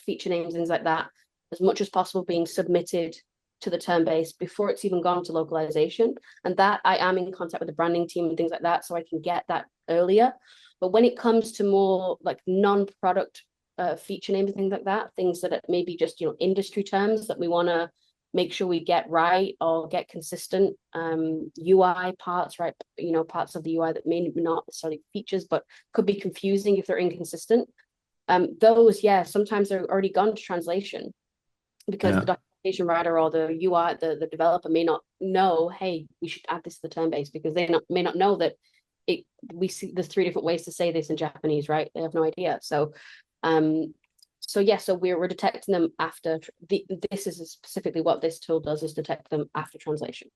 feature names, things like that, as much as possible being submitted to the term base before it's even gone to localization. And that I am in contact with the branding team and things like that, so I can get that earlier. But when it comes to more like non-product feature names and things like that, things that are maybe just industry terms that we want to make sure we get right or get consistent UI parts, right? Parts of the UI that may not necessarily features, but could be confusing if they're inconsistent. Those, sometimes they're already gone to translation because the documentation writer or the UI, the developer may not know, hey, we should add this to the term base, because they may not know that we see there's 3 different ways to say this in Japanese, right? They have no idea. So we're detecting them after. This is specifically what this tool does, is detect them after translation.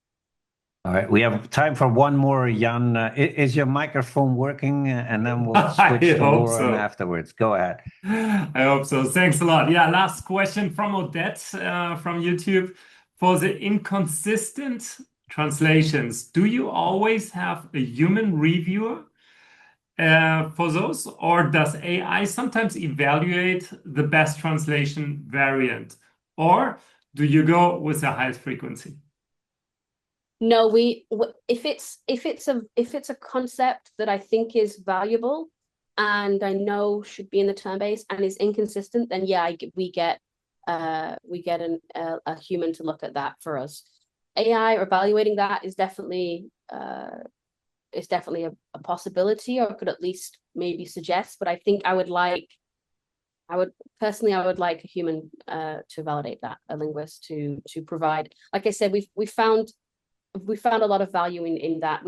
All right, we have time for one more, Jan. Is your microphone working? And then we'll switch to Lauren afterwards. Go ahead. I hope so. Thanks a lot. Yeah, last question from Odette from YouTube. For the inconsistent translations, do you always have a human reviewer for those, or does AI sometimes evaluate the best translation variant, or do you go with a high frequency? No, if it's a concept that I think is valuable and I know should be in the term base and is inconsistent, then we get a human to look at that for us. AI evaluating that is definitely a possibility, or could at least maybe suggest. But I think I would like a human to validate that, a linguist to provide. Like I said, we found a lot of value in that.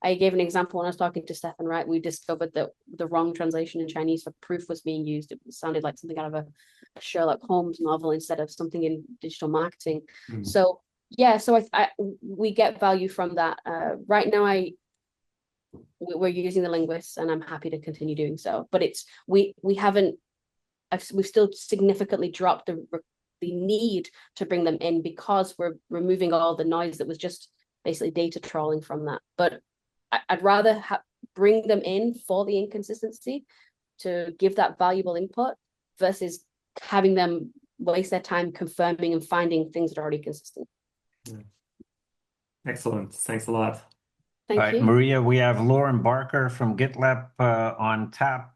I gave an example when I was talking to Stefan, right? We discovered that the wrong translation in Chinese for proof was being used. It sounded like something out of a Sherlock Holmes novel instead of something in digital marketing. So we get value from that. Right now, we're using the linguists, and I'm happy to continue doing so. But we've still significantly dropped the need to bring them in, because we're removing all the noise that was just basically data trolling from that. But I'd rather bring them in for the inconsistency, to give that valuable input, versus having them waste their time confirming and finding things that are already consistent. Excellent. Thanks a lot. Thank you. Maria, we have Lauren Barker from GitLab on tap.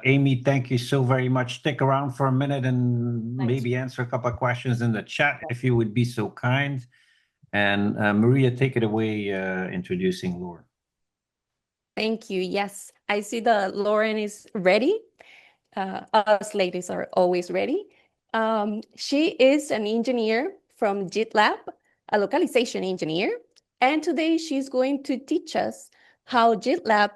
Amy, thank you so very much. Stick around for a minute and maybe answer a couple of questions in the chat, if you would be so kind. And Maria, take it away, introducing Lauren. Thank you. Yes, I see that Lauren is ready. Us ladies are always ready. She is an engineer from GitLab, a localization engineer. And today she's going to teach us how GitLab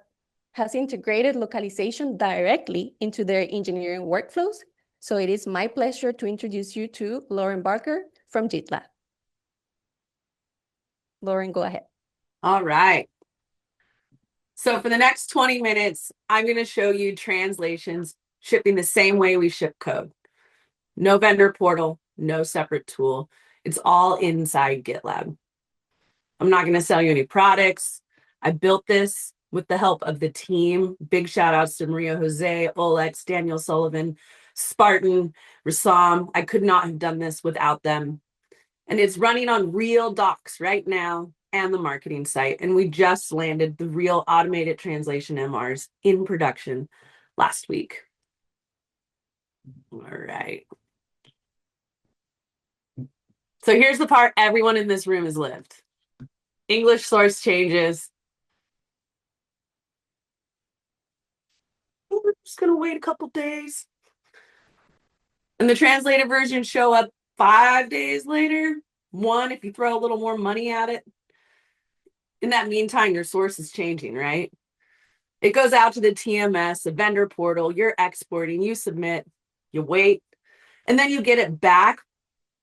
has integrated localization directly into their engineering workflows. So it is my pleasure to introduce you to Lauren Barker from GitLab. Lauren, go ahead. All right. So for the next 20 minutes, I'm going to show you translations shipping the same way we ship code. No vendor portal, no separate tool. It's all inside GitLab. I'm not going to sell you any products. I built this with the help of the team. Big shout outs to Maria Jose, Olex, Daniel Sullivan, Spartan, Rassam. I could not have done this without them. And it's running on real docs right now and the marketing site. And we just landed the real automated translation MRs in production last week. All right. So here's the part everyone in this room has lived. English source changes. We're just going to wait a couple days. And the translated versions show up 5 days later. One, if you throw a little more money at it. In that meantime, your source is changing, right? It goes out to the TMS, the vendor portal, you're exporting, you submit, you wait, and then you get it back.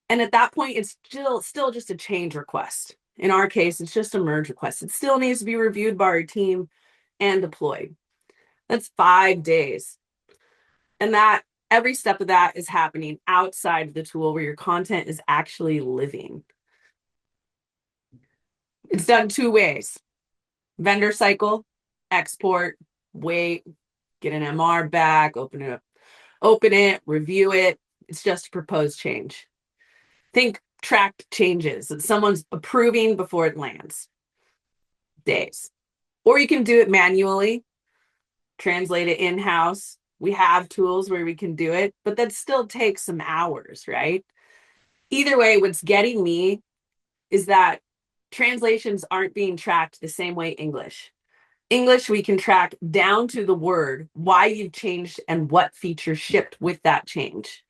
And at that point, it's still just a change request. In our case, it's just a merge request. It still needs to be reviewed by our team and deployed. That's 5 days. And that every step of that is happening outside the tool where your content is actually living. It's done 2 ways. Vendor cycle, export, wait, get an MR back, open it, review it. It's just a proposed change. Think tracked changes that someone's approving before it lands. Days. Or you can do it manually, translate it in-house. We have tools where we can do it, but that still takes some hours, right? Either way, what's getting me is that translations aren't being tracked the same way English. English, we can track down to the word why you've changed and what feature shipped with that change,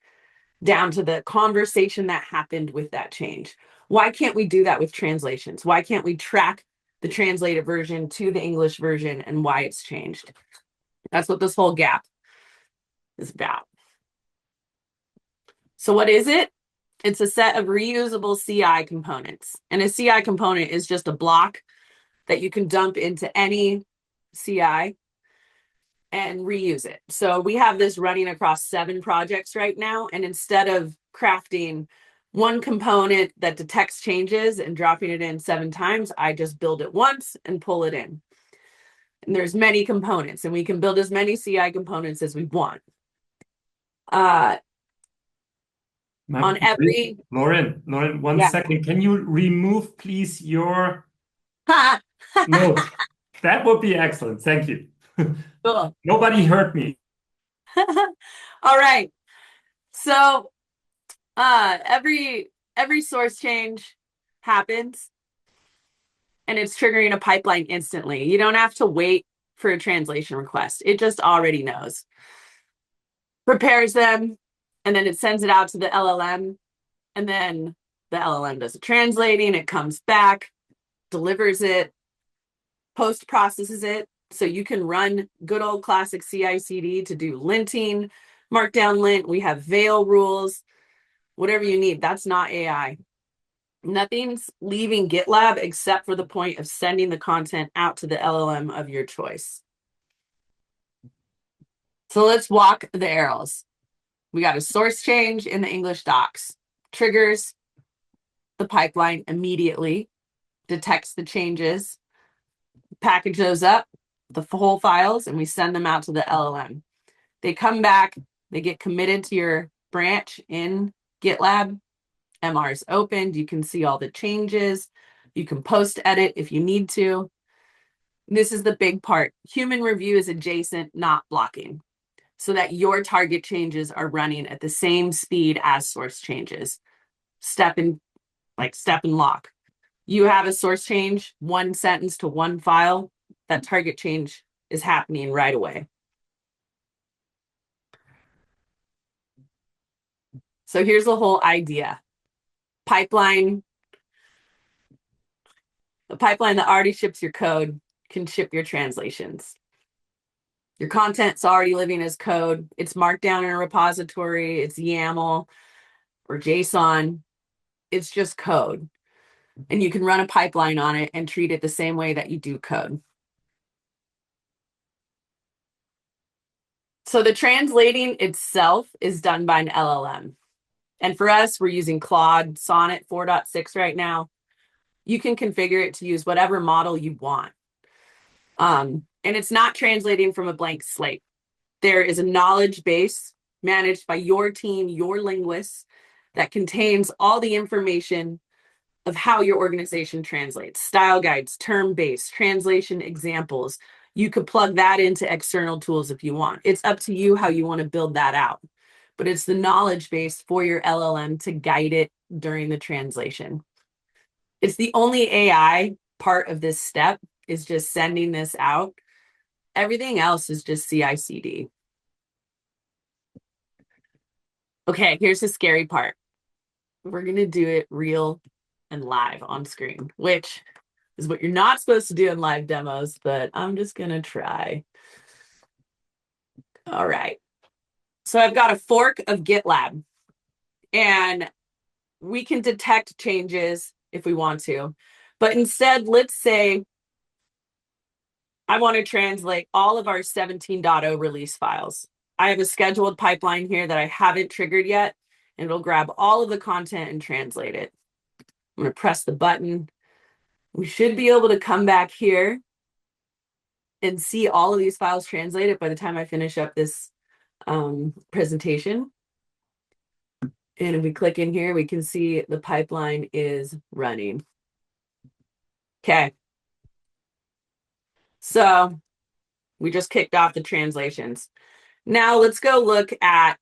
down to the conversation that happened with that change. Why can't we do that with translations? Why can't we track the translated version to the English version and why it's changed? That's what this whole gap is about. So what is it? It's a set of reusable CI components. And a CI component is just a block that you can dump into any CI and reuse it. So we have this running across 7 projects right now. And instead of crafting one component that detects changes and dropping it in 7 times, I just build it once and pull it in. And there's many components, and we can build as many CI components as we want. On every Lauren, one second. Can you remove, please, your note? That would be excellent. Thank you. Cool. Nobody heard me. All right. So every source change happens, and it's triggering a pipeline instantly. You don't have to wait for a translation request. It just already knows. Prepares them, and then it sends it out to the LLM, and then the LLM does the translating, it comes back, delivers it, post-processes it, so you can run good old classic CI/CD to do linting, markdown lint, we have veil rules, whatever you need. That's not AI. Nothing's leaving GitLab except for the point of sending the content out to the LLM of your choice. So let's walk the arrows. We got a source change in the English docs. Triggers the pipeline immediately, detects the changes, package those up, the whole files, and we send them out to the LLM. They come back, they get committed to your branch in GitLab. MR is opened, you can see all the changes. You can post edit if you need to. This is the big part. Human review is adjacent, not blocking, so that your target changes are running at the same speed as source changes. Step and lock. You have a source change, 1 sentence to 1 file, that target change is happening right away. So here's the whole idea. Pipeline, the pipeline that already ships your code can ship your translations. Your content's already living as code. It's marked down in a repository. It's YAML or JSON. It's just code. And you can run a pipeline on it and treat it the same way that you do code. So the translating itself is done by an LLM. And for us, we're using Claude Sonnet 4.6 right now. You can configure it to use whatever model you want. And it's not translating from a blank slate. There is a knowledge base managed by your team, your linguists, that contains all the information of how your organization translates. Style guides, term-based, translation examples. You could plug that into external tools if you want. It's up to you how you want to build that out. But it's the knowledge base for your LLM to guide it during the translation. It's the only AI part of this step is just sending this out. Everything else is just CI/CD. Okay, here's the scary part. We're going to do it real and live on screen, which is what you're not supposed to do in live demos, but I'm just going to try. All right. So I've got a fork of GitLab, and we can detect changes if we want to. But instead, let's say I want to translate all of our 17.0 release files. I have a scheduled pipeline here that I haven't triggered yet, and it'll grab all of the content and translate it. I'm going to press the button. We should be able to come back here and see all of these files translated by the time I finish up this presentation. And if we click in here, we can see the pipeline is running. Okay. So we just kicked off the translations. Now let's go look at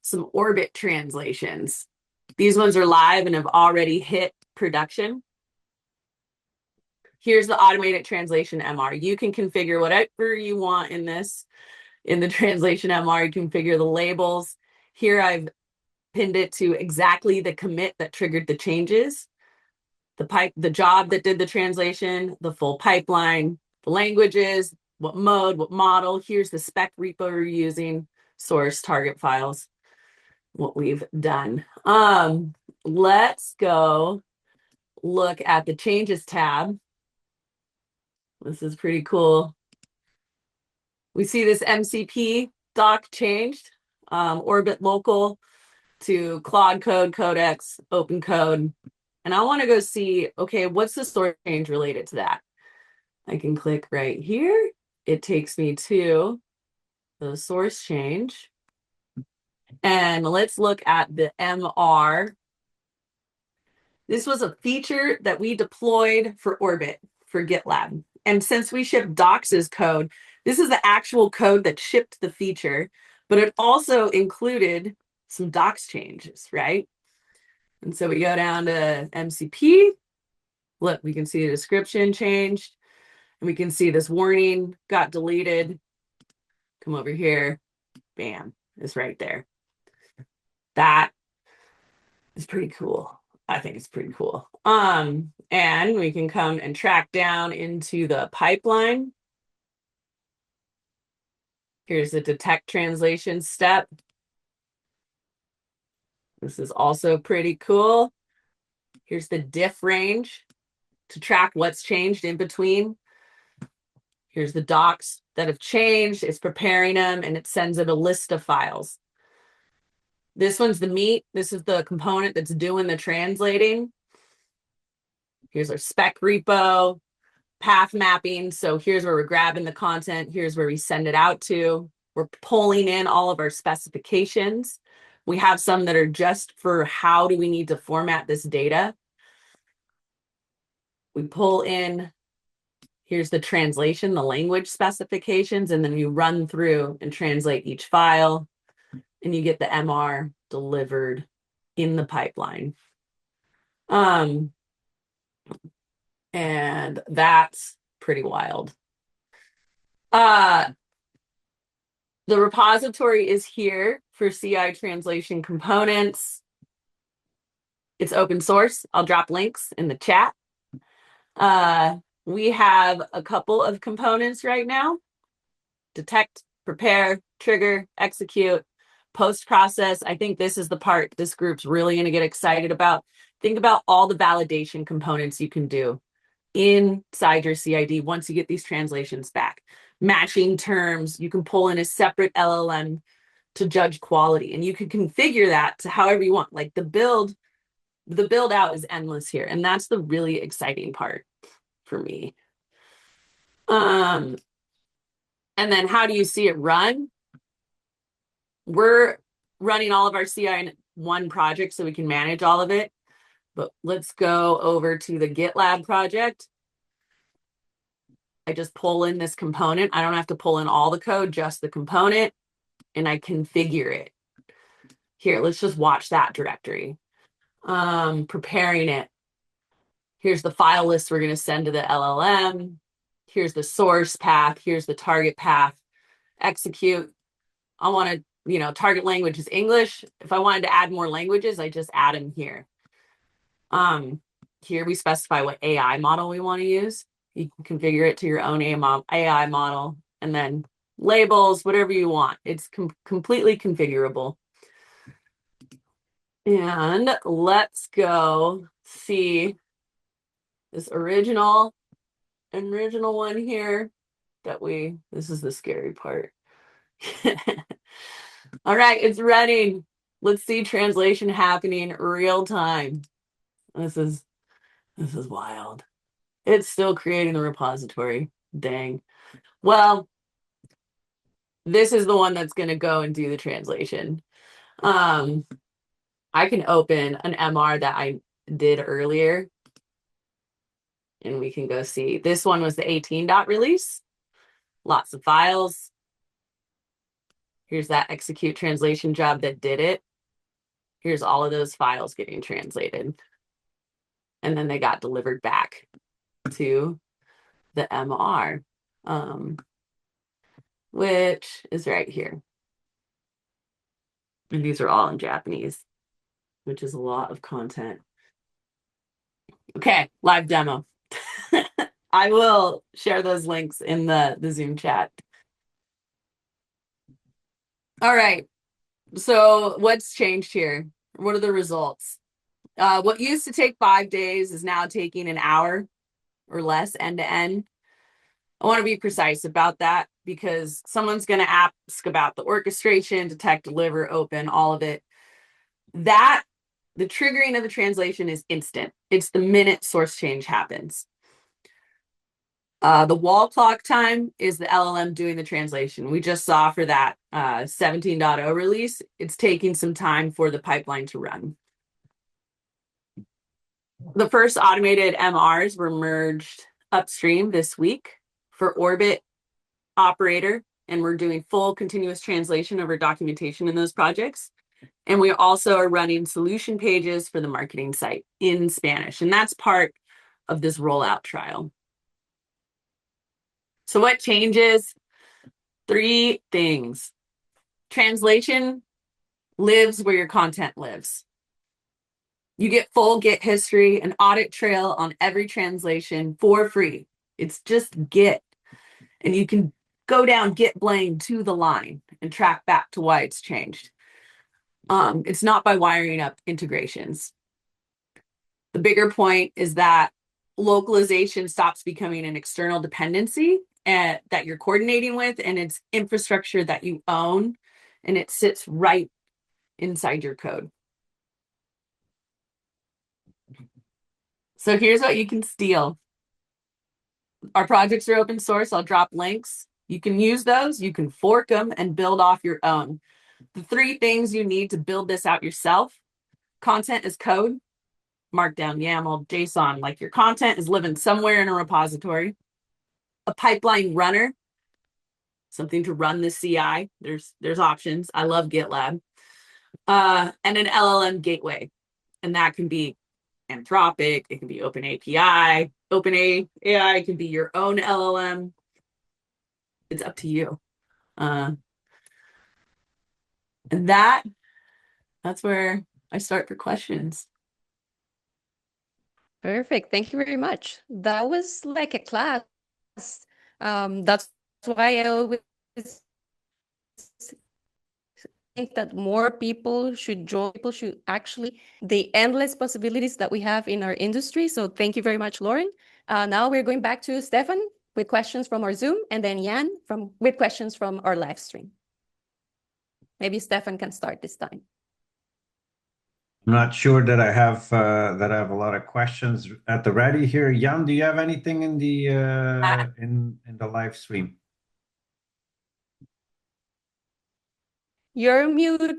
some Orbit translations. These ones are live and have already hit production. Here's the automated translation MR. You can configure whatever you want in this. In the translation MR, you configure the labels. Here I've pinned it to exactly the commit that triggered the changes, the job that did the translation, the full pipeline, the languages, what mode, what model. Here's the spec repo we're using, source, target files, what we've done. Let's go look at the changes tab. This is pretty cool. We see this MCP doc changed, Orbit local to Claude Code, Codex, Open Code. And I want to go see, okay, what's the source change related to that? I can click right here. It takes me to the source change. And let's look at the MR. This was a feature that we deployed for Orbit, for GitLab. And since we shipped docs as code, this is the actual code that shipped the feature, but it also included some docs changes, right? And so we go down to MCP. Look, we can see the description changed. And we can see this warning got deleted. Come over here. Bam, it's right there. That is pretty cool. I think it's pretty cool. And we can come and track down into the pipeline. Here's the detect translation step. This is also pretty cool. Here's the diff range to track what's changed in between. Here's the docs that have changed. It's preparing them and it sends it a list of files. This one's the meat. This is the component that's doing the translating. Here's our spec repo, path mapping. So here's where we're grabbing the content. Here's where we send it out to. We're pulling in all of our specifications. We have some that are just for how do we need to format this data. We pull in, here's the translation, the language specifications, and then you run through and translate each file, and you get the MR delivered in the pipeline. And that's pretty wild. The repository is here for CI translation components. It's open source. I'll drop links in the chat. We have a couple of components right now: detect, prepare, trigger, execute, post-process. I think this is the part this group's really going to get excited about. Think about all the validation components you can do inside your CID once you get these translations back. Matching terms, you can pull in a separate LLM to judge quality, and you can configure that to however you want. Like the build out is endless here, and that's the really exciting part for me. And then how do you see it run? We're running all of our CI in one project so we can manage all of it. But let's go over to the GitLab project. I just pull in this component. I don't have to pull in all the code, just the component, and I configure it. Here, let's just watch that directory. Preparing it. Here's the file list we're going to send to the LLM. Here's the source path. Here's the target path. Execute. I want to, target language is English. If I wanted to add more languages, I just add them here. Here we specify what AI model we want to use. You can configure it to your own AI model, and then labels, whatever you want. It's completely configurable. And let's go see this original one here this is the scary part. All right, it's running. Let's see translation happening real time. This is wild. It's still creating the repository. Dang. Well, this is the one that's going to go and do the translation. I can open an MR that I did earlier, and we can go see. This one was the 18 dot release. Lots of files. Here's that execute translation job that did it. here's all of those files getting translated. And then they got delivered back to the MR, which is right here. And these are all in Japanese, which is a lot of content. Okay, live demo. I will share those links in the Zoom chat. All right, so what's changed here? What are the results? What used to take 5 days is now taking an hour or less end to end. I want to be precise about that because someone's going to ask about the orchestration, detect, deliver, open, all of it. That, the triggering of the translation is instant. It's the minute source change happens. The wall clock time is the LLM doing the translation. We just saw for that 17.0 release, it's taking some time for the pipeline to run. The first automated MRs were merged upstream this week for Orbit Operator, and we're doing full continuous translation over documentation in those projects. And we also are running solution pages for the marketing site in Spanish, and that's part of this rollout trial. So what changes? 3 things. Translation lives where your content lives. You get full Git history, an audit trail on every translation for free. It's just Git. And you can go down Git blame to the line and track back to why it's changed. It's not by wiring up integrations. The bigger point is that localization stops becoming an external dependency that you're coordinating with, and it's infrastructure that you own, and it sits right inside your code. So here's what you can steal. Our projects are open source. I'll drop links. You can use those. You can fork them and build off your own. The 3 things you need to build this out yourself: content is code, Markdown, YAML, JSON, like your content is living somewhere in a repository. A pipeline runner, something to run the CI. There's options. I love GitLab. And an LLM gateway. And that can be Anthropic, it can be OpenAPI. OpenAI can be your own LLM. It's up to you. And that's where I start for questions. Perfect. Thank you very much. That was like a class. That's why I always think that more people should join. People should actually the endless possibilities that we have in our industry. So thank you very much, Lauren. Now we're going back to Stefan with questions from our Zoom, and then Jan with questions from our live stream. Maybe Stefan can start this time. I'm not sure that I have a lot of questions at the ready here. Jan, do you have anything in the in the live stream? You're mute.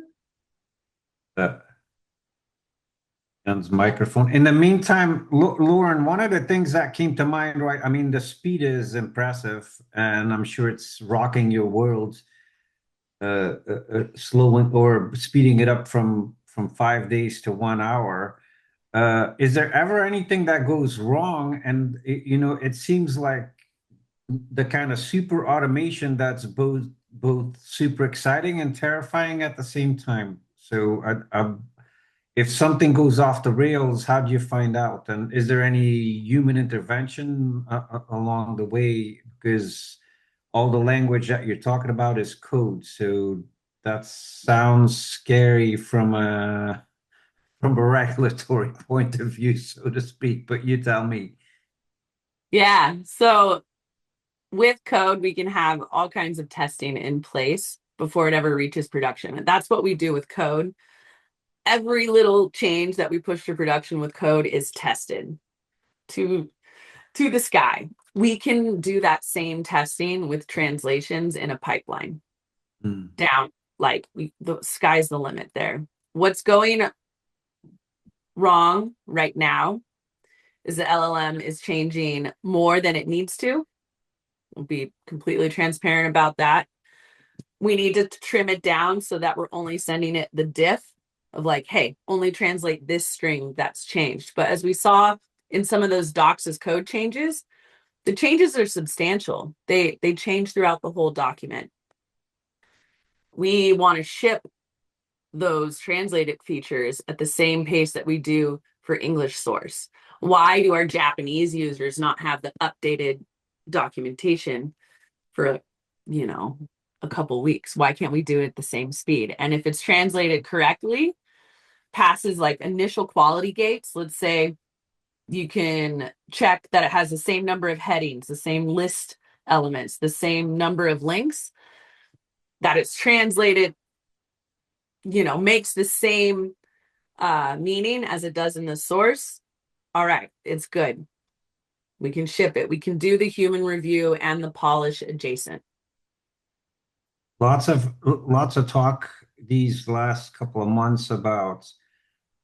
Jan's microphone. In the meantime, Lauren, one of the things that came to mind, right? I mean, the speed is impressive, and I'm sure it's rocking your world. Slowing or speeding it up from 5 days to 1 hour. Is there ever anything that goes wrong? And it seems like the kind of super automation that's both super exciting and terrifying at the same time. So if something goes off the rails, how do you find out? And is there any human intervention along the way? Because all the language that you're talking about is code. So that sounds scary from a regulatory point of view, so to speak, but you tell me. Yeah, so with code, we can have all kinds of testing in place before it ever reaches production. And that's what we do with code. Every little change that we push to production with code is tested to the sky. We can do that same testing with translations in a pipeline down. Like the sky's the limit there. What's going wrong right now is the LLM is changing more than it needs to. We'll be completely transparent about that. We need to trim it down so that we're only sending it the diff of like, hey, only translate this string that's changed. But as we saw in some of those docs as code changes, the changes are substantial. They change throughout the whole document. We want to ship those translated features at the same pace that we do for English source. Why do our Japanese users not have the updated documentation for, you know, a couple weeks? Why can't we do it at the same speed? And if it's translated correctly, passes like initial quality gates, let's say you can check that it has the same number of headings, the same list elements, the same number of links, that it's translated, you know, makes the same meaning as it does in the source. All right, it's good. We can ship it. We can do the human review and the polish adjacent. Lots of talk these last couple of months about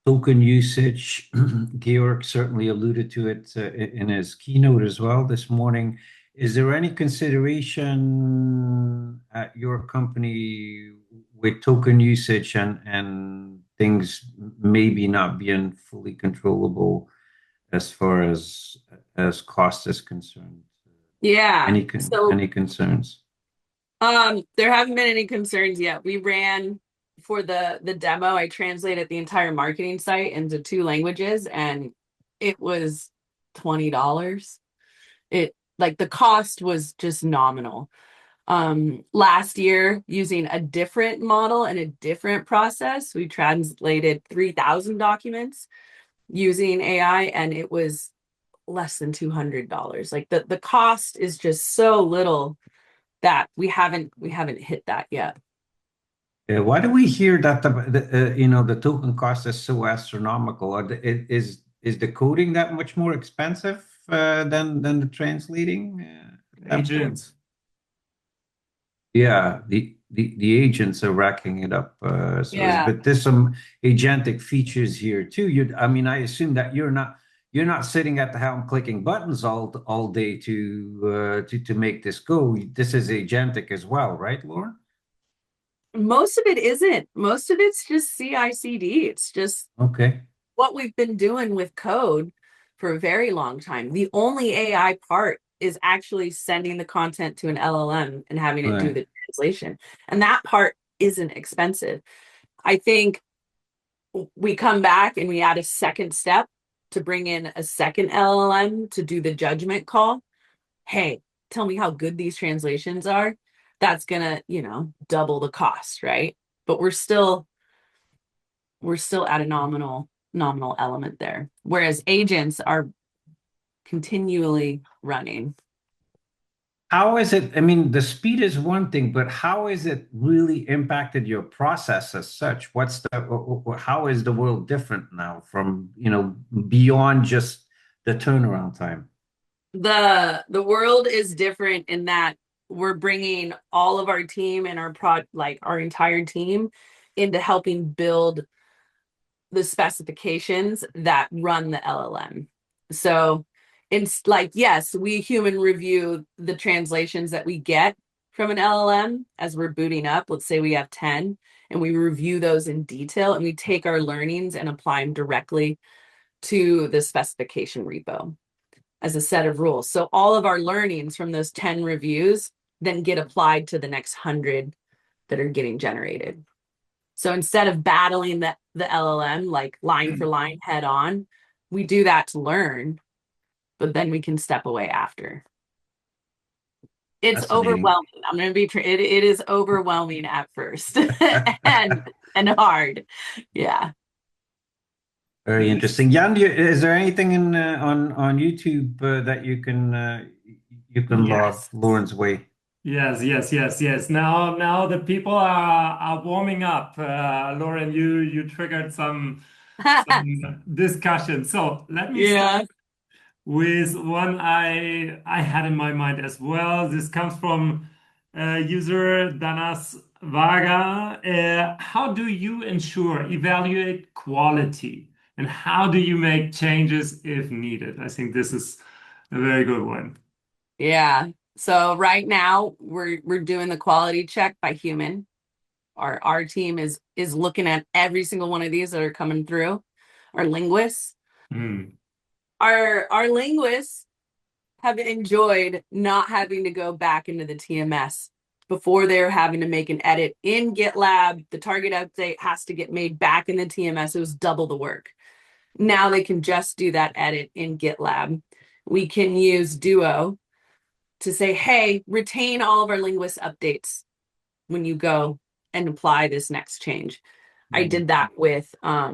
token usage. Georg certainly alluded to it in his keynote as well this morning. Is there any consideration at your company with token usage and things maybe not being fully controllable as far as cost is concerned? Yeah. Any concerns? There haven't been any concerns yet. We ran for the demo. I translated the entire marketing site into 2 languages, and it was $20. Like the cost was just nominal. Last year, using a different model and a different process, we translated 3,000 documents using AI, and it was less than $200. Like the cost is just so little that we haven't hit that yet. Why do we hear that the token cost is so astronomical? Is the coding that much more expensive than the translating? Agents. Yeah, the agents are racking it up. But there's some agentic features here too. I assume that you're not sitting at the helm clicking buttons all day to make this go. This is agentic as well, right, Lauren? Most of it isn't. Most of it's just CI/CD. It's just what we've been doing with code for a very long time. The only AI part is actually sending the content to an LLM and having it do the translation. And that part isn't expensive. I think we come back and we add a second step to bring in a second LLM to do the judgment call. Hey, tell me how good these translations are. That's gonna, double the cost, right? But we're still at a nominal element there. Whereas agents are continually running. How is it? The speed is one thing, but how is it really impacted your process as such? How is the world different now from, beyond just the turnaround time? The world is different in that we're bringing all of our team and our entire team into helping build the specifications that run the LLM. So it's like, yes, we human review the translations that we get from an LLM as we're booting up. Let's say we have 10 and we review those in detail and we take our learnings and apply them directly to the specification repo as a set of rules. So all of our learnings from those 10 reviews then get applied to the next 100 that are getting generated. So instead of battling the LLM like line for line head on, we do that to learn, but then we can step away after. It's overwhelming. I'm going to be it is overwhelming at first and hard. Yeah. Very interesting. Jan, is there anything on YouTube that you can log Lauren's way? Yes. Now the people are warming up. Lauren, you triggered some discussion. So let me start with one I had in my mind as well. This comes from user Danas Vaga. How do you evaluate quality, and how do you make changes if needed? I think this is a very good one. Yeah. So right now we're doing the quality check by human. our team is looking at every single one of these that are coming through. Our linguists, our linguists have enjoyed not having to go back into the TMS. Before they're having to make an edit in GitLab, the target update has to get made back in the TMS. It was double the work. Now they can just do that edit in GitLab. We can use Duo to say, hey, retain all of our linguist updates when you go and apply this next change. I did that with our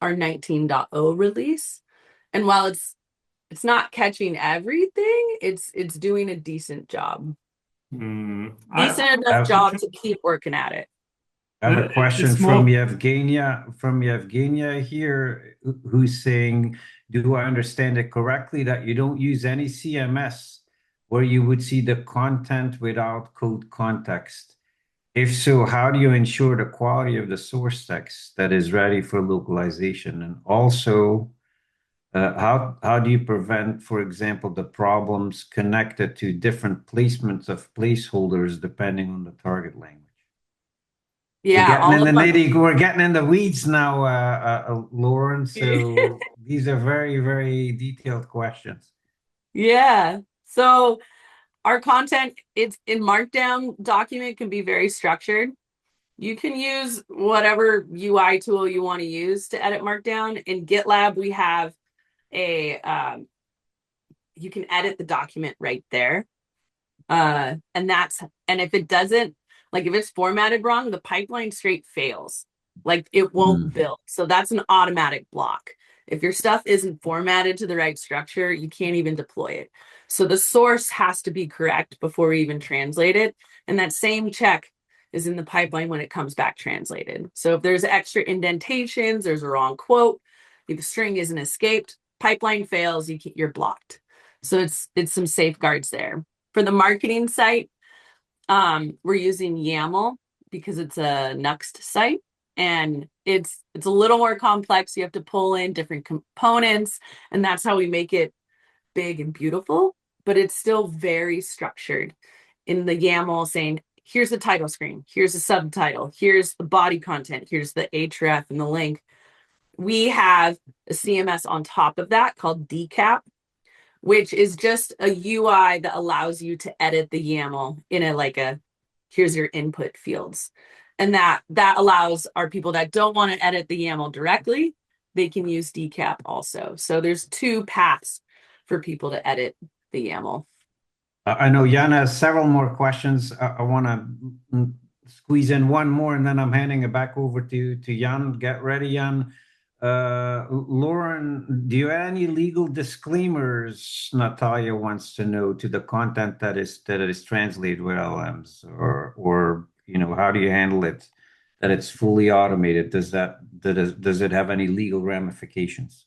19.0 release. And while it's not catching everything, it's doing a decent job. Decent enough job to keep working at it. I have a question from Yevgenia here, who's saying, do I understand it correctly that you don't use any CMS where you would see the content without code context? If so, how do you ensure the quality of the source text that is ready for localization? And also, how do you prevent, for example, the problems connected to different placements of placeholders depending on the target language? Yeah, we're getting in the weeds now, Lauren. So these are very, very detailed questions. Yeah. So our content, it's in Markdown document, can be very structured. You can use whatever UI tool you want to use to edit Markdown. In GitLab, we have you can edit the document right there. And if it doesn't, like if it's formatted wrong, the pipeline straight fails. Like it won't build. So that's an automatic block. If your stuff isn't formatted to the right structure, you can't even deploy it. So the source has to be correct before we even translate it. And that same check is in the pipeline when it comes back translated. So if there's extra indentations, there's a wrong quote, if the string isn't escaped, pipeline fails, you're blocked. So it's some safeguards there. For the marketing site, we're using YAML because it's a Nuxt site, and it's a little more complex. You have to pull in different components, and that's how we make it big and beautiful, but it's still very structured in the YAML, saying, here's the title screen, here's the subtitle, here's the body content, here's the href and the link. We have a CMS on top of that called Decap, which is just a UI that allows you to edit the YAML in here's your input fields. And that allows our people that don't want to edit the YAML directly, they can use Decap also. So there's two paths for people to edit the YAML. I know Jan has several more questions. I want to squeeze in one more, and then I'm handing it back over to Jan. Get ready, Jan. Lauren, do you have any legal disclaimers, Natalia wants to know, to the content that is translated with LMs, or how do you handle it, that it's fully automated? Does it have any legal ramifications?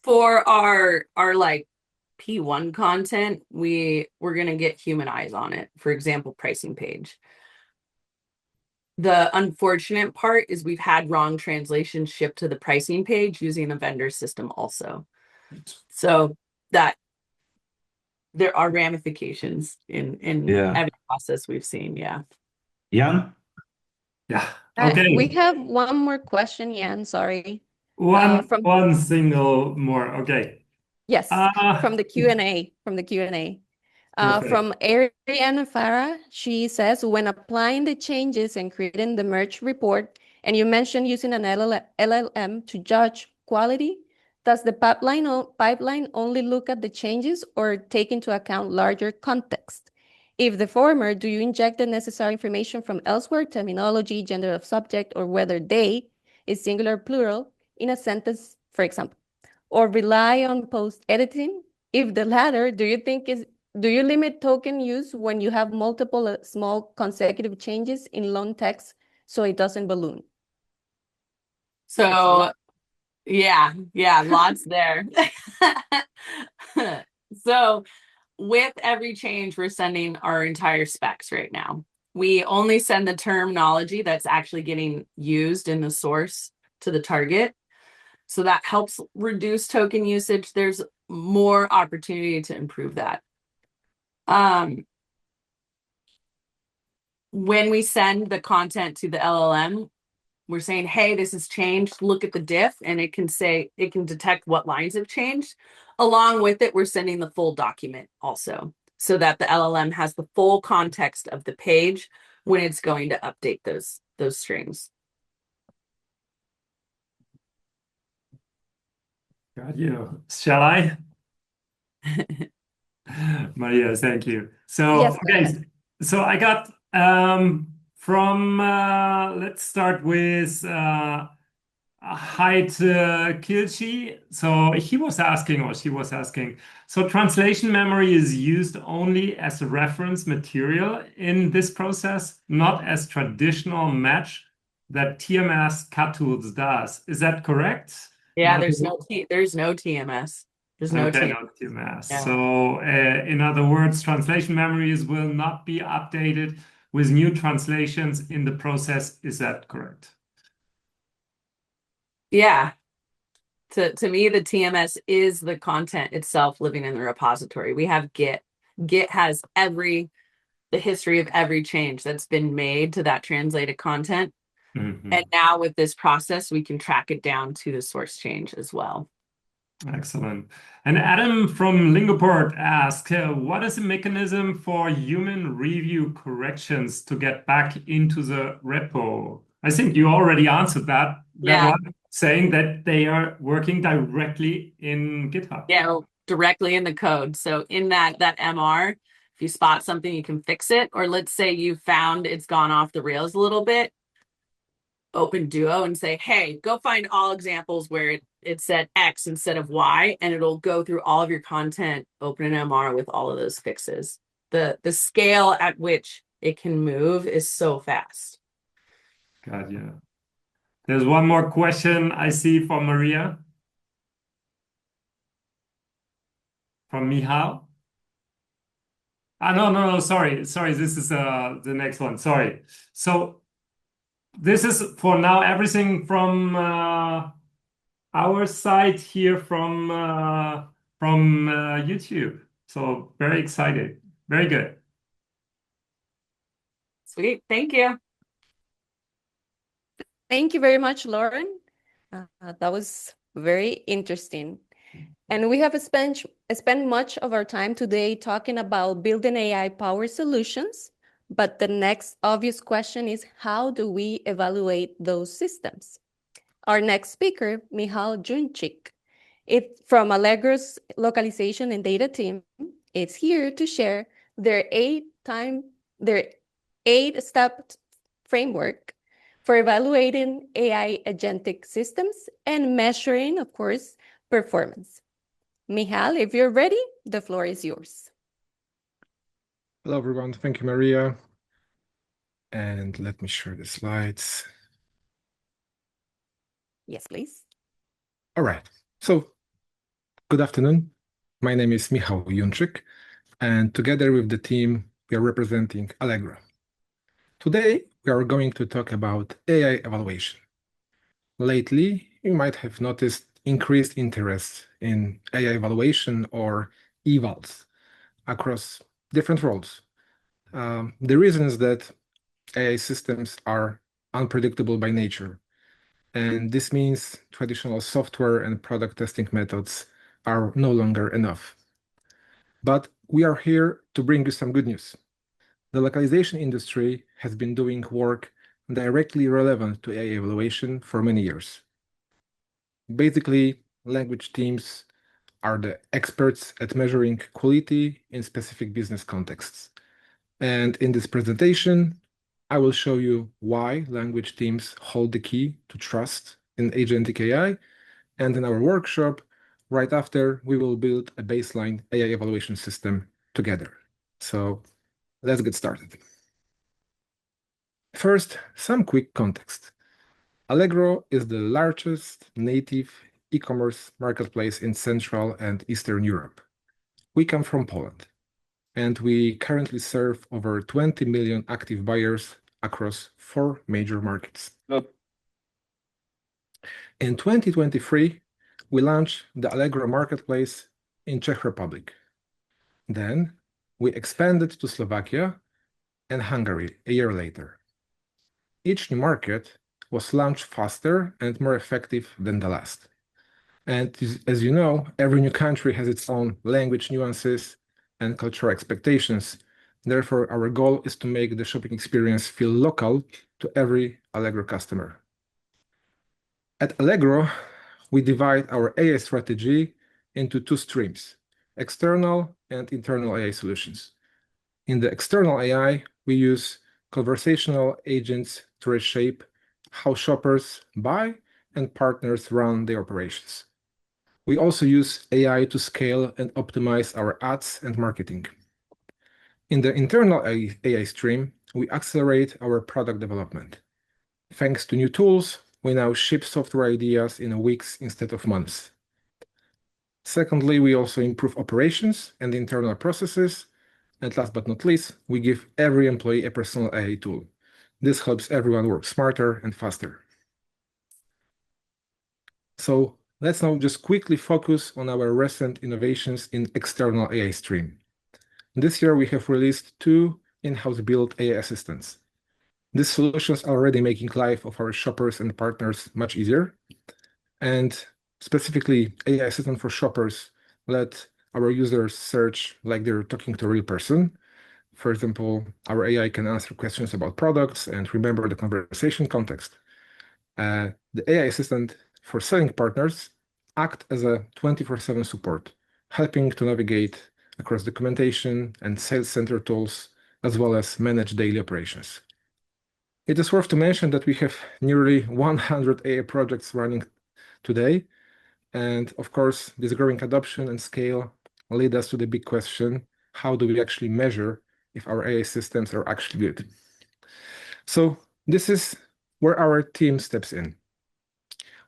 For our P1 content, we're going to get human eyes on it. For example, pricing page. The unfortunate part is we've had wrong translations shipped to the pricing page using a vendor system also. So that there are ramifications in every process we've seen. Yeah. Jan? Yeah. Okay. We have one more question, Jan. Sorry. One single more. Okay. Yes, from the Q&A. From Ariana Farah, she says, when applying the changes and creating the merge report, and you mentioned using an LLM to judge quality, does the pipeline only look at the changes or take into account larger context? If the former, do you inject the necessary information from elsewhere, terminology, gender of subject, or whether they is singular, plural, in a sentence, for example, or rely on post-editing? If the latter, do you limit token use when you have multiple small consecutive changes in long text so it doesn't balloon? So yeah, lots there. So with every change, we're sending our entire specs right now. We only send the terminology that's actually getting used in the source to the target. So that helps reduce token usage. There's more opportunity to improve that. when we send the content to the LLM, we're saying, hey, this has changed. Look at the diff, and it can detect what lines have changed. Along with it, we're sending the full document also, so that the LLM has the full context of the page when it's going to update those strings. Got you. Shall I? Maria, thank you. So, Yes, okay, so I got from let's start with Hyde Kilchi. So he was asking, or she was asking, so translation memory is used only as a reference material in this process, not as traditional match that TMS cut tools does. Is that correct? Yeah, Not there's no TMS. There's no Okay, TMS. no TMS. Yeah. So, in other words, translation memories will not be updated with new translations in the process. Is that correct? Yeah. To me, the TMS is the content itself living in the repository. We have Git. Git has the history of every change that's been made to that translated content. Mm-hmm. And now with this process, we can track it down to the source change as well. Excellent. And Adam from Lingoport asked, what is the mechanism for human review corrections to get back into the repo? I think you already answered that. Yeah. One, saying that they are working directly in GitHub. Yeah, directly in the code. So in that MR, if you spot something, you can fix it. Or let's say you found it's gone off the rails a little bit, open Duo and say, hey, go find all examples where it said X instead of Y, and it'll go through all of your content, open an MR with all of those fixes. The scale at which it can move is so fast. God, yeah. There's one more question I see from Maria. From Michal. No, sorry. This is the next one. Sorry. So this is for now everything from our side here from YouTube. So very excited. Very good. Sweet. Thank you. Thank you very much, Lauren. That was very interesting. And we have spent much of our time today talking about building AI-powered solutions. But the next obvious question is, how do we evaluate those systems? Our next speaker, Michal Junczyk, from Allegro's localization and data team, is here to share their eight-step framework for evaluating AI agentic systems and measuring, of course, performance. Michal, if you're ready, the floor is yours. Hello, everyone. Thank you, Maria. And let me share the slides. Yes, please. All right. So, good afternoon. My name is Michal Junczyk, and together with the team, we are representing Allegro. Today, we are going to talk about AI evaluation. Lately, you might have noticed increased interest in AI evaluation or evals across different roles. The reason is that AI systems are unpredictable by nature, and this means traditional software and product testing methods are no longer enough. But we are here to bring you some good news. The localization industry has been doing work directly relevant to AI evaluation for many years. Basically, language teams are the experts at measuring quality in specific business contexts. And in this presentation, I will show you why language teams hold the key to trust in agentic AI. And in our workshop, right after, we will build a baseline AI evaluation system together. So let's get started. First, some quick context. Allegro is the largest native e-commerce marketplace in Central and Eastern Europe. We come from Poland, and we currently serve over 20 million active buyers across 4 major markets. In 2023, we launched the Allegro marketplace in Czech Republic. Then we expanded to Slovakia, and Hungary a year later. Each new market was launched faster and more effective than the last. And as you know, every new country has its own language nuances and cultural expectations. Therefore, our goal is to make the shopping experience feel local to every Allegro customer. At Allegro, we divide our AI strategy into two streams, external and internal AI solutions. In the external AI, we use conversational agents to reshape how shoppers buy and partners run their operations. We also use AI to scale and optimize our ads and marketing. In the internal AI stream, we accelerate our product development. Thanks to new tools, we now ship software ideas in weeks instead of months. Secondly, we also improve operations and internal processes. And last but not least, we give every employee a personal AI tool. This helps everyone work smarter and faster. So let's now just quickly focus on our recent innovations in external AI stream. This year, we have released 2 in-house built AI assistants. These solutions are already making life of our shoppers and partners much easier. And specifically, AI assistant for shoppers let our users search like they're talking to a real person. For example, our AI can answer questions about products and remember the conversation context. The AI assistant for selling partners act as a 24/7 support, helping to navigate across documentation and sales center tools, as well as manage daily operations. It is worth to mention that we have nearly 100 AI projects running today. And of course, this growing adoption and scale lead us to the big question, how do we actually measure if our AI systems are actually good? So this is where our team steps in.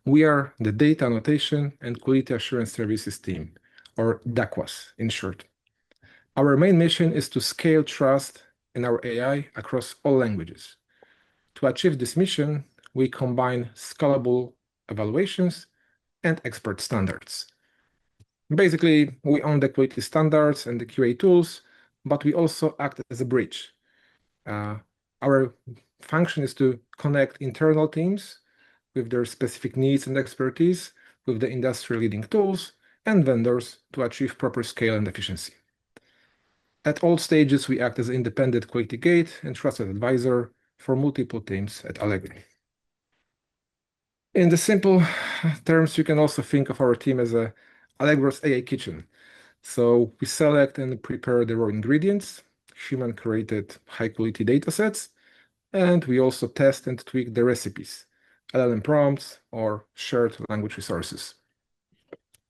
We are the Data Annotation and Quality Assurance Services team, or DAQAS in short. Our main mission is to scale trust in our AI across all languages. To achieve this mission, we combine scalable evaluations and expert standards. Basically, we own the quality standards and the QA tools, but we also act as a bridge. Our function is to connect internal teams with their specific needs and expertise with the industry-leading tools and vendors to achieve proper scale and efficiency. At all stages, we act as an independent quality gate and trusted advisor for multiple teams at Allegro. In the simple terms, you can also think of our team as Allegro's AI kitchen. So we select and prepare the raw ingredients, human-created high-quality datasets, and we also test and tweak the recipes, LLM prompts, or shared language resources.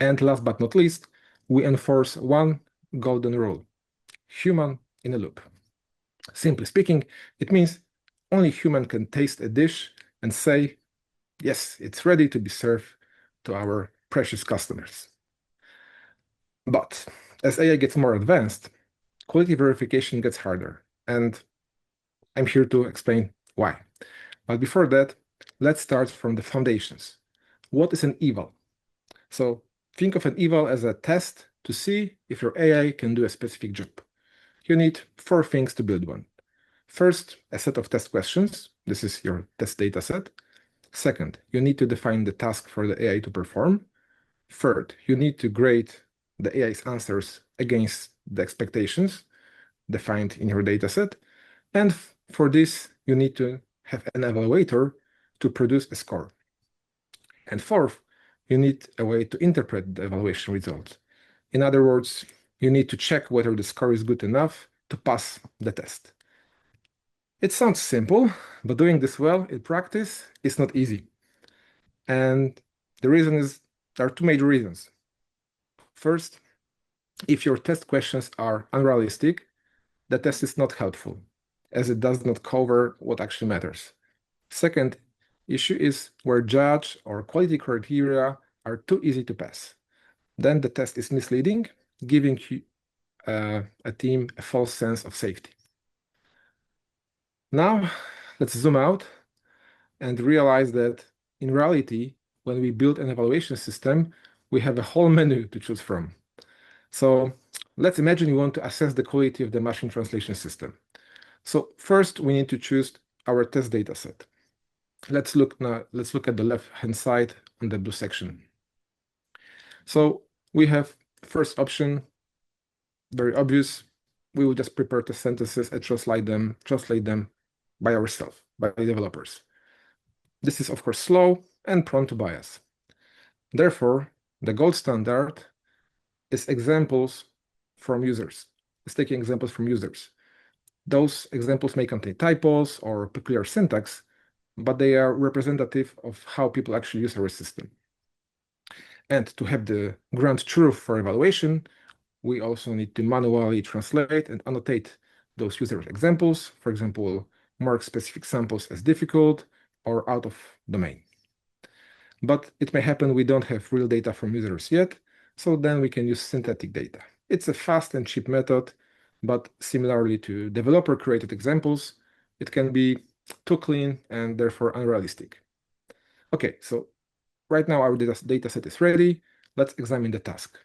And last but not least, we enforce one golden rule: human in a loop. Simply speaking, it means only human can taste a dish and say, yes, it's ready to be served to our precious customers. But as AI gets more advanced, quality verification gets harder, and I'm here to explain why. But before that, let's start from the foundations. What is an eval? So think of an eval as a test to see if your AI can do a specific job. You need 4 things to build one. First, a set of test questions. This is your test data set. Second, you need to define the task for the AI to perform. Third, you need to grade the AI's answers against the expectations defined in your dataset. And for this, you need to have an evaluator to produce a score. And fourth, you need a way to interpret the evaluation results. In other words, you need to check whether the score is good enough to pass the test. It sounds simple, but doing this well in practice is not easy. And the reason is, there are 2 major reasons. First, if your test questions are unrealistic, the test is not helpful, as it does not cover what actually matters. Second issue is where judge or quality criteria are too easy to pass. Then the test is misleading, giving a team a false sense of safety. Now, let's zoom out and realize that in reality, when we build an evaluation system, we have a whole menu to choose from. So let's imagine you want to assess the quality of the machine translation system. So first, we need to choose our test data set. Let's look at the left-hand side on the blue section. So we have first option, very obvious. We will just prepare the sentences and translate them by ourselves, by developers. This is, of course, slow and prone to bias. Therefore, the gold standard is examples from users. It's taking examples from users. Those examples may contain typos or peculiar syntax, but they are representative of how people actually use our system. And to have the ground truth for evaluation, we also need to manually translate and annotate those user examples. For example, mark specific samples as difficult or out of domain. But it may happen we don't have real data from users yet, so then we can use synthetic data. It's a fast and cheap method, but similarly to developer-created examples, it can be too clean and therefore unrealistic. Okay, so right now our data set is ready. Let's examine the task.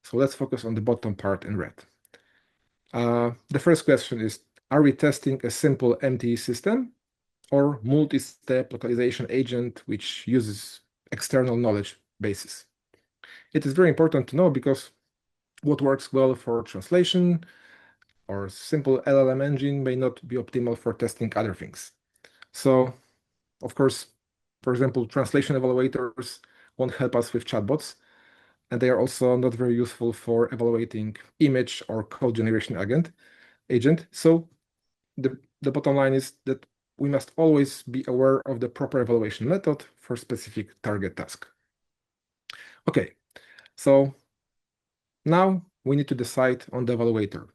So let's focus on the bottom part in red. The first question is, are we testing a simple MTE system or multi-step localization agent which uses external knowledge bases? It is very important to know because what works well for translation or simple LLM engine may not be optimal for testing other things. So, of course, for example, translation evaluators won't help us with chatbots, and they are also not very useful for evaluating image or code generation agent. So the bottom line is that we must always be aware of the proper evaluation method for specific target task. Okay, so now we need to decide on the evaluator.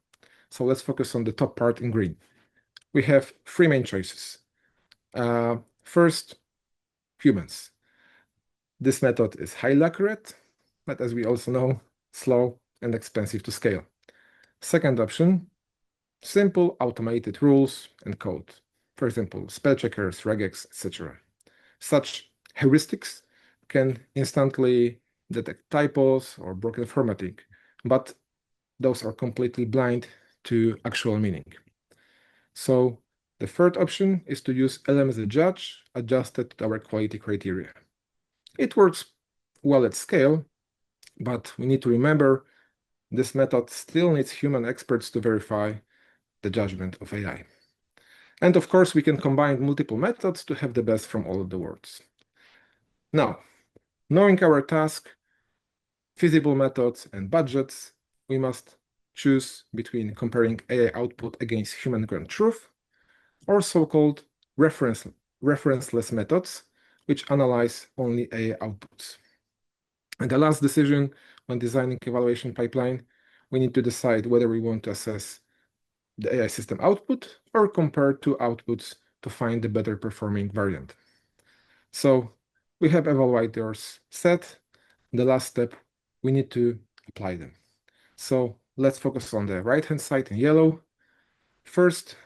So let's focus on the top part in green. We have three main choices. First, humans. This method is highly accurate, but as we also know, slow and expensive to scale. Second option, simple automated rules and code. For example, spell checkers, regex, etc. Such heuristics can instantly detect typos or broken formatting, but those are completely blind to actual meaning. So the third option is to use LM as a judge adjusted to our quality criteria. It works well at scale, but we need to remember this method still needs human experts to verify the judgment of AI. And of course, we can combine multiple methods to have the best from all of the worlds. Now, knowing our task, feasible methods, and budgets, we must choose between comparing AI output against human ground truth or so-called referenceless methods, which analyze only AI outputs. And the last decision when designing evaluation pipeline, we need to decide whether we want to assess the AI system output or compare two outputs to find the better performing variant. So we have evaluators set. The last step, we need to apply them. So let's focus on the right-hand side in yellow. First,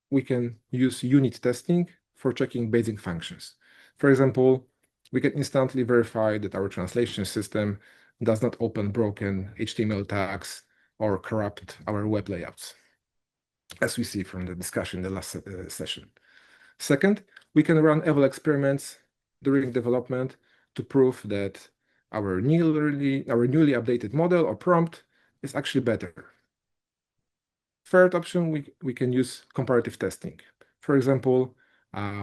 we can use unit testing for checking basic functions. For example, we can instantly verify that our translation system does not open broken HTML tags or corrupt our web layouts, as we see from the discussion in the last session. Second, we can run eval experiments during development to prove that our newly updated model or prompt is actually better. Third option, we can use comparative testing. For example,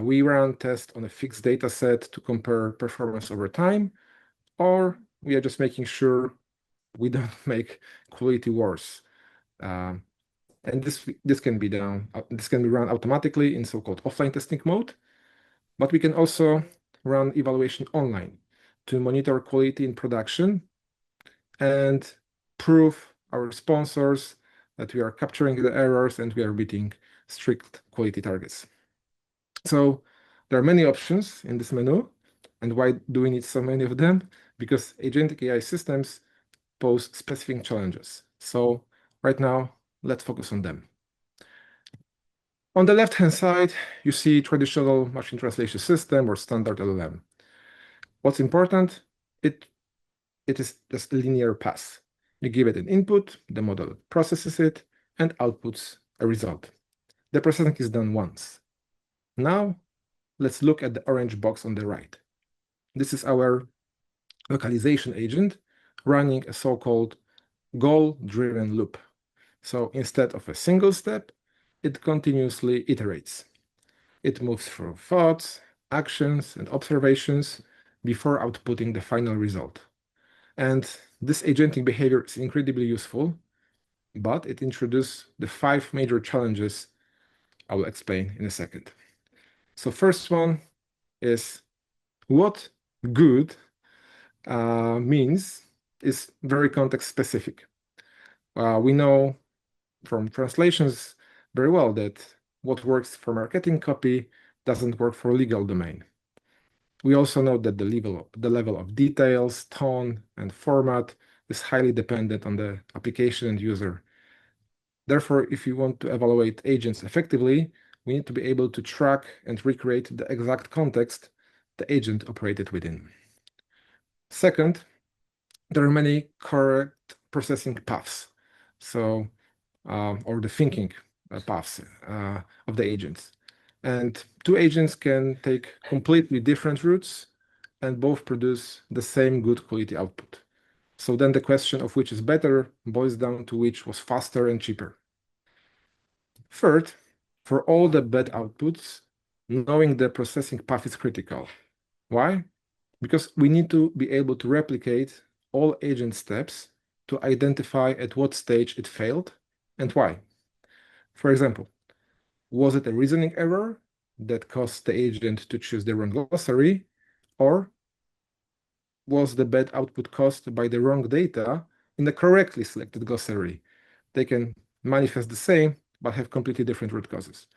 we run tests on a fixed data set to compare performance over time, or we are just making sure we don't make quality worse. And this can be done. This can be run automatically in so-called offline testing mode, but we can also run evaluation online to monitor quality in production and prove our sponsors that we are capturing the errors and we are meeting strict quality targets. So there are many options in this menu. And why do we need so many of them? Because agentic AI systems pose specific challenges. So right now, let's focus on them. On the left-hand side, you see traditional machine translation system or standard LLM. What's important, it is just a linear path. You give it an input, the model processes it, and outputs a result. the processing is done once. Now, let's look at the orange box on the right. This is our localization agent running a so-called goal-driven loop. So instead of a single step, it continuously iterates. It moves through thoughts, actions, and observations before outputting the final result. And this agentic behavior is incredibly useful, but it introduces the 5 major challenges I will explain in a second. So first one is what good means is very context specific. We know from translations very well that what works for marketing copy doesn't work for legal domain. We also know that the level of details, tone, and format is highly dependent on the application and user. Therefore, if you want to evaluate agents effectively, we need to be able to track and recreate the exact context the agent operated within. Second, there are many correct processing paths, so or the thinking paths of the agents. And 2 agents can take completely different routes and both produce the same good quality output. So then the question of which is better boils down to which was faster and cheaper. Third, for all the bad outputs, knowing the processing path is critical. Why? Because we need to be able to replicate all agent steps to identify at what stage it failed and why. For example, was it a reasoning error that caused the agent to choose the wrong glossary, or was the bad output caused by the wrong data in the correctly selected glossary? They can manifest the same, but have completely different root causes.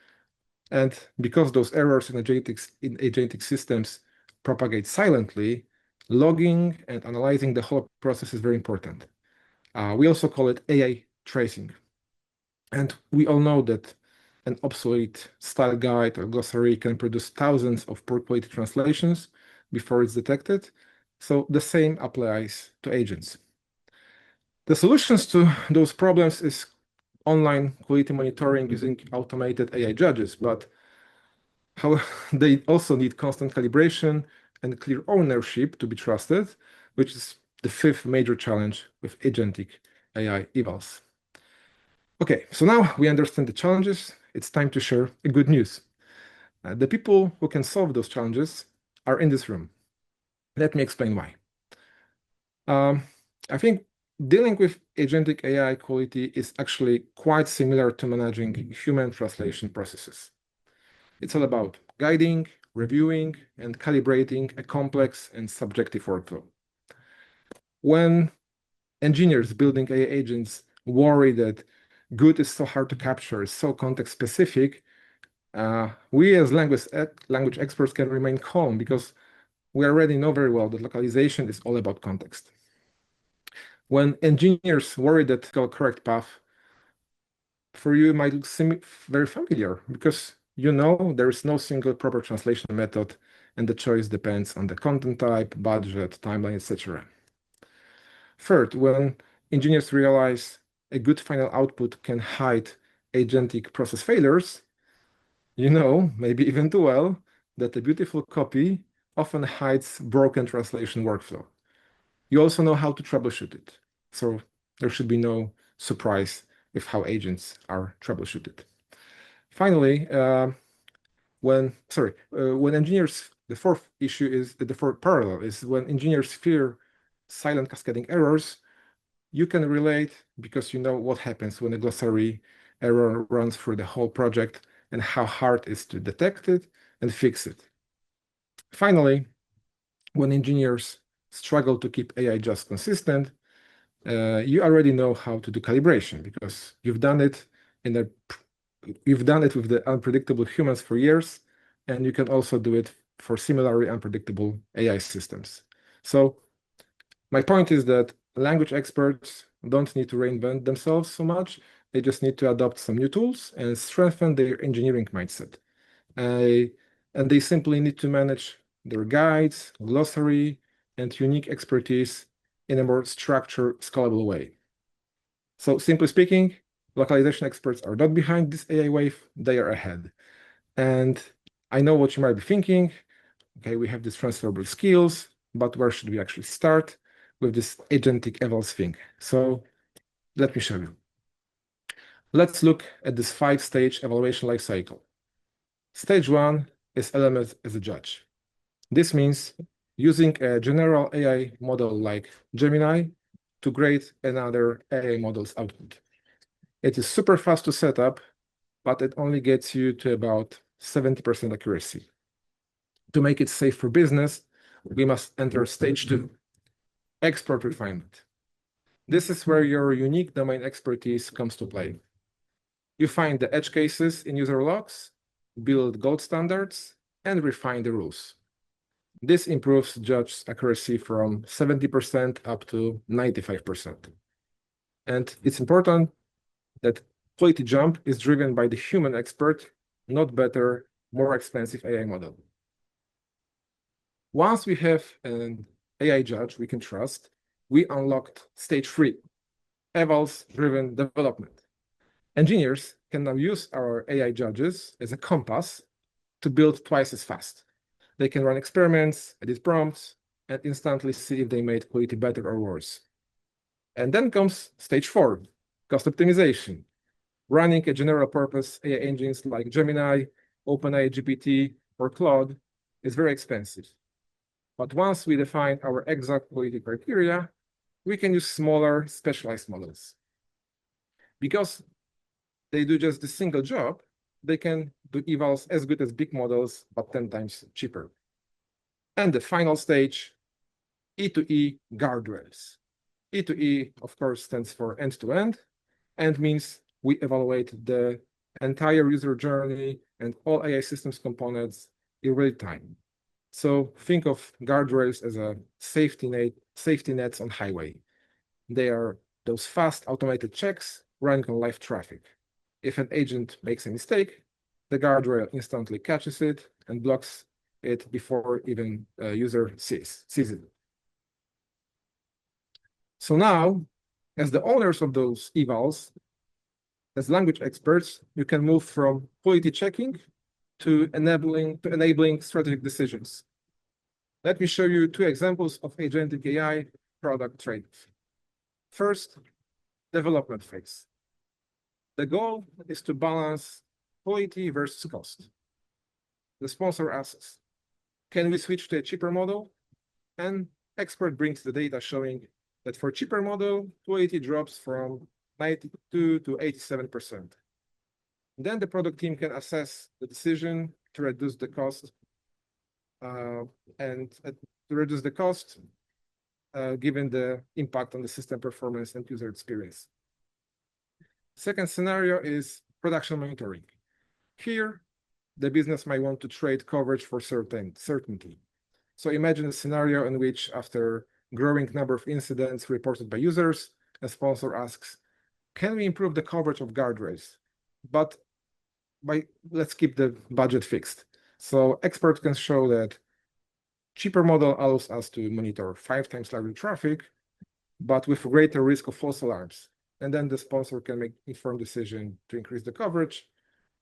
And because those errors in agentic systems propagate silently, logging and analyzing the whole process is very important. We also call it AI tracing. And we all know that an obsolete style guide or glossary can produce thousands of poor quality translations before it's detected. So the same applies to agents. The solutions to those problems is online quality monitoring using automated AI judges, but how they also need constant calibration and clear ownership to be trusted, which is the 5th major challenge with agentic AI evals. Okay, so now we understand the challenges. It's time to share good news. The people who can solve those challenges are in this room. Let me explain why. I think dealing with agentic AI quality is actually quite similar to managing human translation processes. It's all about guiding, reviewing, and calibrating a complex and subjective workflow. When engineers building AI agents worry that good is so hard to capture, is so context specific, we as language experts can remain calm because we already know very well that localization is all about context. When engineers worry that the correct path for you might seem very familiar because you know there is no single proper translation method and the choice depends on the content type, budget, timeline, etc. Third, when engineers realize a good final output can hide agentic process failures, you know, maybe even too well, that a beautiful copy often hides broken translation workflow. You also know how to troubleshoot it. So there should be no surprise with how agents are troubleshooted. Finally, when engineers, the 4th issue is the 4th parallel is when engineers fear silent cascading errors, you can relate because you know what happens when a glossary error runs through the whole project and how hard it is to detect it and fix it. Finally, when engineers struggle to keep AI just consistent, you already know how to do calibration because you've done it with the unpredictable humans for years, and you can also do it for similarly unpredictable AI systems. So my point is that language experts don't need to reinvent themselves so much. They just need to adopt some new tools and strengthen their engineering mindset. And they simply need to manage their guides, glossary, and unique expertise in a more structured, scalable way. So simply speaking, Localization experts are not behind this AI wave, they are ahead. And I know what you might be thinking. Okay, we have these transferable skills, but where should we actually start with this agentic evals thing? So let me show you. Let's look at this 5-stage evaluation lifecycle. Stage 1 is LMS as a judge. This means using a general AI model like Gemini to grade another AI model's output. It is super fast to set up, but it only gets you to about 70% accuracy. To make it safe for business, we must enter stage 2, expert refinement. This is where your unique domain expertise comes to play. You find the edge cases in user logs, build gold standards, and refine the rules. This improves judge accuracy from 70% up to 95%. And it's important that quality jump is driven by the human expert, not better, more expensive AI model. Once we have an AI judge we can trust, we unlocked stage 3, evals-driven development. Engineers can now use our AI judges as a compass to build twice as fast. They can run experiments, edit prompts, and instantly see if they made quality better or worse. And then comes stage 4, cost optimization. Running a general purpose AI engines like Gemini, OpenAI GPT, or Claude is very expensive. But once we define our exact quality criteria, we can use smaller, specialized models. Because they do just the single job, they can do evals as good as big models, but 10 times cheaper. And the final stage, E2E guardrails. E2E, of course, stands for end-to-end, and means we evaluate the entire user journey and all AI systems components in real time. So think of guardrails as a safety nets on highway. They are those fast automated checks running on live traffic. If an agent makes a mistake, the guardrail instantly catches it and blocks it before even a user sees it. So now, as the owners of those evals, as language experts, you can move from quality checking to enabling strategic decisions. Let me show you 2 examples of agentic AI product trade-off. First, development phase. The goal is to balance quality versus cost. The sponsor asks, can we switch to a cheaper model? And expert brings the data showing that for cheaper model, quality drops from 92 to 87%. Then the product team can assess the decision to reduce the cost given the impact on the system performance and user experience. Second scenario is production monitoring. Here, the business might want to trade coverage for certainty. So imagine a scenario in which, after growing number of incidents reported by users, a sponsor asks, can we improve the coverage of guardrails? But let's keep the budget fixed. So experts can show that cheaper model allows us to monitor 5 times larger traffic, but with greater risk of false alarms. And then the sponsor can make informed decision to increase the coverage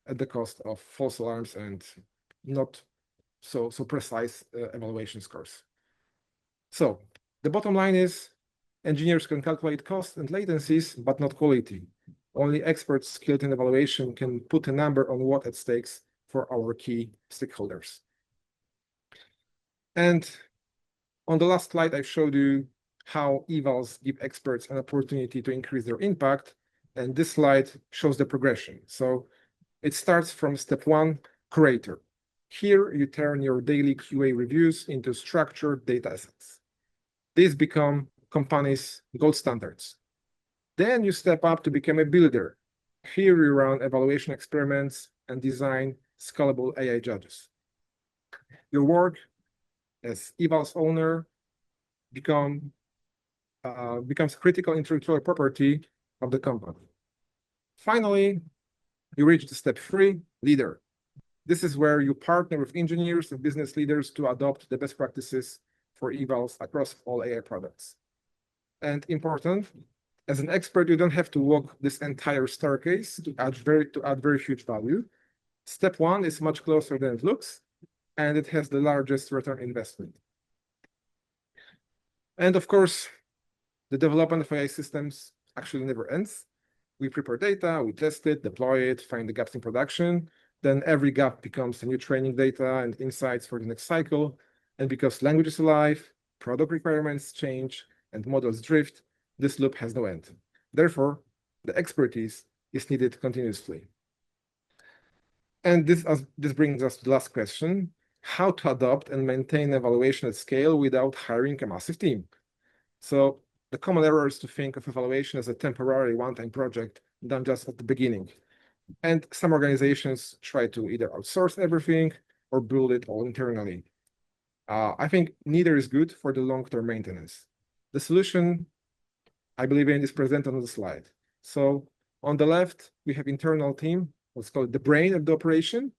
at the cost of false alarms and not so precise evaluation scores. So the bottom line is engineers can calculate cost and latencies, but not quality. Only experts skilled in evaluation can put a number on what at stakes for our key stakeholders. And on the last slide, I showed you how evals give experts an opportunity to increase their impact. And this slide shows the progression. So it starts from step 1, curator. Here, you turn your daily QA reviews into structured data assets. These become companies' gold standards. Then you step up to become a builder. Here, you run evaluation experiments and design scalable AI judges. Your work as evals owner becomes critical intellectual property of the company. Finally, you reach the step 3, leader. This is where you partner with engineers and business leaders to adopt the best practices for evals across all AI products. And important, As an expert, you don't have to walk this entire staircase to add very huge value. Step one is much closer than it looks, and it has the largest return investment. And of course, the development of AI systems actually never ends. We prepare data, we test it, deploy it, find the gaps in production. Then every gap becomes a new training data and insights for the next cycle. And because language is alive, product requirements change, and models drift, this loop has no end. Therefore, the expertise is needed continuously. And this brings us to the last question: how to adopt and maintain evaluation at scale without hiring a massive team? So the common error is to think of evaluation as a temporary one-time project done just at the beginning. And some organizations try to either outsource everything or build it all internally. I think neither is good for the long-term maintenance. The solution, I believe in, is presented on the slide. So on the left, we have internal team, let's call it the brain of the operation.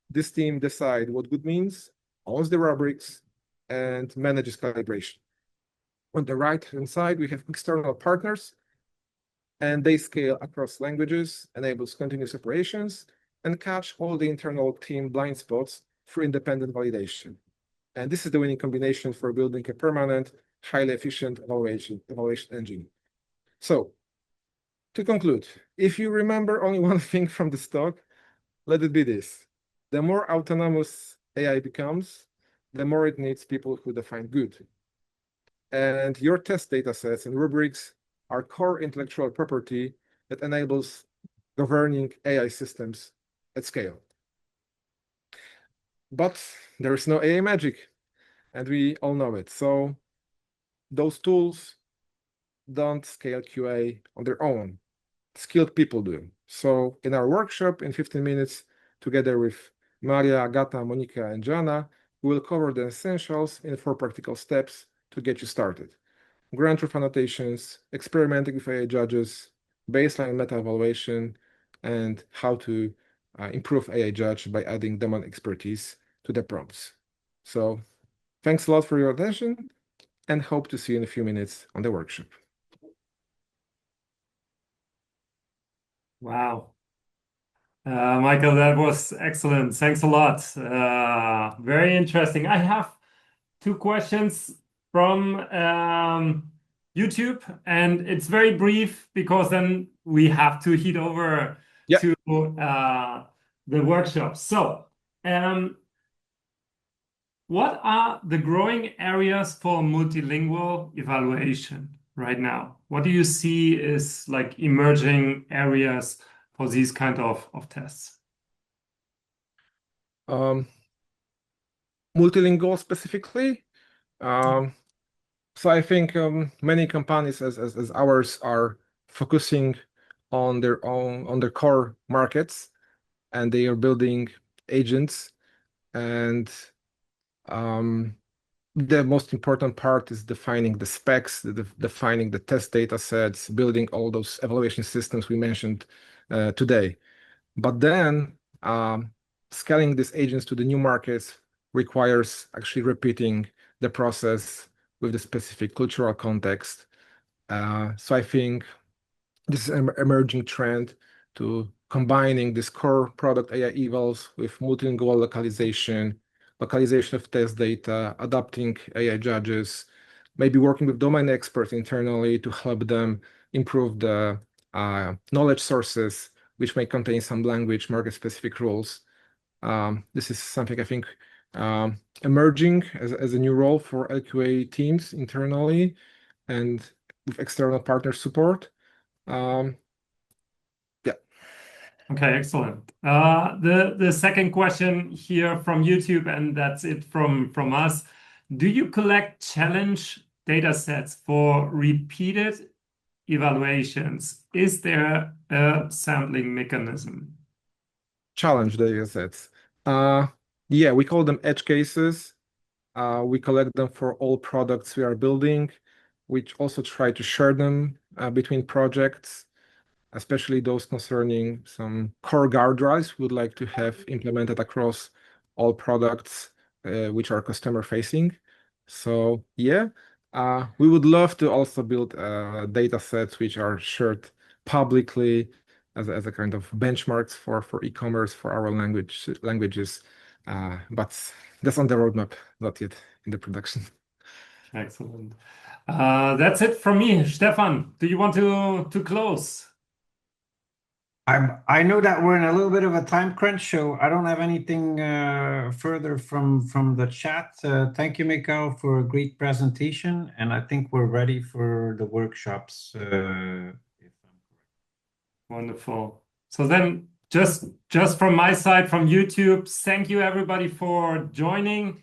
This team decides what good means, owns the rubrics, and manages calibration. On the right-hand side, we have external partners, and they scale across languages, enables continuous operations, and catch all the internal team blind spots through independent validation. And this is the winning combination for building a permanent, highly efficient evaluation engine. So, to conclude, if you remember only one thing from this talk, let it be this: the more autonomous AI becomes, the more it needs people who define good. And your test data sets and rubrics are core intellectual property that enables governing AI systems at scale. But there is no AI magic, and we all know it. So those tools don't scale QA on their own. Skilled people do. So in our workshop in 15 minutes, together with Maria, Agata, Monica, and Jana, we will cover the essentials in 4 practical steps to get you started: ground truth annotations, experimenting with AI judges, baseline meta evaluation, and how to improve AI judge by adding domain expertise to the prompts. So thanks a lot for your attention, and hope to see you in a few minutes on the workshop. Wow. Michael, that was excellent. Thanks a lot. Very interesting. I have 2 questions from YouTube, and it's very brief because then we have to head over to the workshop. So, what are the growing areas for multilingual evaluation right now? What do you see is like emerging areas for these kind of tests? Multilingual specifically. So I think many companies as ours are focusing on their core markets, and they are building agents. And the most important part is defining the specs, defining the test data sets, building all those evaluation systems we mentioned today. But then scaling these agents to the new markets requires actually repeating the process with the specific cultural context. So I think this is an emerging trend to combining this core product AI evals with multilingual localization of test data, adapting AI judges, maybe working with domain experts internally to help them improve the knowledge sources, which may contain some language market-specific rules. This is something I think emerging as a new role for LQA teams internally and with external partner support. Okay, excellent. The second question here from YouTube, and that's it from us. Do you collect challenge data sets for repeated evaluations? Is there a sampling mechanism? Challenge data sets. Yeah, we call them edge cases. We collect them for all products we are building. We also try to share them between projects, especially those concerning some core guardrails we would like to have implemented across all products which are customer facing. So yeah, We would love to also build data sets which are shared publicly as a kind of benchmarks for e-commerce for our languages, but that's on the roadmap, not yet in the production. Excellent. That's it from me. Stefan, do you want to close? I know that we're in a little bit of a time crunch, so I don't have anything further from the chat. Thank you, Michal, for a great presentation, and I think we're ready for the workshops. If I'm correct. Wonderful. So then, just from my side, from YouTube, thank you everybody for joining.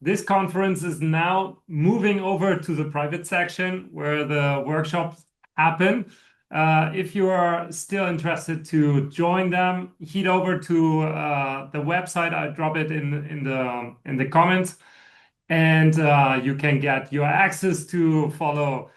This conference is now moving over to the private section where the workshops happen. If you are still interested to join them, head over to the website. I drop it in the comments, and you can get your access to follow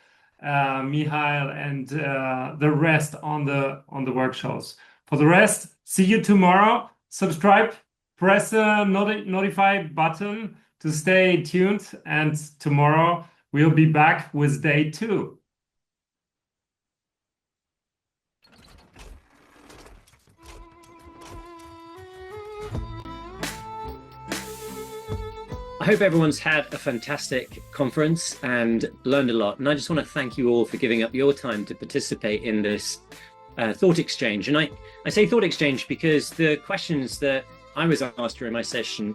Michal and the rest on the workshops. For the rest, see you tomorrow. Subscribe, press the notify button to stay tuned, and tomorrow we'll be back with day 2. I hope everyone's had a fantastic conference and learned a lot. And I just want to thank you all for giving up your time to participate in this thought exchange. And I say thought exchange because the questions that I was asked during my session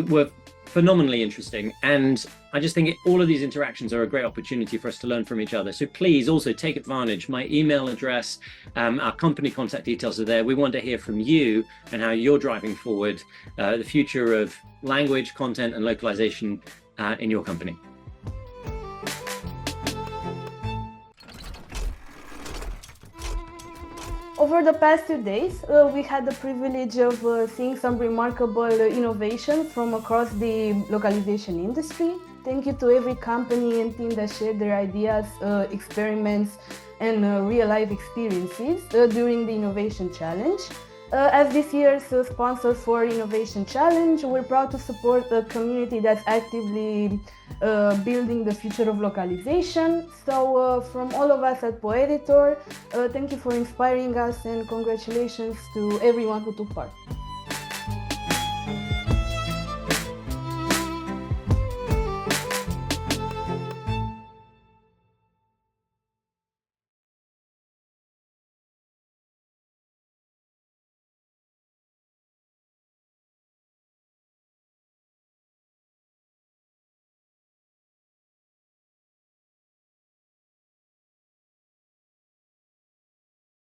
were phenomenally interesting. And I just think all of these interactions are a great opportunity for us to learn from each other. So please also take advantage. My email address, our company contact details are there. We want to hear from you and how you're driving forward the future of language, content, and localization in your company. Over the past 2 days, we had the privilege of seeing some remarkable innovations from across the localization industry. Thank you to every company and team that shared their ideas, experiments, and real-life experiences during the Innovation Challenge. As this year's sponsor for Innovation Challenge, we're proud to support a community that's actively building the future of localization. So from all of us at PoEditor, thank you for inspiring us, and congratulations to everyone who took part.